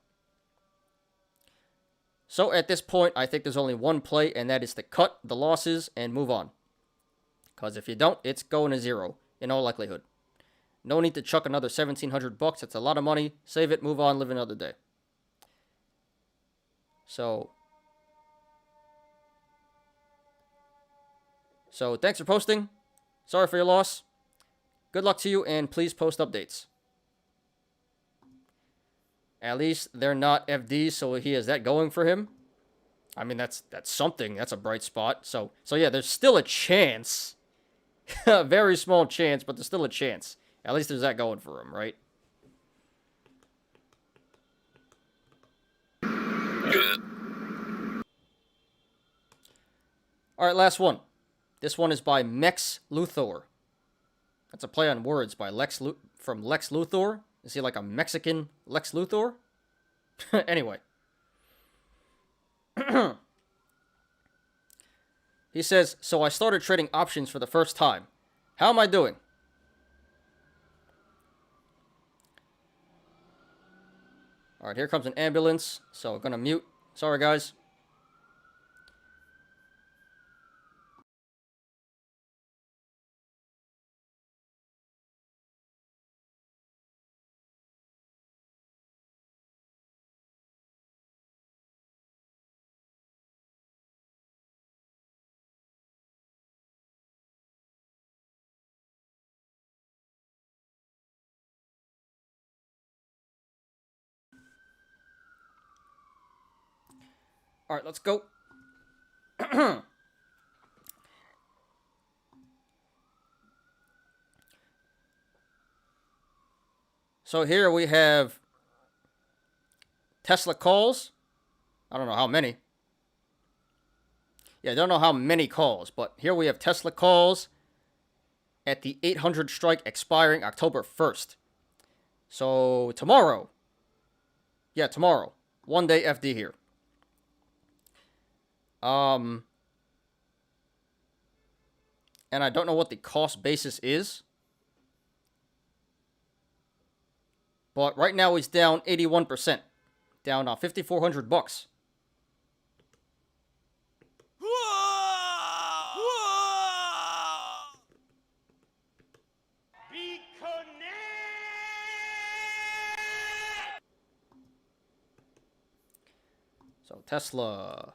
So, at this point, I think there's only one play, and that is to cut the losses and move on. Because if you don't, it's going to zero, in all likelihood. No need to chuck another $1,700. That's a lot of money. Save it, move on, live another day. So, thanks for posting. Sorry for your loss. Good luck to you, and please post updates. At least they're not FDs, so he has that going for him. I mean, that's something. That's a bright spot. So yeah, there's still a chance. A very small chance, but there's still a chance. At least there's that going for him, right? Alright, last one. This one is by Mex Luthor. That's a play on words by from Lex Luthor. Is he like a Mexican Lex Luthor? Anyway. He says, so I started trading options for the first time. How am I doing? Alright, here comes an ambulance. So I'm gonna mute. Sorry, guys. Alright, let's go. So here we have Tesla calls. I don't know how many. Yeah, I don't know how many calls, but here we have Tesla calls at the 800 strike expiring October 1st. So tomorrow. Yeah, tomorrow. 1 day FD here. And I don't know what the cost basis is. But right now he's down 81%. Down $5,400. So Tesla.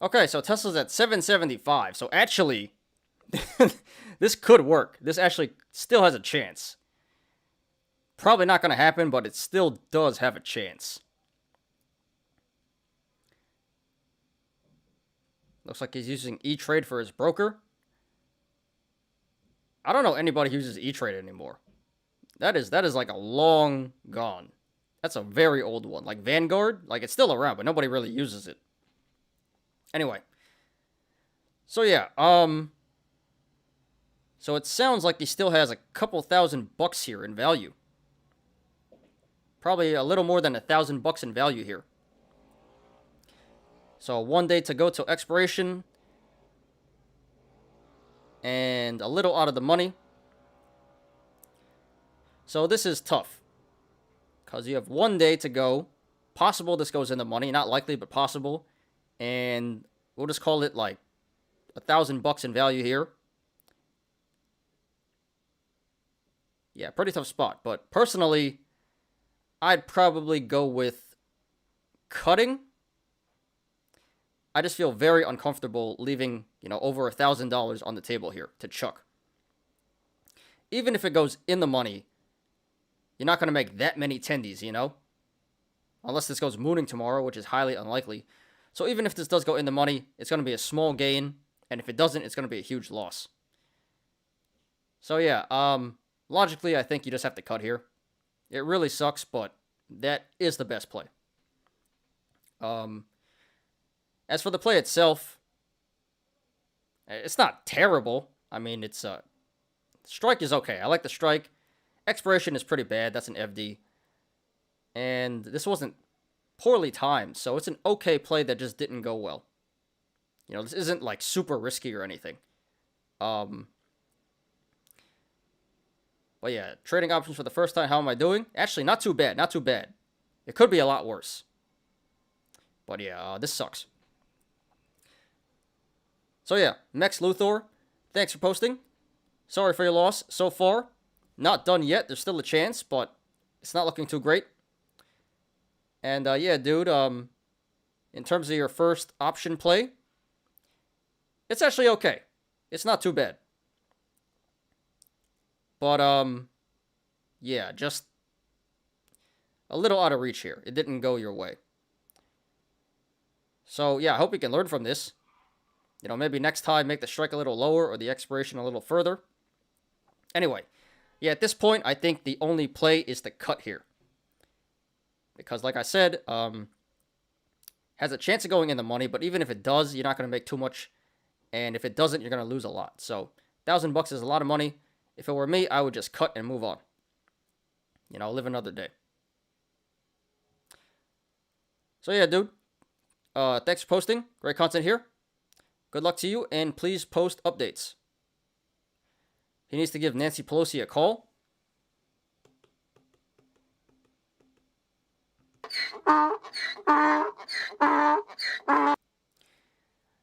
Okay, so Tesla's at 775. So actually, this could work. This actually still has a chance. Probably not going to happen, but it still does have a chance. Looks like he's using E-Trade for his broker. I don't know anybody who uses E-Trade anymore. That is like a long gone. That's a very old one. Like Vanguard, like it's still around, but nobody really uses it. Anyway. So yeah, so it sounds like he still has a couple $1,000 here in value. Probably a little more than $1,000 in value here. So 1 day to go till expiration. And a little out of the money. So this is tough. Because you have 1 day to go. Possible this goes in the money. Not likely, but possible. And we'll just call it like $1,000 in value here. Yeah, pretty tough spot. But personally, I'd probably go with cutting. I just feel very uncomfortable leaving, over $1,000 on the table here to chuck. Even if it goes in the money, you're not going to make that many tendies, Unless this goes mooning tomorrow, which is highly unlikely. So even if this does go in the money, it's going to be a small gain. And if it doesn't, it's going to be a huge loss. So yeah, logically, I think you just have to cut here. It really sucks, but that is the best play. As for the play itself, It's not terrible. I mean, it's strike is okay. I like the strike. Expiration is pretty bad. That's an FD. And this wasn't poorly timed, so it's an okay play that just didn't go well. You know, this isn't like super risky or anything. But yeah, trading options for the first time. How am I doing? Actually, not too bad. Not too bad. It could be a lot worse. But yeah, this sucks. So yeah, Mex Luthor, thanks for posting. Sorry for your loss so far. Not done yet. There's still a chance, but it's not looking too great. And yeah, dude, in terms of your first option play, it's actually okay. It's not too bad. But yeah, just a little out of reach here. It didn't go your way. So yeah, I hope you can learn from this. You know, maybe next time make the strike a little lower or the expiration a little further. Anyway, yeah, at this point, I think the only play is the cut here. Because like I said, has a chance of going in the money, but even if it does, you're not going to make too much. And if it doesn't, you're going to lose a lot. So $1,000 is a lot of money. If it were me, I would just cut and move on. You know, live another day. So yeah, dude. Thanks for posting. Great content here. Good luck to you, and please post updates. He needs to give Nancy Pelosi a call.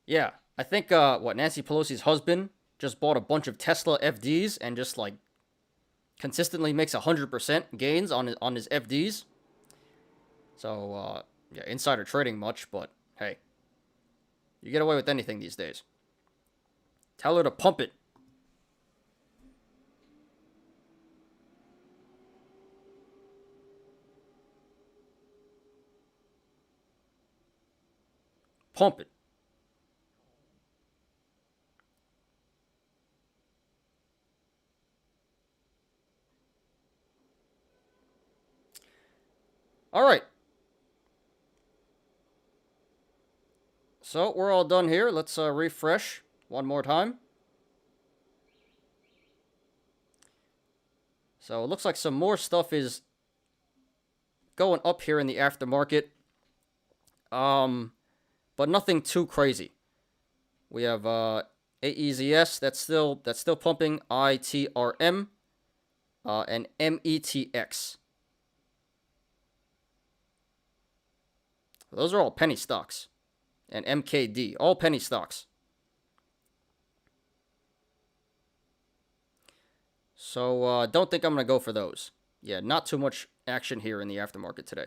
Yeah, I think, Nancy Pelosi's husband just bought a bunch of Tesla FDs and just, like, consistently makes 100% gains on his FDs. So, yeah, insider trading much, but hey, you get away with anything these days. Tell her to pump it. Pump it. All right. So we're all done here. Let's refresh one more time. So it looks like some more stuff is going up here in the aftermarket. But nothing too crazy. We have AEZS that's still pumping, ITRM, and METX. Those are all penny stocks. And MKD, all penny stocks. So don't think I'm going to go for those. Yeah, not too much action here in the aftermarket today.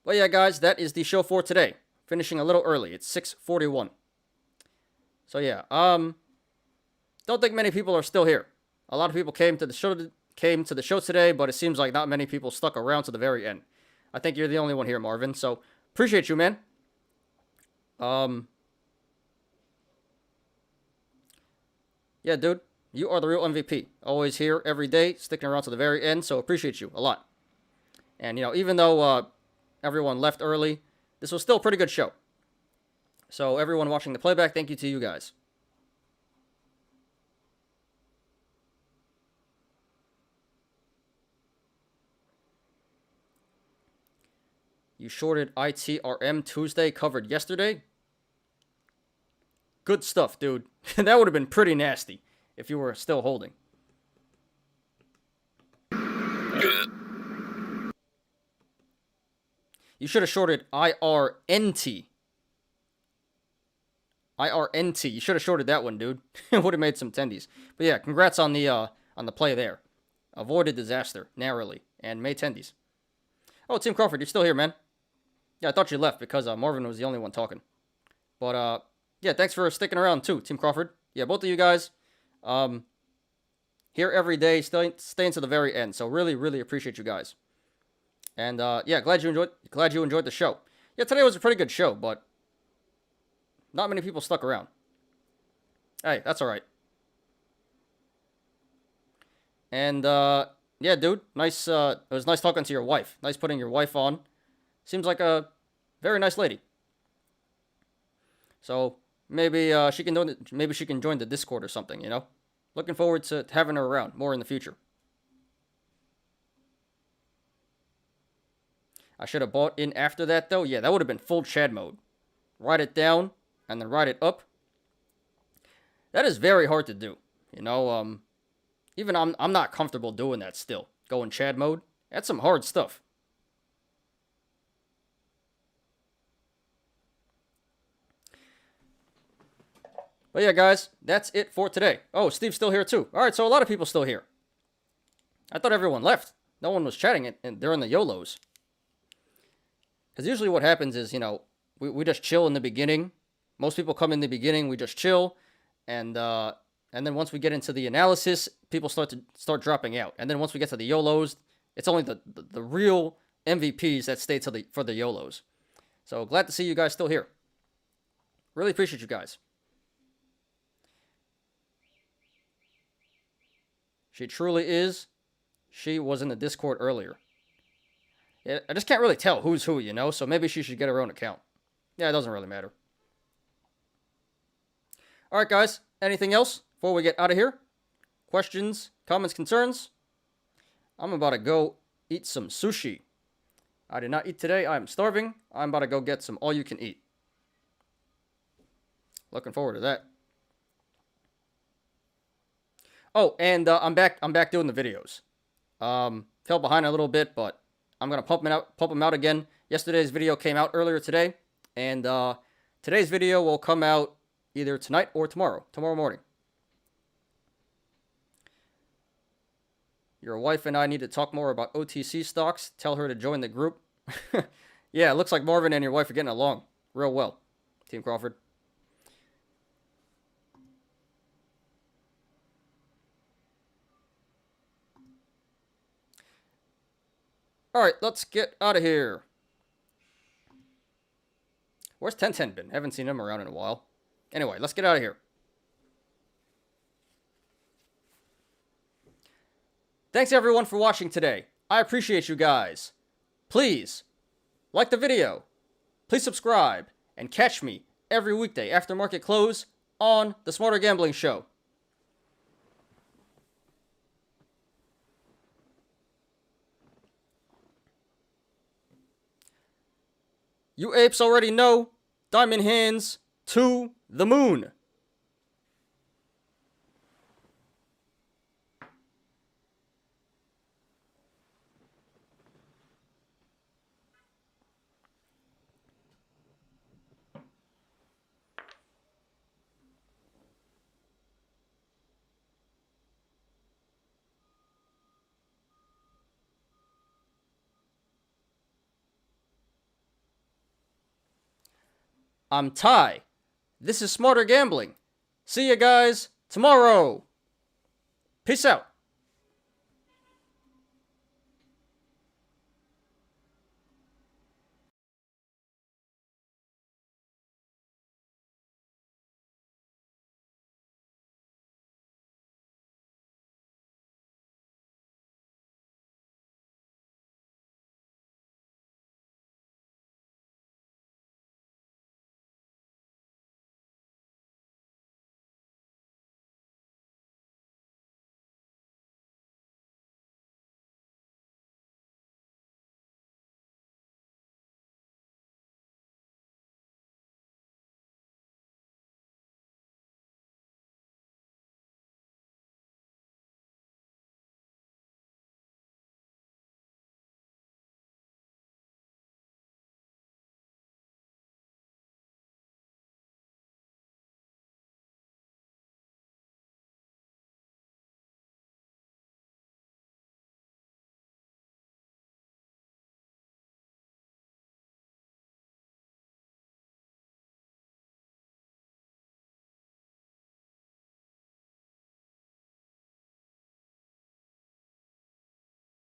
But yeah, guys, that is the show for today. Finishing a little early. It's 6:41. So yeah, don't think many people are still here. A lot of people came to the show today, but it seems like not many people stuck around to the very end. I think you're the only one here, Marvin. So appreciate you, man. Yeah, dude, you are the real MVP. Always here every day, sticking around to the very end. So appreciate you a lot. And you know, even though everyone left early, this was still a pretty good show. So everyone watching the playback, thank you to you guys. You shorted ITRM Tuesday, covered yesterday. Good stuff, dude. That would have been pretty nasty if you were still holding. You should have shorted IRNT. IRNT. You should have shorted that one, dude. It would have made some tendies. But yeah, congrats on the play there. Avoided disaster narrowly and made tendies. Oh, Tim Crawford, you're still here, man. Yeah, I thought you left because Marvin was the only one talking. But yeah, thanks for sticking around too, Tim Crawford. Yeah, both of you guys. Here every day, staying to the very end. So really, really appreciate you guys. And yeah, glad you enjoyed the show. Yeah, today was a pretty good show, but not many people stuck around. Hey, that's all right. And yeah, dude, nice. It was nice talking to your wife. Nice putting your wife on. Seems like a very nice lady. So maybe maybe she can join the Discord or something, you know? Looking forward to having her around more in the future. I should have bought in after that, though. Yeah, that would have been full Chad mode. Ride it down, and then ride it up. That is very hard to do. You know, even I'm not comfortable doing that still. Going Chad mode. That's some hard stuff. But yeah, guys, that's it for today. Oh, Steve's still here too. All right, so a lot of people still here. I thought everyone left. No one was chatting and during the Yolos. Because usually what happens is, you know, we just chill in the beginning. Most people come in the beginning, we just chill, and then once we get into the analysis, people start dropping out. And then once we get to the Yolos, it's only the real MVPs that stay for the Yolos. So glad to see you guys still here. Really appreciate you guys. She truly is. She was in the Discord earlier. Yeah, I just can't really tell who's who, you know? So maybe she should get her own account. Yeah, it doesn't really matter. Alright, guys. Anything else before we get out of here? Questions, comments, concerns? I'm about to go eat some sushi. I did not eat today. I'm starving. I'm about to go get some all-you-can-eat. Looking forward to that. Oh, and I'm back doing the videos. Fell behind a little bit, but I'm gonna pump them out again. Yesterday's video came out earlier today, and today's video will come out either tonight or tomorrow morning. Your wife and I need to talk more about OTC stocks. Tell her to join the group. Yeah, it looks like Marvin and your wife are getting along real well, Team Crawford. Alright, let's get out of here. Where's 1010 been? Haven't seen him around in a while. Anyway, let's get out of here. Thanks everyone for watching today. I appreciate you guys. Please, like the video. Please subscribe. And catch me every weekday after market close on the Smarter Gambling Show. You apes already know, diamond hands to the moon. I'm Ty. This is Smarter Gambling. See you guys tomorrow. Peace out.